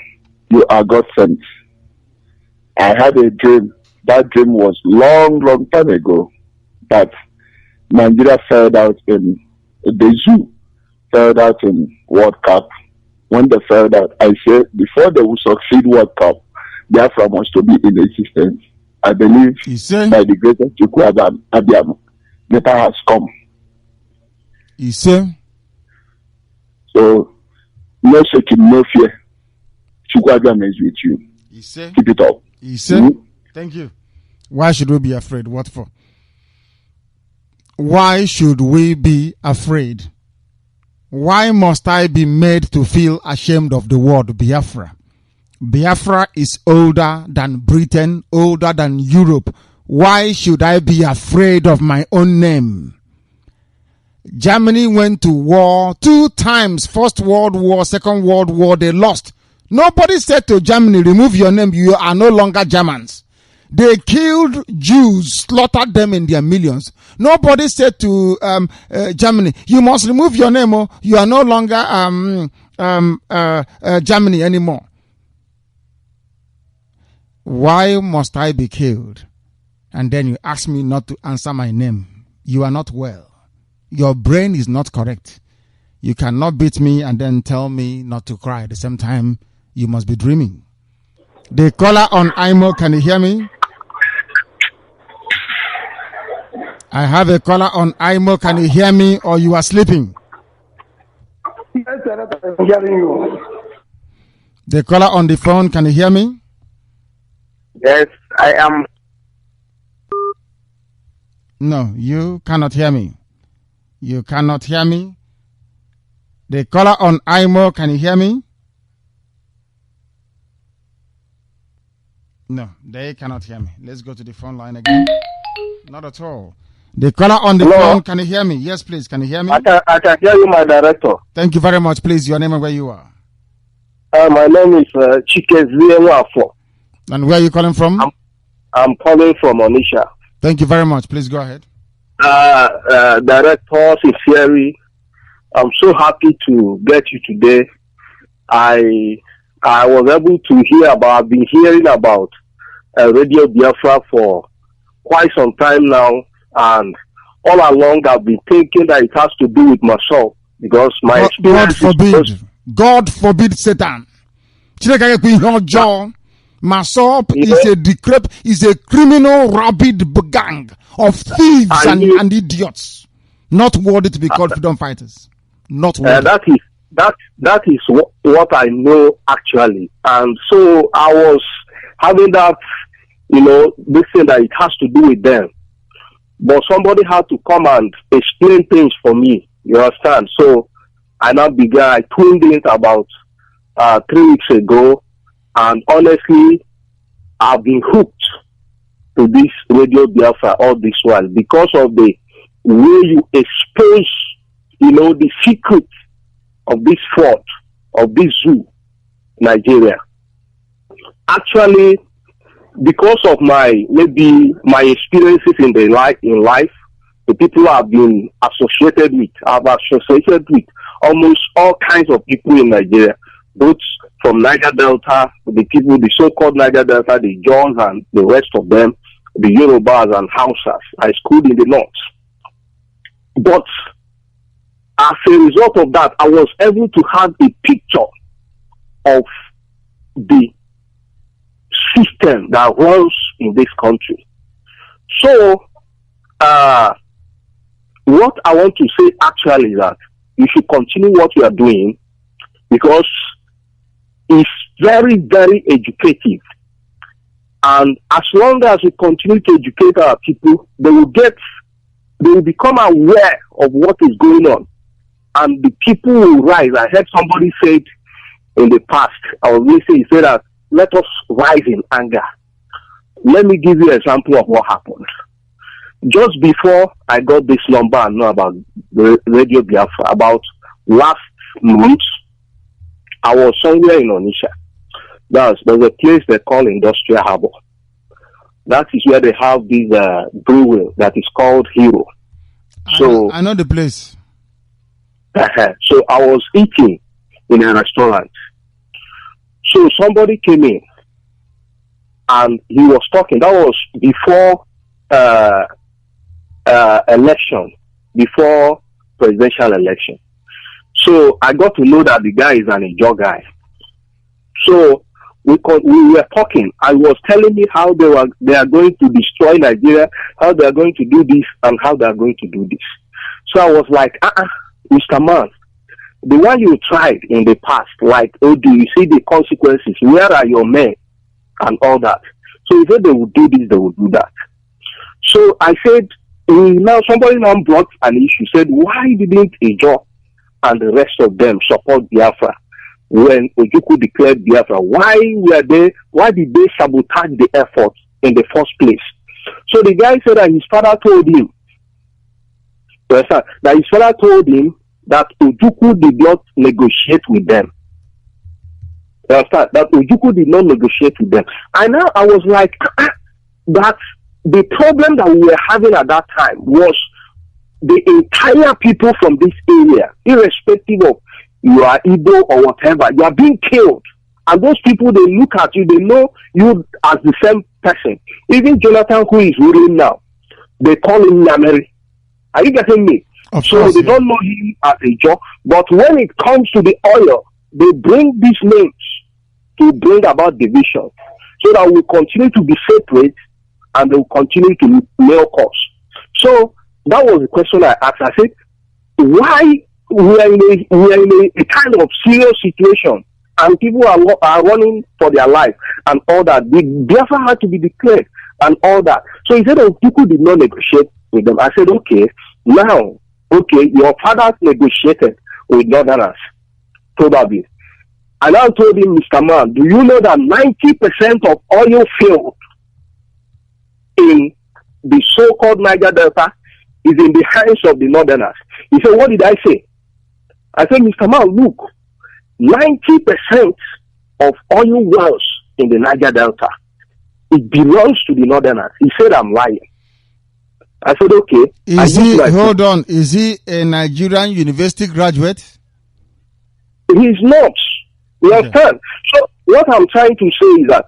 you are God sent. I had a dream. That dream was long time ago. That Nigeria failed out in the zoo, failed out in World Cup. When they failed out, I said before they will succeed World Cup, Biafra wants to be in existence. I believe by the grace of Chukwu Abiyam, better has come. So, no shaking, no fear. Chukwu Abiyam is with you. Keep it up. Thank you. Why should we be afraid? What for? Why should we be afraid? Why must I be made to feel ashamed of the word Biafra? Biafra is older than Britain, older than Europe. Why should I be afraid of my own name? Germany went to war 2 times. First World War, Second World War, they lost. Nobody said to Germany, remove your name, you are no longer Germans. They killed Jews, slaughtered them in their millions. Nobody said to Germany, you must remove your name, or you are no longer Germany anymore. Why must I be killed? And then you ask me not to answer my name. You are not well. Your brain is not correct. You cannot beat me and then tell me not to cry. At the same time, you must be dreaming. The caller on IMO, can you hear me? I have a caller on IMO. Can you hear me, or you are sleeping? Yes, I'm hearing you. The caller on the phone, can you hear me? Yes, I am. No, you cannot hear me. You cannot hear me. The caller on IMO, can you hear me? No, they cannot hear me. Let's go to the phone line again. Not at all. The caller on the phone, can you hear me? Yes, please. Can you hear me? I can hear you, my director. Thank you very much. Please, your name and where you are. My name is Chike Zienwafo. And where are you calling from? I'm calling from Onisha. Thank you very much. Please go ahead. Director, sincerely, I'm so happy to get you today. I was able to hear about, I've been hearing about Radio Biafra for quite some time now, and all along I've been thinking that it has to do with myself, because my experience God forbid Satan. Masop is a criminal rabid gang of thieves and idiots, not worthy to be called freedom fighters. Not worthy. That is what I know actually, and so I was having that, this thing that it has to do with them. But somebody had to come and explain things for me. You understand? So I tuned in about 3 weeks ago, and honestly, I've been hooked to this Radio Biafra all this while because of the way you expose, the secret of this fort, of this zoo, Nigeria. Actually, because of my experiences in life, the people I've been associated with, almost all kinds of people in Nigeria, both from Niger Delta, the so-called Niger Delta, the Jaws and the rest of them, the Yorubas and Hausas. I schooled in the north. But as a result of that, I was able to have a picture of the system that runs in this country. So, what I want to say actually is that you should continue what you are doing, because it's very, very educative. And as long as we continue to educate our people, they will become aware of what is going on. And the people will rise. I heard somebody say it in the past. I was listening. He said that let us rise in anger. Let me give you an example of what happened. Just before I got this number and know about the Radio Biafra, about last month, I was somewhere in Onisha. There's a place they call Industrial Harbor. That is where they have this brewery that is called Hero. So I know the place. So I was eating in a restaurant. So somebody came in and he was talking. That was before election, before presidential election. So I got to know that the guy is an Igbo guy. So we were talking. I was telling me how they are going to destroy Nigeria, how they are going to do this, and how they are going to do this. So I was like, Mr. Man, the one you tried in the past, like, do you see the consequences? Where are your men? And all that. So he said they would do this, they would do that. So I said, now somebody now brought an issue, said, why didn't Ijo and the rest of them support Biafra when Ojukwu declared Biafra? Why did they sabotage the effort in the first place? So the guy said that his father told him, that Ojukwu did not negotiate with them. That Ojukwu did not negotiate with them. And now I was like, that the problem that we were having at that time was the entire people from this area, irrespective of you are Igbo or whatever, you are being killed. And those people, they look at you, they know you as the same person. Even Jonathan, who is ruling now, they call him Nameri. Are you getting me? So they don't know him as a job. But when it comes to the oil, they bring these names to bring about division, so that we continue to be separate and they will continue to milk us. So that was the question I asked. I said, why we are in a kind of serious situation and people are running for their life and all that. The Biafra had to be declared and all that. So he said, oh, people did not negotiate with them. I said, okay, now, okay, your fathers negotiated with Northerners, probably. And I told him, Mr. Man, do you know that 90% of oil field in the so-called Niger Delta is in the hands of the Northerners? He said, what did I say? I said, Mr. Man, look, 90% of oil wells in the Niger Delta, it belongs to the Northerners. He said, I'm lying. I said, okay. Hold on, is he a Nigerian university graduate? He's not. You understand? So what I'm trying to say is that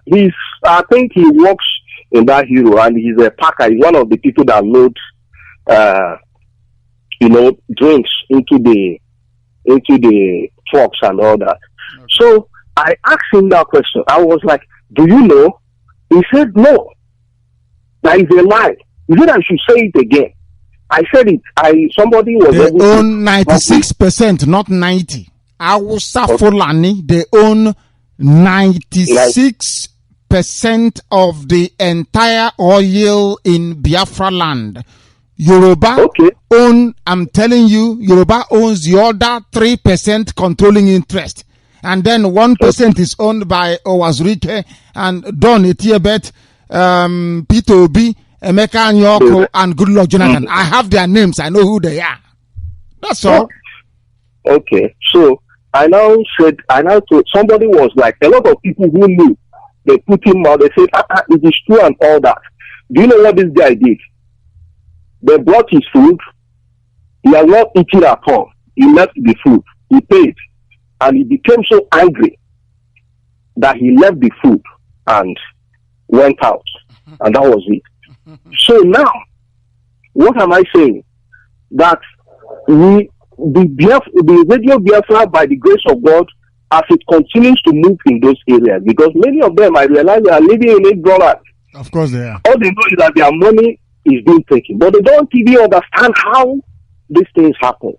I think he works in that hero and he's a packer. He's one of the people that load, drinks into the trucks and all that. Okay. So I asked him that question. I was like, do you know? He said, no. That is a lie. He said I should say it again. I said it. Somebody was they own 96%, not 90. Awusa Fulani, they own 96% of the entire oil in Biafra land. Yoruba own, I'm telling you, Yoruba owns the other 3% controlling interest. And then 1% is owned by Owazurike and Don Etiebet, Peter Obi, Emeka Nyoko, and Goodluck Jonathan. I have their names. I know who they are. That's all. Okay. So I now told somebody was like, a lot of people who knew, they put him out. They said, it is true and all that. Do you know what this guy did? They brought his food. He had not eaten at all. He left the food. He paid. And he became so angry that he left the food and went out. And that was it. So now, what am I saying? That the Radio Biafra, by the grace of God, as it continues to move in those areas, because many of them, I realize, they are living in ignorance. Of course they are. All they know is that their money is being taken, but they don't even understand how these things happen.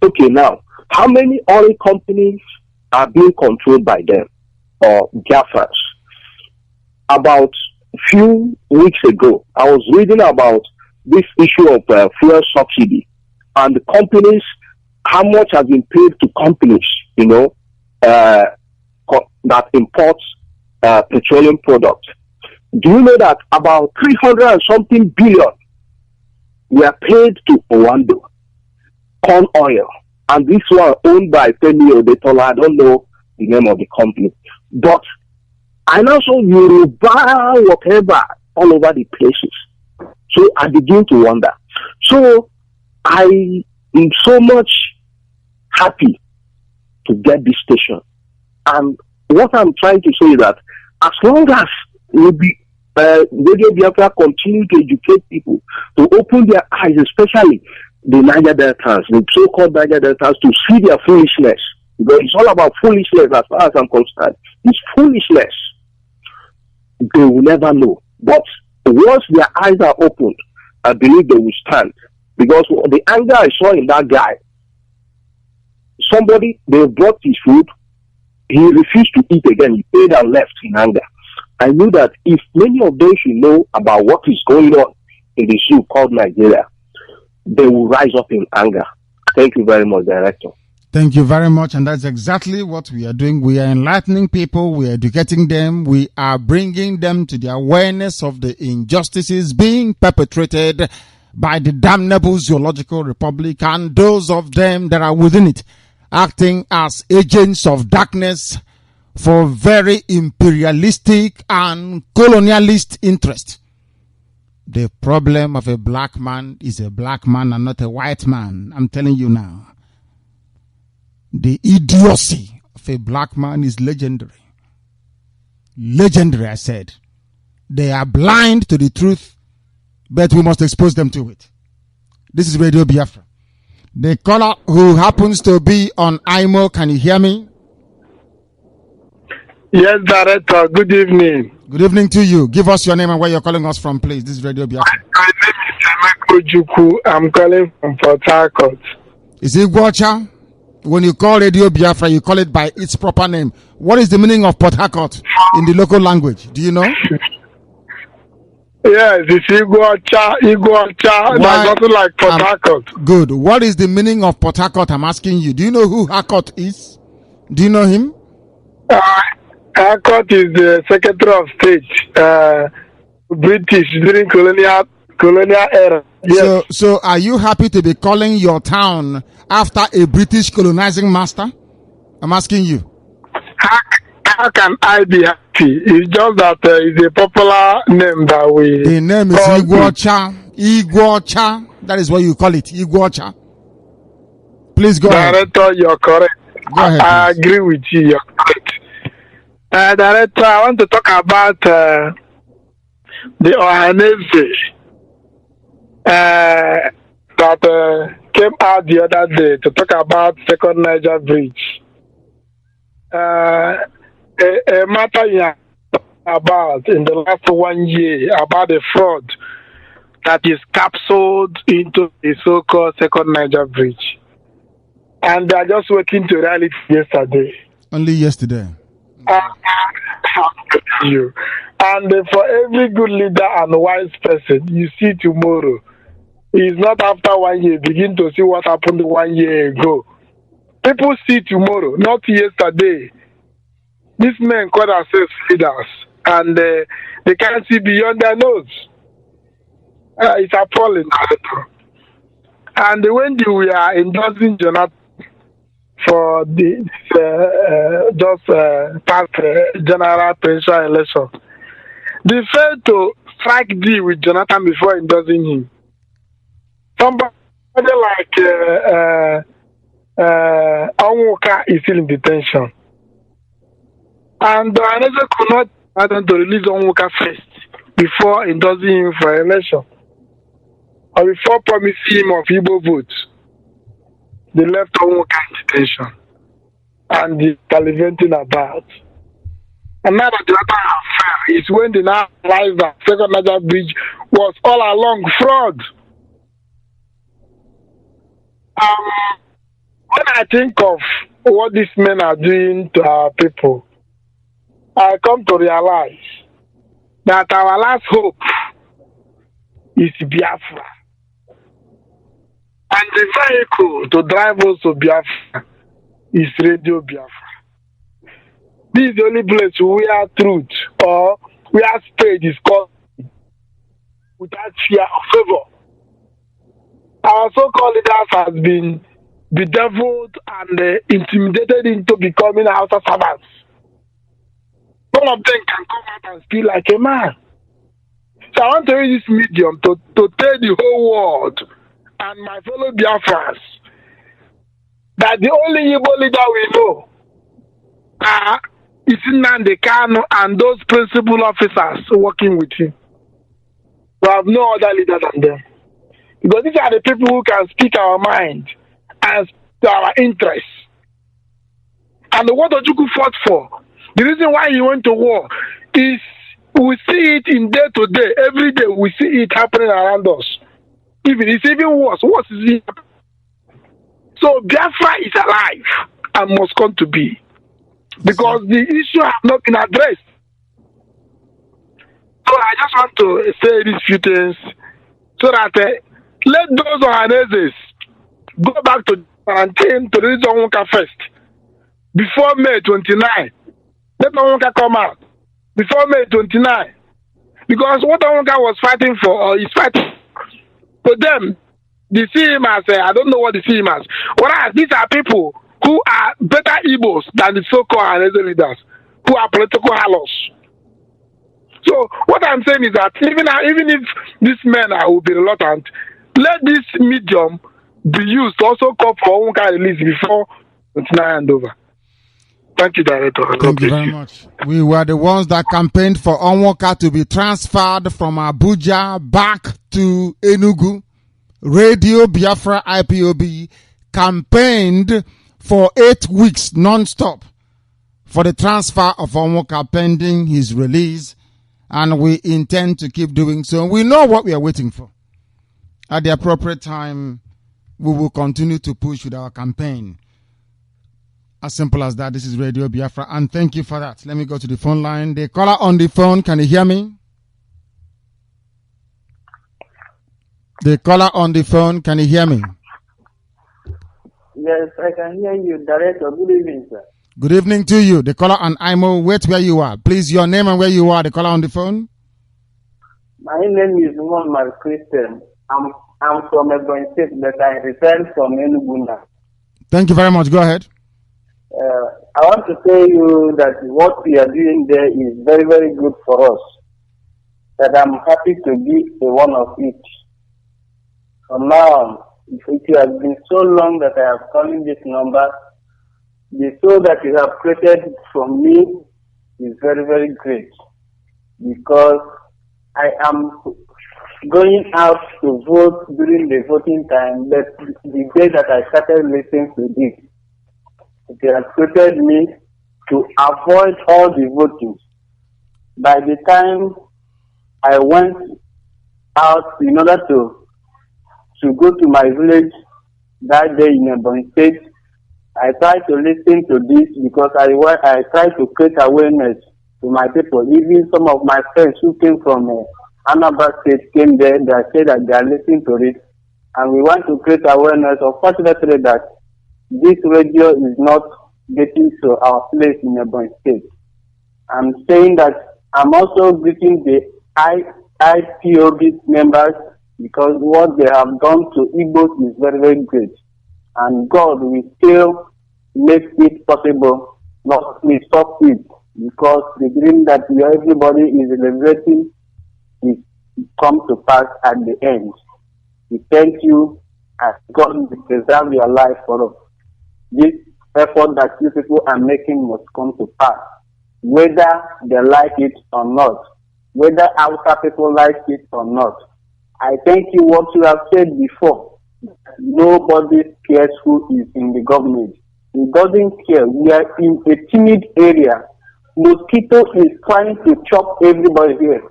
Okay, now, how many oil companies are being controlled by them or Biafras? About a few weeks ago, I was reading about this issue of fuel subsidy and the companies, how much has been paid to companies, that imports petroleum products. Do you know that about 300 and something billion were paid to Owando, corn oil, and this one owned by Femi Odetola? I don't know the name of the company, but I now saw Yoruba whatever all over the places. So I begin to wonder. So I am so much happy to get this station. And what I'm trying to say is that as long as Radio Biafra continue to educate people, to open their eyes, especially the Niger Deltans, the so-called Niger Deltans, to see their foolishness, because it's all about foolishness as far as I'm concerned. It's foolishness. They will never know. But once their eyes are opened, I believe they will stand. Because the anger I saw in that guy, they brought his food, he refused to eat again, he paid and left in anger. I knew that if many of them should know about what is going on in the zoo called Nigeria, they will rise up in anger. Thank you very much, Director. Thank you very much, and that's exactly what we are doing. We are enlightening people, we are educating them, we are bringing them to the awareness of the injustices being perpetrated by the damnable Zoological Republic and those of them that are within it, acting as agents of darkness for very imperialistic and colonialist interest. The problem of a black man is a black man and not a white man. I'm telling you now. The idiocy of a black man is legendary. Legendary, I said. They are blind to the truth, but we must expose them to it. This is Radio Biafra. The caller who happens to be on IMO, can you hear me? Yes, Director. Good evening. Good evening to you. Give us your name and where you're calling us from, please. This is Radio Biafra. My name is Emeka Ojukwu. I'm calling from Port Harcourt. Is it Igbo? When you call Radio Biafra, you call it by its proper name. What is the meaning of Port Harcourt in the local language? Do you know? Yes, it's Igbo. That's nothing like Port Harcourt. Good. What is the meaning of Port Harcourt? I'm asking you. Do you know who Harcourt is? Do you know him? Harcourt is the Secretary of State, British during colonial era. Yes. So are you happy to be calling your town after a British colonizing master? I'm asking you. How can I be happy? It's just that it's a popular name that we. The name is Igwocha. Igwocha. That is what you call it. Igwocha. Please go ahead. Director, you're correct. Go ahead. I agree with you. You're correct. Director, I want to talk about the Ohanese that came out the other day to talk about second Niger bridge. A matter about in the last 1 year about the fraud that is capsuled into the so-called second Niger bridge. And they are just working to reality yesterday. Only yesterday. You. And for every good leader and wise person, you see tomorrow. It's not after 1 year, begin to see what happened 1 year ago. People see tomorrow, not yesterday. These men call themselves leaders, and they can't see beyond their nose. It's appalling. And when we are endorsing Jonathan for the past general presidential election, they failed to strike deal with Jonathan before endorsing him. Somebody like Onwuka is still in detention. And Naija could not attempt to release Onwuka first before endorsing him for election. Or before promising him of Igbo votes. They left Onwuka in detention. And they're salivating about. And now that the other affair is when they now realize that second Niger bridge was all along fraud. When I think of what these men are doing to our people, I come to realize that our last hope is Biafra. And the vehicle to drive us to Biafra is Radio Biafra. This is the only place where truth or where spade is called without fear or favor. Our so-called leaders have been bedeviled and intimidated into becoming Hausa servants. None of them can come out and speak like a man. So I want to use this medium to tell the whole world and my fellow Biafrans that the only Igbo leader we know is Nnamdi Kanu and those principal officers working with him. We have no other leader than them. Because these are the people who can speak our mind and speak our interests. And what Ojukwu fought for, the reason why he went to war is we see it in day to day. Every day we see it happening around us. It's even worse. What is it? So Biafra is alive and must come to be. Because the issue has not been addressed. So I just want to say these few things so that let those Ohaneses go back to quarantine to reach Onwuka first. Before May 29. Let Onwuka come out. Before May 29. Because what Onwuka was fighting for, or is fighting for them, they see him as, I don't know what they see him as. Whereas these are people who are better Igbos than the so-called Ohanese leaders, who are political harlots. So what I'm saying is that even if these men will be reluctant, let this medium be used to also call for Onwuka release before 29 and over. Thank you, Director. Thank you very much. We were the ones that campaigned for Onwuka to be transferred from Abuja back to Enugu Radio Biafra IPOB campaigned for 8 weeks non-stop for the transfer of Onwoka pending his release, and we intend to keep doing so. We know what we are waiting for. At the appropriate time, we will continue to push with our campaign. As simple as that. This is Radio Biafra, and thank you for that. Let me go to the phone line. The caller on the phone, can you hear me? The caller on the phone, can you hear me? Yes, I can hear you, Director. Good evening, sir. Good evening to you. The caller on IMO, wait where you are. Please, your name and where you are. The caller on the phone. My name is Muhammad Christian. I'm from Ebonyi State, but I returned from Enugu now. Thank you very much. Go ahead. I want to tell you that what we are doing there is very, very good for us. That I'm happy to be a one of it. So now, it has been so long that I have calling this number. The soul that you have created from me is very, very great. Because I am going out to vote during the voting time, but the day that I started listening to this, it has created me to avoid all the voting. By the time I went out in order to go to my village that day in Ebonyi State, I tried to listen to this because I tried to create awareness to my people. Even some of my friends who came from Anambra State came there. They said that they are listening to it, and we want to create awareness. Unfortunately, that this radio is not getting to our place in Ebonyi State. I'm saying that I'm also greeting the IPOB members because what they have done to Igbo is very, very great. And God will still make it possible, not to stop it, because the dream that everybody is celebrating is come to pass at the end. We thank you, and God will preserve your life for us. This effort that you people are making must come to pass, whether they like it or not, whether outer people like it or not. I thank you what you have said before. Nobody cares who is in the government. It doesn't care. We are in a timid area. Mosquito is trying to chop everybody here.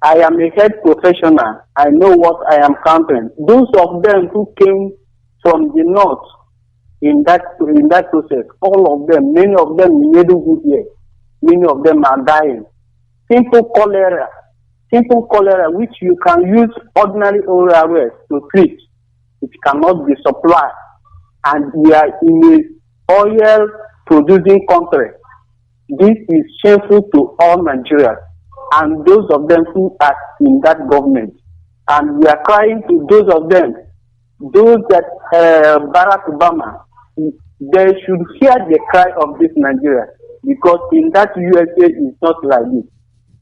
I am a health professional. I know what I am counting. Those of them who came from the north in that process, all of them, many of them made good here. Many of them are dying. Simple cholera, which you can use ordinary ORS to treat. It cannot be supplied. And we are in a oil producing country. This is shameful to all Nigerians and those of them who are in that government. And we are crying to those of them, those that Barack Obama, they should hear the cry of this Nigeria, because in that USA is not like this.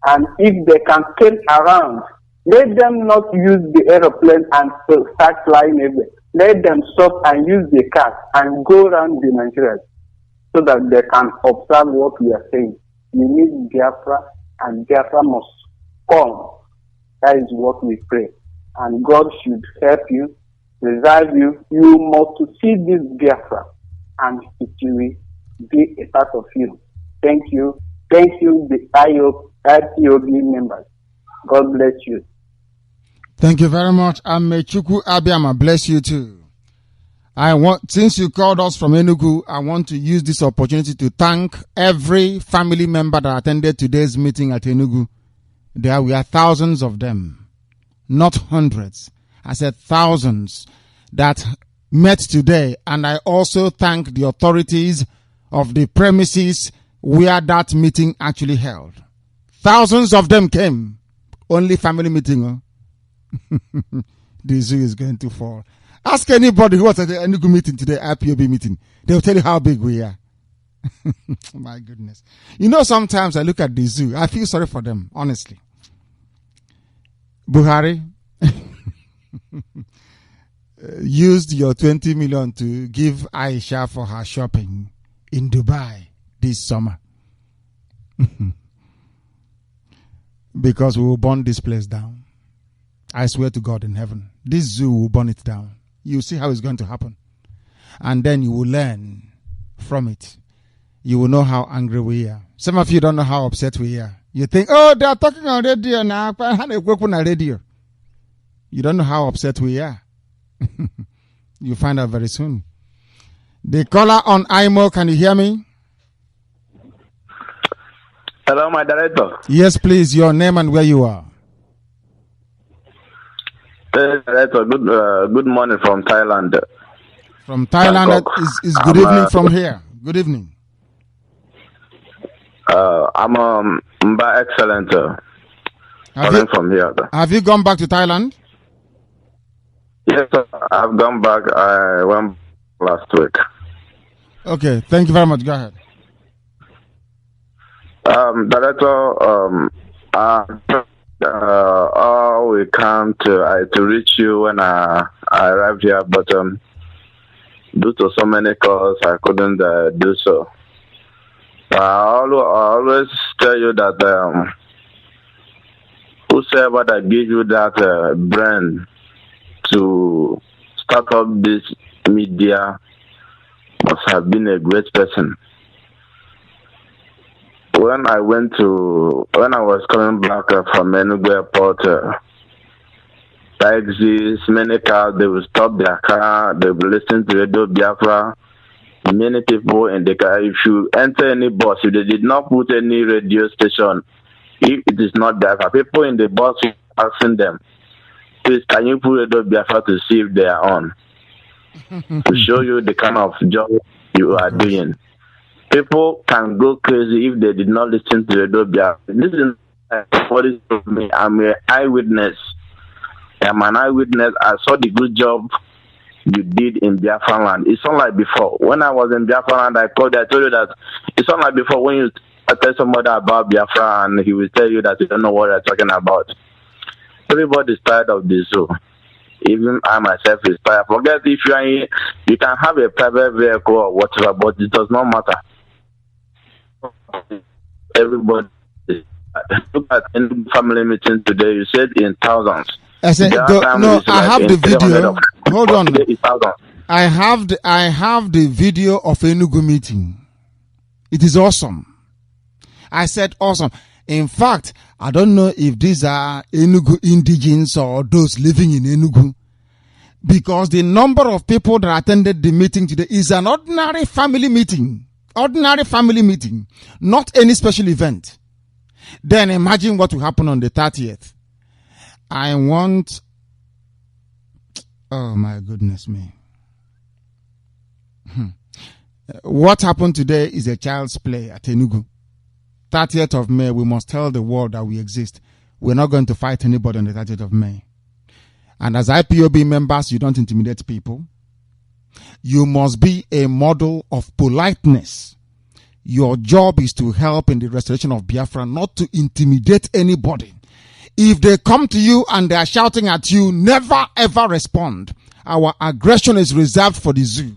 And if they can turn around, let them not use the aeroplane and start flying everywhere. Let them stop and use the car and go around the Nigeria so that they can observe what we are saying. We need Biafra, and Biafra must come. That is what we pray. And God should help you, preserve you. You must see this Biafra, and it will be a part of you. Thank you. Thank you, the IPOB members. God bless you. Thank you very much. Amechuku Abiyama, bless you too. Since you called us from Enugu, I want to use this opportunity to thank every family member that attended today's meeting at Enugu. There were thousands of them, not hundreds. I said thousands that met today. And I also thank the authorities of the premises where that meeting actually held. Thousands of them came. Only family meeting. Huh? The zoo is going to fall. Ask anybody who was at the Enugu meeting today, IPOB meeting. They will tell you how big we are. My goodness. You know, sometimes I look at the zoo. I feel sorry for them, honestly. Buhari used your 20 million to give Aisha for her shopping in Dubai this summer. Because we will burn this place down. I swear to God in heaven, this zoo will burn it down. You see how it's going to happen. And then you will learn from it. You will know how angry we are. Some of you don't know how upset we are. You think, oh, they are talking on radio now. You don't know how upset we are. You'll find out very soon. The caller on IMO, can you hear me? Hello, my director. Yes, please. Your name and where you are. Director, good morning from Thailand. From Thailand, is good evening from here. Good evening. I'm Mba Excellent. Calling from here. Have you gone back to Thailand? Yes, sir. I've gone back. I went last week. Okay, thank you very much. Go ahead. Director, we come to reach you when I arrived here, but due to so many calls, I couldn't do so. I always tell you that whosoever that gives you that brain to start up this media must have been a great person. When I was coming back from Enugu Airport, taxis, many cars, they will stop their car, they will listen to Radio Biafra. Many people in the car, if you enter any bus, if they did not put any radio station, if it is not Biafra, people in the bus are asking them, please, can you put Radio Biafra to see if they are on? To show you the kind of job you are doing. People can go crazy if they did not listen to Radio Biafra. This is what is me. I'm an eyewitness. I'm an eyewitness. I saw the good job you did in Biafran land. It's not like before. When I was in Biafran land, I told you that it's not like before when you tell somebody about Biafra and he will tell you that you don't know what they're talking about. Everybody is tired of this zoo. Even I myself is tired. Forget if you are in, you can have a private vehicle or whatever, but it does not matter. Everybody. Look at any family meeting today. You said in thousands. I said, no, I have the video. Hold on. I have the video of Enugu meeting. It is awesome. I said awesome. In fact, I don't know if these are Enugu indigenes or those living in Enugu, because the number of people that attended the meeting today is an ordinary family meeting. Ordinary family meeting, not any special event. Then imagine what will happen on the 30th. I want, oh my goodness me. What happened today is a child's play at Enugu. 30th of May, we must tell the world that we exist. We're not going to fight anybody on the 30th of May. And as IPOB members, you don't intimidate people. You must be a model of politeness. Your job is to help in the restoration of Biafra, not to intimidate anybody. If they come to you and they are shouting at you, never ever respond. Our aggression is reserved for the zoo,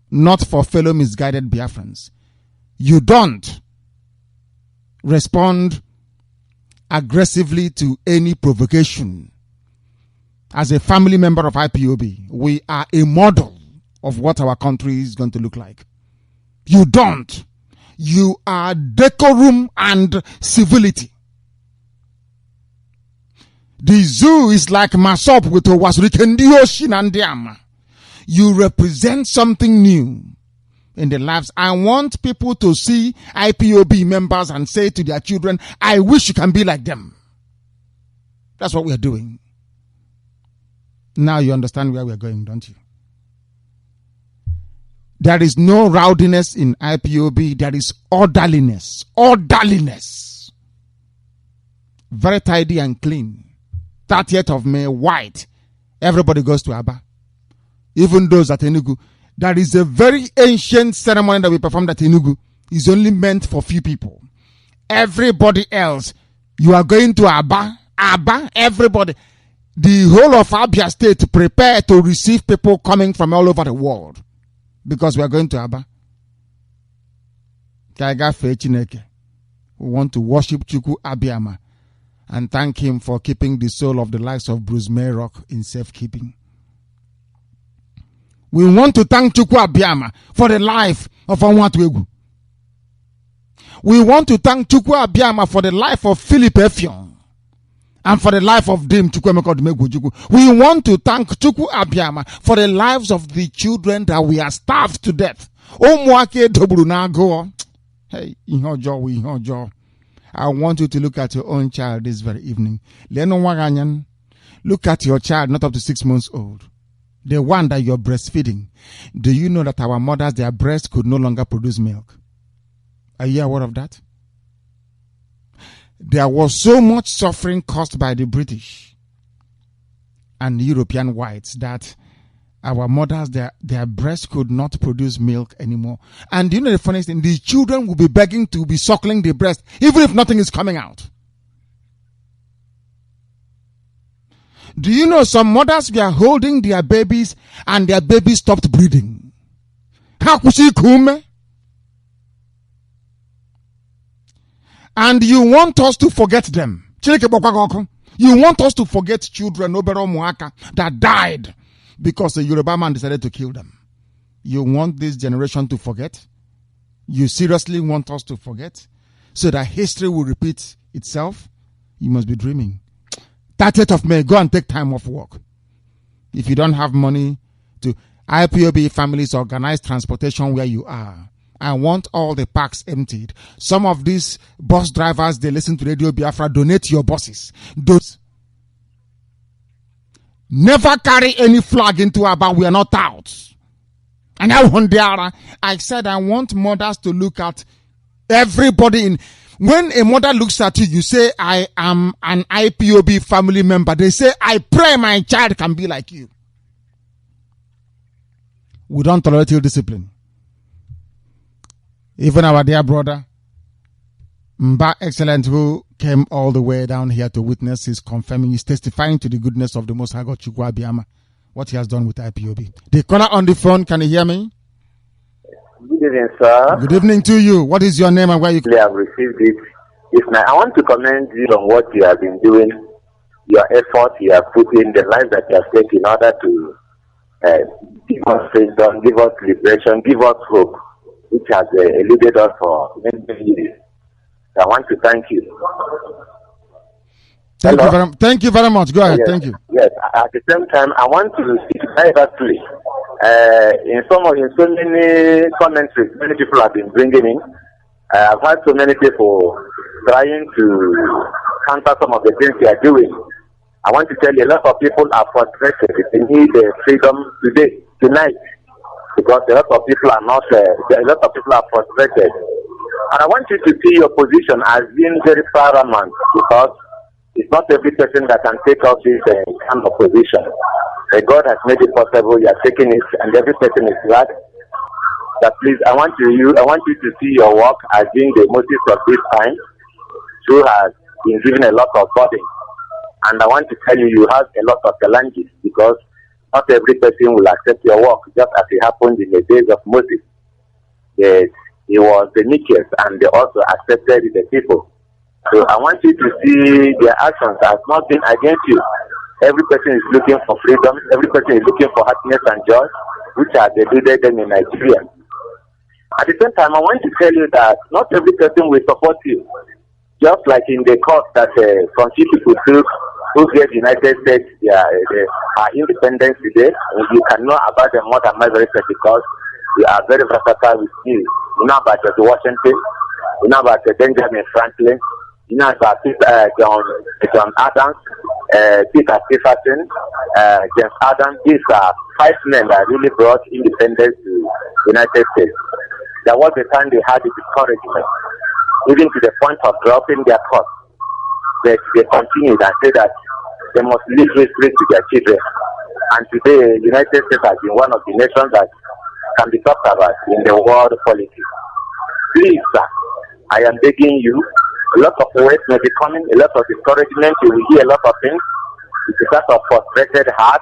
not for fellow misguided Biafrans. You don't respond aggressively to any provocation. As a family member of IPOB, we are a model of what our country is going to look like. You don't. You are decorum and civility. The zoo is like Masop with Owasurikendioshinandiama. You represent something new in their lives. I want people to see IPOB members and say to their children, I wish you can be like them. That's what we are doing. Now you understand where we are going, don't you? There is no rowdiness in IPOB. There is orderliness. Orderliness. Very tidy and clean. 30th of May, white. Everybody goes to Aba. Even those at Enugu. There is a very ancient ceremony that we performed at Enugu. It's only meant for few people. Everybody else, you are going to Aba. Aba, everybody. The whole of Abia State prepare to receive people coming from all over the world. Because we are going to Aba. We want to worship Chukwu Abiyama. and thank him for keeping the soul of the likes of Bruce Mayrock in safekeeping. We want to thank Chukwu Abiyama for the life of Onwatuegu. We want to thank Chukwu Abiyama for the life of Philip Effiong and for the life of Dame Chukwuemeka Odumegwu. We want to thank Chukwu Abiyama for the lives of the children that we are starved to death. Hey, I want you to look at your own child this very evening. Look at your child not up to 6 months old. The one that you're breastfeeding. Do you know that our mothers, their breasts could no longer produce milk? Are you aware of that? There was so much suffering caused by the British and European whites that our mothers, their breasts could not produce milk anymore. And you know the funniest thing? The children will be begging to be suckling the breast, even if nothing is coming out. Do you know some mothers were holding their babies and their babies stopped breathing? How could she come? And you want us to forget them. You want us to forget children that died because the Yoruba man decided to kill them. You want this generation to forget? You seriously want us to forget? So that history will repeat itself? You must be dreaming. 30th of May, go and take time off work. If you don't have money to IPOB families organize transportation where you are. I want all the parks emptied. Some of these bus drivers, they listen to Radio Biafra, donate your buses. Never carry any flag into Aba. We are not out. And I said I want mothers to look at everybody in. When a mother looks at you, you say, I am an IPOB family member. They say, I pray my child can be like you. We don't tolerate your discipline. Even our dear brother, Mba Excellent, who came all the way down here to witness, is confirming, he's testifying to the goodness of the Most High God, Chukwu Abiyama, what he has done with IPOB. The caller on the phone, can you hear me? Good evening, sir. Good evening to you. What is your name and where you have received it? Yes, now I want to commend you on what you have been doing, your effort you have put in, the life that you have taken in order to give us freedom, give us liberation, give us hope, which has eluded us for many years. So I want to thank you. Thank you very much. Go ahead. Yes, thank you. Yes. At the same time, I want to speak directly. In so many commentaries, many people have been bringing in. I've had so many people trying to counter some of the things they are doing. I want to tell you, a lot of people are frustrated. They need freedom tonight, because a lot of people are not. A lot of people are frustrated, and I want you to see your position as being very paramount, because it's not every person that can take up this kind of position. God has made it possible. You are taking it, and every person is glad. But please, I want you to see your work as being the Moses of this time, who has been given a lot of burden. And I want to tell you, you have a lot of challenges, because not every person will accept your work, just as it happened in the days of Moses. Yes, he was the meekest, and they also accepted the people. So I want you to see their actions as nothing against you. Every person is looking for freedom. Every person is looking for happiness and joy, which are deluded them in Nigeria. At the same time, I want to tell you that not every person will support you. Just like in the course that some people took, who gave the United States their independence today, you can know about them more than my very self, because we are very versatile with you. You know about George Washington, you know about Benjamin Franklin, you know about John Adams, Peter Stephenson, James Adams. These are 5 men that really brought independence to the United States. There was a time they had the discouragement, even to the point of dropping their cause. But they continued and said that they must leave history to their children. And today, the United States has been one of the nations that can be talked about in the world politics. Please, sir, I am begging you. A lot of words may be coming, a lot of discouragement. You will hear a lot of things. It's a sort of frustrated heart,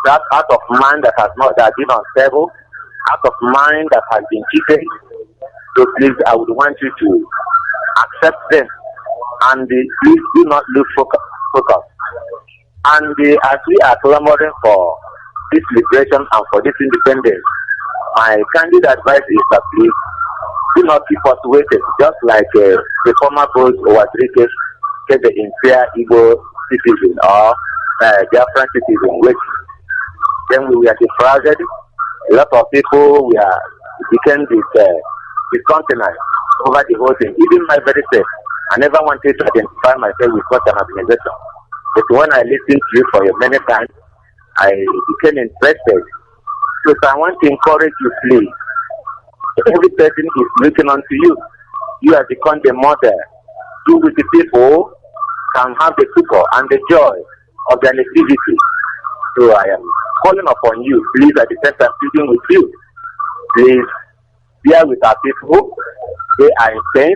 that heart of mind that has been unstable, heart of mind that has been cheated. So please, I would want you to accept them and please do not lose focus. And as we are clamoring for this liberation and for this independence, my candid advice is that please do not keep us waiting, just like the former boss Owadrike said, the entire Igbo citizen or Biafran citizen waiting. Then we were defrauded. A lot of people became discontented over the whole thing. Even my very self, I never wanted to identify myself with such an organization. But when I listened to you for many times, I became interested. So I want to encourage you, please. Every person is looking unto you. You have become the mother. You with the people can have the succor and the joy of their nativity. So I am calling upon you, please, at the same time speaking with you. Please bear with our people. They are in pain,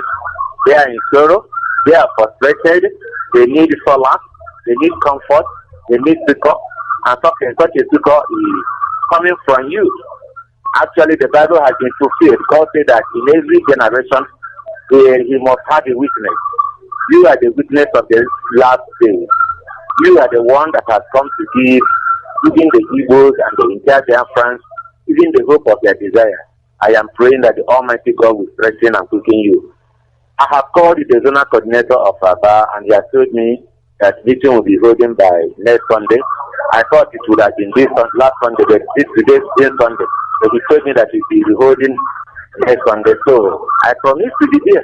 they are in sorrow, they are frustrated, they need solace, they need comfort, they need succor, and such a succor is coming from you. Actually, the Bible has been fulfilled. God said that in every generation, he must have a witness. You are the witness of the last day. You are the one that has come to give even the Igbos and the entire Biafrans, even the hope of their desire. I am praying that the Almighty God will strengthen and quicken you. I have called the zonal coordinator of Aba, and he has told me that meeting will be holding by next Sunday. I thought it would have been this last Sunday, but today is Sunday. But he told me that it will be holding next Sunday. So I promise to be there,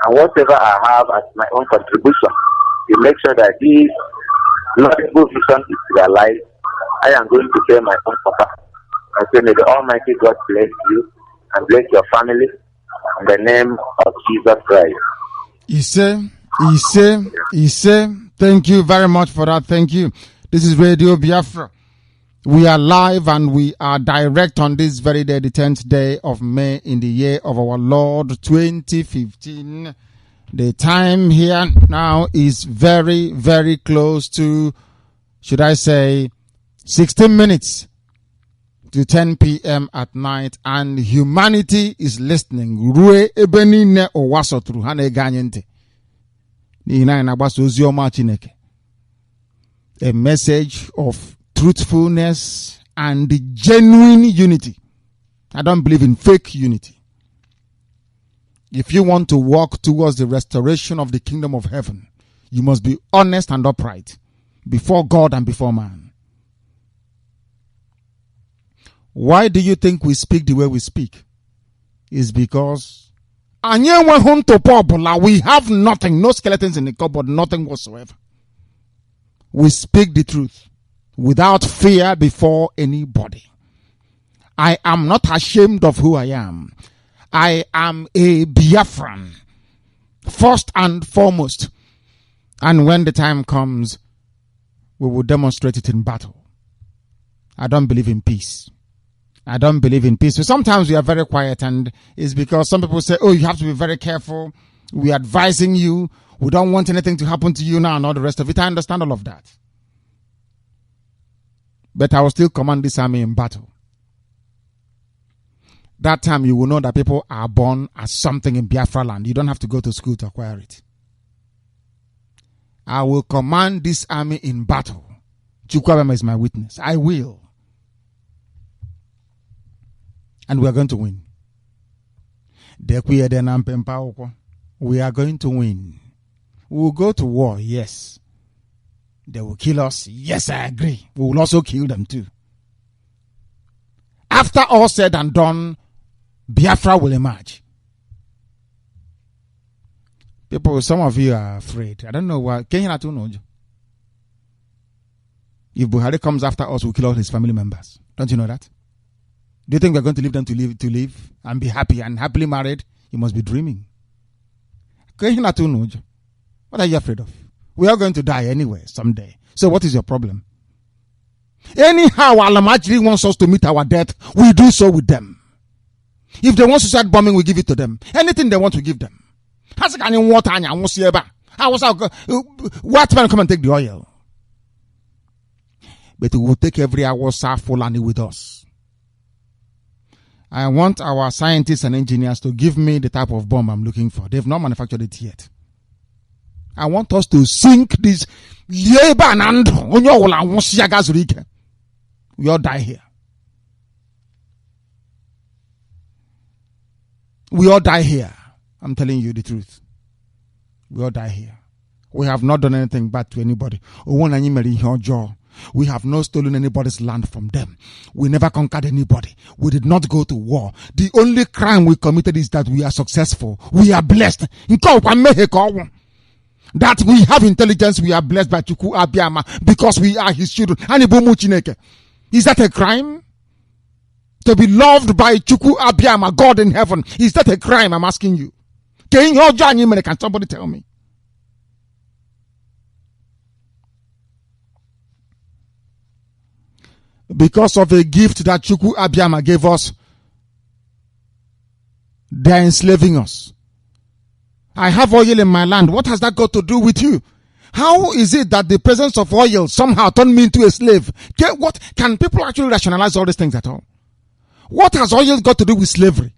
and whatever I have as my own contribution to make sure that this laudable vision is realized, I am going to pay my own papa. I say, may the Almighty God bless you and bless your family in the name of Jesus Christ. He say, thank you very much for that. Thank you. This is Radio Biafra. We are live and we are direct on this very day, the 10th day of May in the year of our Lord 2015. The time here now is very, very close to, should I say, 16 minutes to 10 p.m. at night, and humanity is listening. Rue ebeni ne owasotru hane ganyente. Ni na nabaso ozioma Chineke. A message of truthfulness and genuine unity. I don't believe in fake unity. If you want to walk towards the restoration of the kingdom of heaven, you must be honest and upright before God and before man. Why do you think we speak the way we speak? It's because we have nothing, no skeletons in the cupboard, nothing whatsoever. We speak the truth without fear before anybody. I am not ashamed of who I am. I am a Biafran, first and foremost. And when the time comes, we will demonstrate it in battle. I don't believe in peace. I don't believe in peace. So sometimes we are very quiet, and it's because some people say, oh, you have to be very careful. We are advising you. We don't want anything to happen to you now and all the rest of it. I understand all of that. But I will still command this army in battle. That time you will know that people are born as something in Biafra land. You don't have to go to school to acquire it. I will command this army in battle. Chukwabema is my witness. I will. And we are going to win. We are going to win. We will go to war, yes. They will kill us. Yes, I agree. We will also kill them too. After all said and done, Biafra will emerge. People, some of you are afraid. I don't know why. If Buhari comes after us, we'll kill all his family members. Don't you know that? Do you think we're going to leave them to live and be happy and happily married? You must be dreaming. What are you afraid of? We are going to die anyway someday. So what is your problem? Anyhow, Alamajiri wants us to meet our death. We do so with them. If they want suicide bombing, we give it to them. Anything they want, we give them. What man come and take the oil? But we will take every hour Fulani with us. I want our scientists and engineers to give me the type of bomb I'm looking for. They've not manufactured it yet. I want us to sink this. We all die here. We all die here. I'm telling you the truth. We all die here. We have not done anything bad to anybody. We have not stolen anybody's land from them. We never conquered anybody. We did not go to war. The only crime we committed is that we are successful. We are blessed. That we have intelligence, we are blessed by Chukwu Abiyama because we are his children. Is that a crime? To be loved by Chukwu Abiyama, God in heaven, is that a crime? I'm asking you. Can somebody tell me? Because of a gift that Chukwu Abiyama gave us, they're enslaving us. I have oil in my land. What has that got to do with you? How is it that the presence of oil somehow turned me into a slave? What can people actually rationalize all these things at all? What has oil got to do with slavery?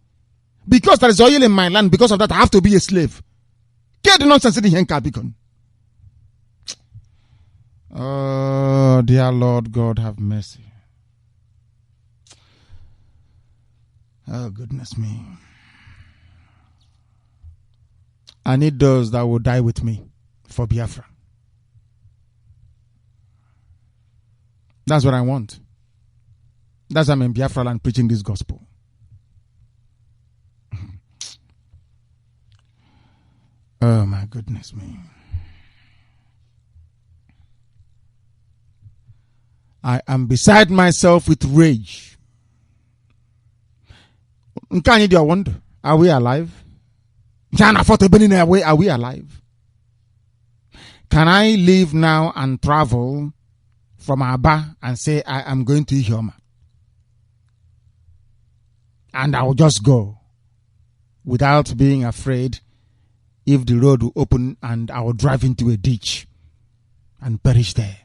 Because there is oil in my land, because of that I have to be a slave. Get the nonsense in the henka beacon. Oh, dear Lord God, have mercy. Oh, goodness me. I need those that will die with me for Biafra. That's what I want. That's why I'm in Biafra land preaching this gospel. Oh my goodness me. I am beside myself with rage. Can you wonder? Are we alive? Are we alive? Can I leave now and travel from Aba and say I am going to Ihioma? And I will just go without being afraid if the road will open and I will drive into a ditch and perish there.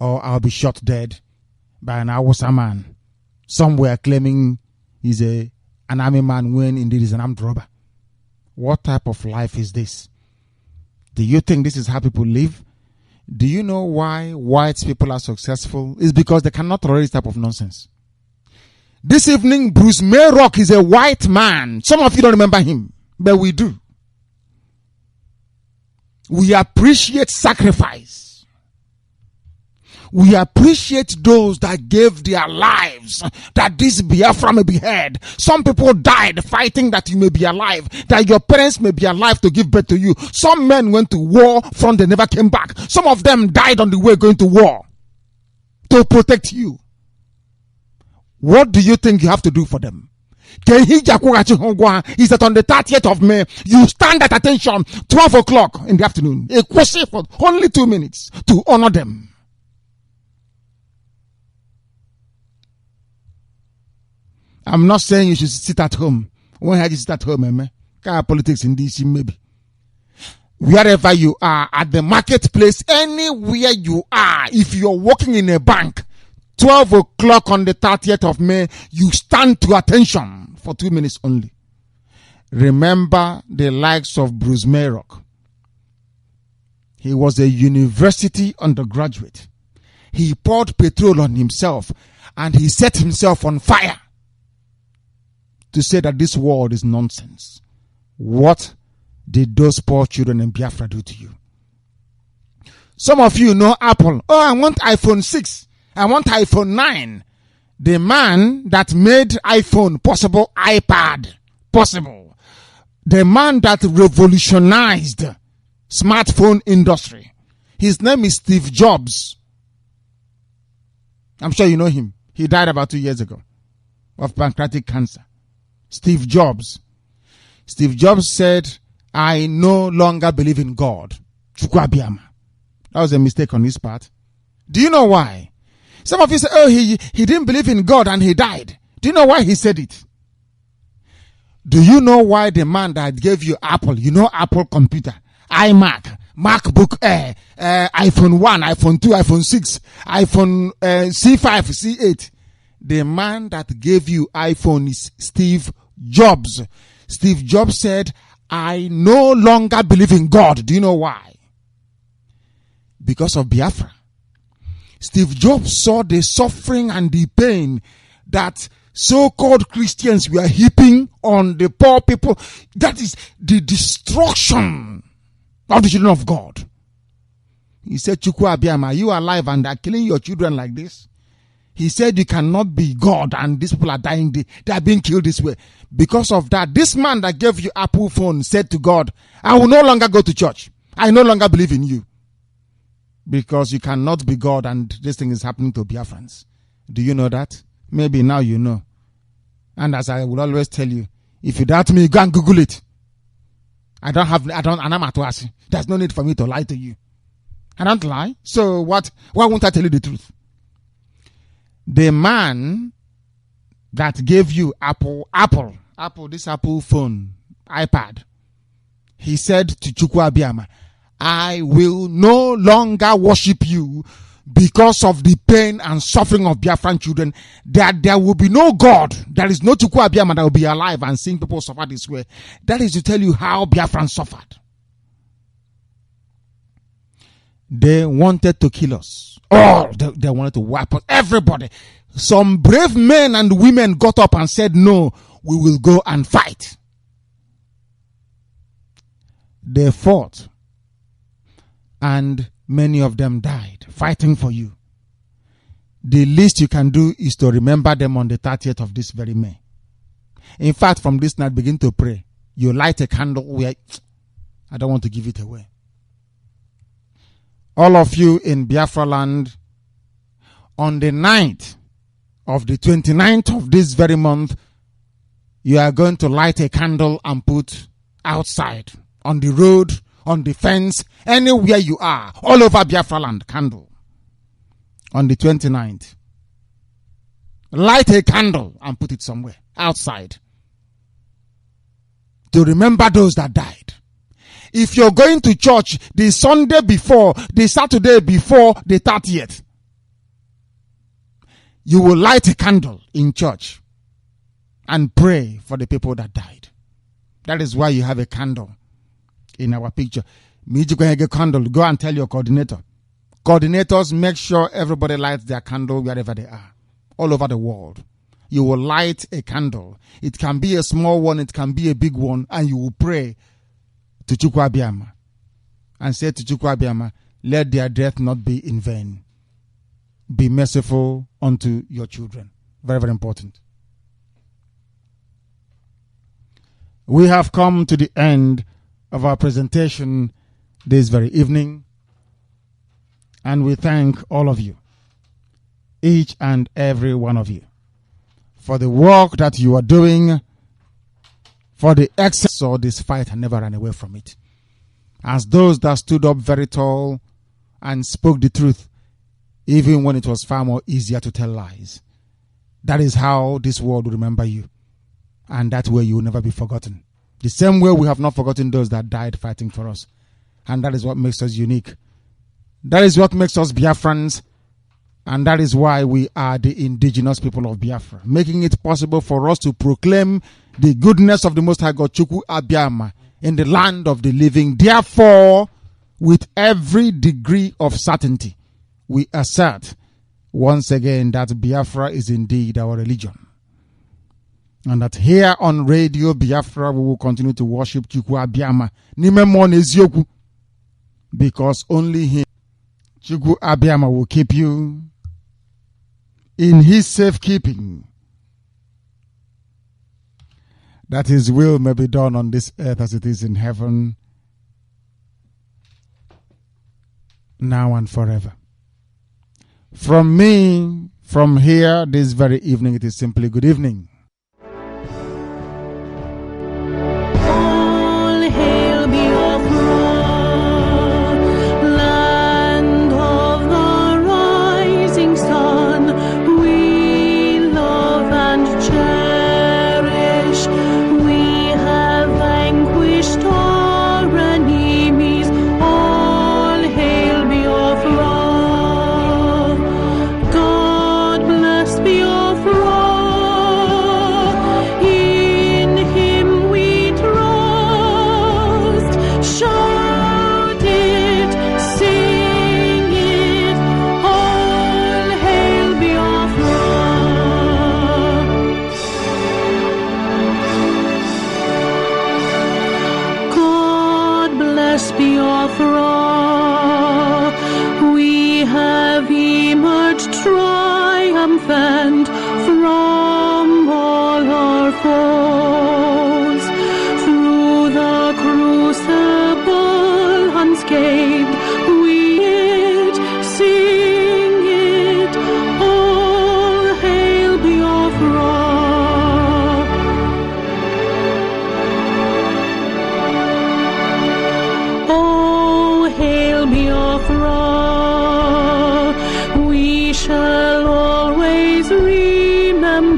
Or I'll be shot dead by an Awusa man somewhere claiming he's an army man when indeed he's an armed robber. What type of life is this? Do you think this is how people live? Do you know why white people are successful? It's because they cannot tolerate this type of nonsense. This evening, Bruce Mayrock is a white man. Some of you don't remember him, but we do. We appreciate sacrifice. We appreciate those that gave their lives that this Biafra may be heard. Some people died fighting that you may be alive, that your parents may be alive to give birth to you. Some men went to war from they never came back. Some of them died on the way going to war to protect you. What do you think you have to do for them? Is that on the 30th of May, you stand at attention 12 o'clock in the afternoon, a question for only 2 minutes to honor them. I'm not saying you should sit at home. When you sit at home, politics in DC maybe. Wherever you are, at the marketplace, anywhere you are, if you're working in a bank, 12 o'clock on the 30th of May, you stand to attention for 2 minutes only. Remember the likes of Bruce Mayrock. He was a university undergraduate. He poured petrol on himself and he set himself on fire to say that this world is nonsense. What did those poor children in Biafra do to you? Some of you know Apple. Oh, I want iPhone 6. I want iPhone 9. The man that made iPhone possible, iPad possible. The man that revolutionized smartphone industry. His name is Steve Jobs. I'm sure you know him. He died about 2 years ago of pancreatic cancer. Steve Jobs. Steve Jobs said, I no longer believe in God. That was a mistake on his part. Do you know why? Some of you say, oh, he didn't believe in God and he died. Do you know why he said it? Do you know why the man that gave you Apple, you know Apple computer, iMac, MacBook Air, iPhone 1, iPhone 2, iPhone 6, iPhone C5, C8. The man that gave you iPhone is Steve Jobs. Steve Jobs said, I no longer believe in God. Do you know why? Because of Biafra. Steve Jobs saw the suffering and the pain that so-called Christians were heaping on the poor people. That is the destruction of the children of God. He said, Chukwu Abiyama, are you alive and are killing your children like this? He said, you cannot be God and these people are dying. They are being killed this way. Because of that, this man that gave you Apple phone said to God, I will no longer go to church. I no longer believe in you. Because you cannot be God and this thing is happening to Biafrans. Do you know that? Maybe now you know. And as I will always tell you, if you doubt me, go and Google it. and I'm at Wasi. There's no need for me to lie to you. I don't lie. So what? Why won't I tell you the truth? The man that gave you Apple, this Apple phone, iPad, he said to Chukwu Abiyama, I will no longer worship you because of the pain and suffering of Biafran children. That there will be no God. There is no Chukwu Abiyama that will be alive and seeing people suffer this way. That is to tell you how Biafran suffered. They wanted to kill us. Oh, they wanted to wipe us. Everybody. Some brave men and women got up and said, no, we will go and fight. They fought. And many of them died fighting for you. The least you can do is to remember them on the 30th of this very May. In fact, from this night, begin to pray. You light a candle where I don't want to give it away. All of you in Biafra land, on the night of the 29th of this very month, you are going to light a candle and put outside, on the road, on the fence, anywhere you are, all over Biafra land, candle. On the 29th. Light a candle and put it somewhere, outside. To remember those that died. If you're going to church the Sunday before, the Saturday before the 30th, you will light a candle in church and pray for the people that died. That is why you have a candle in our picture. Candle, go and tell your coordinator. Coordinators, make sure everybody lights their candle wherever they are, all over the world. You will light a candle. It can be a small one, it can be a big one, and you will pray to Chukwu Abiyama and say to Chukwu Abiyama, let their death not be in vain. Be merciful unto your children. Very, very important. We have come to the end of our presentation this very evening, and we thank all of you, each and every one of you, for the work that you are doing, for the excess of this fight and never ran away from it. As those that stood up very tall and spoke the truth, even when it was far more easier to tell lies. That is how this world will remember you. And that way you will never be forgotten. The same way we have not forgotten those that died fighting for us. And that is what makes us unique. That is what makes us Biafrans. And that is why we are the indigenous people of Biafra. Making it possible for us to proclaim the goodness of the Most High God, Chukwu Abiyama, in the land of the living. Therefore, with every degree of certainty, we assert once again that Biafra is indeed our religion. And that here on Radio Biafra, we will continue to worship Chukwu Abiyama. Because only Him, Chukwu Abiyama, will keep you in His safekeeping, that His will may be done on this earth as it is in heaven, now and forever. From me, from here, this very evening, it is simply good evening. All hail Biafra, land of the rising sun. We love and cherish. We have vanquished our enemies. All hail Biafra. God bless Biafra.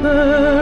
river.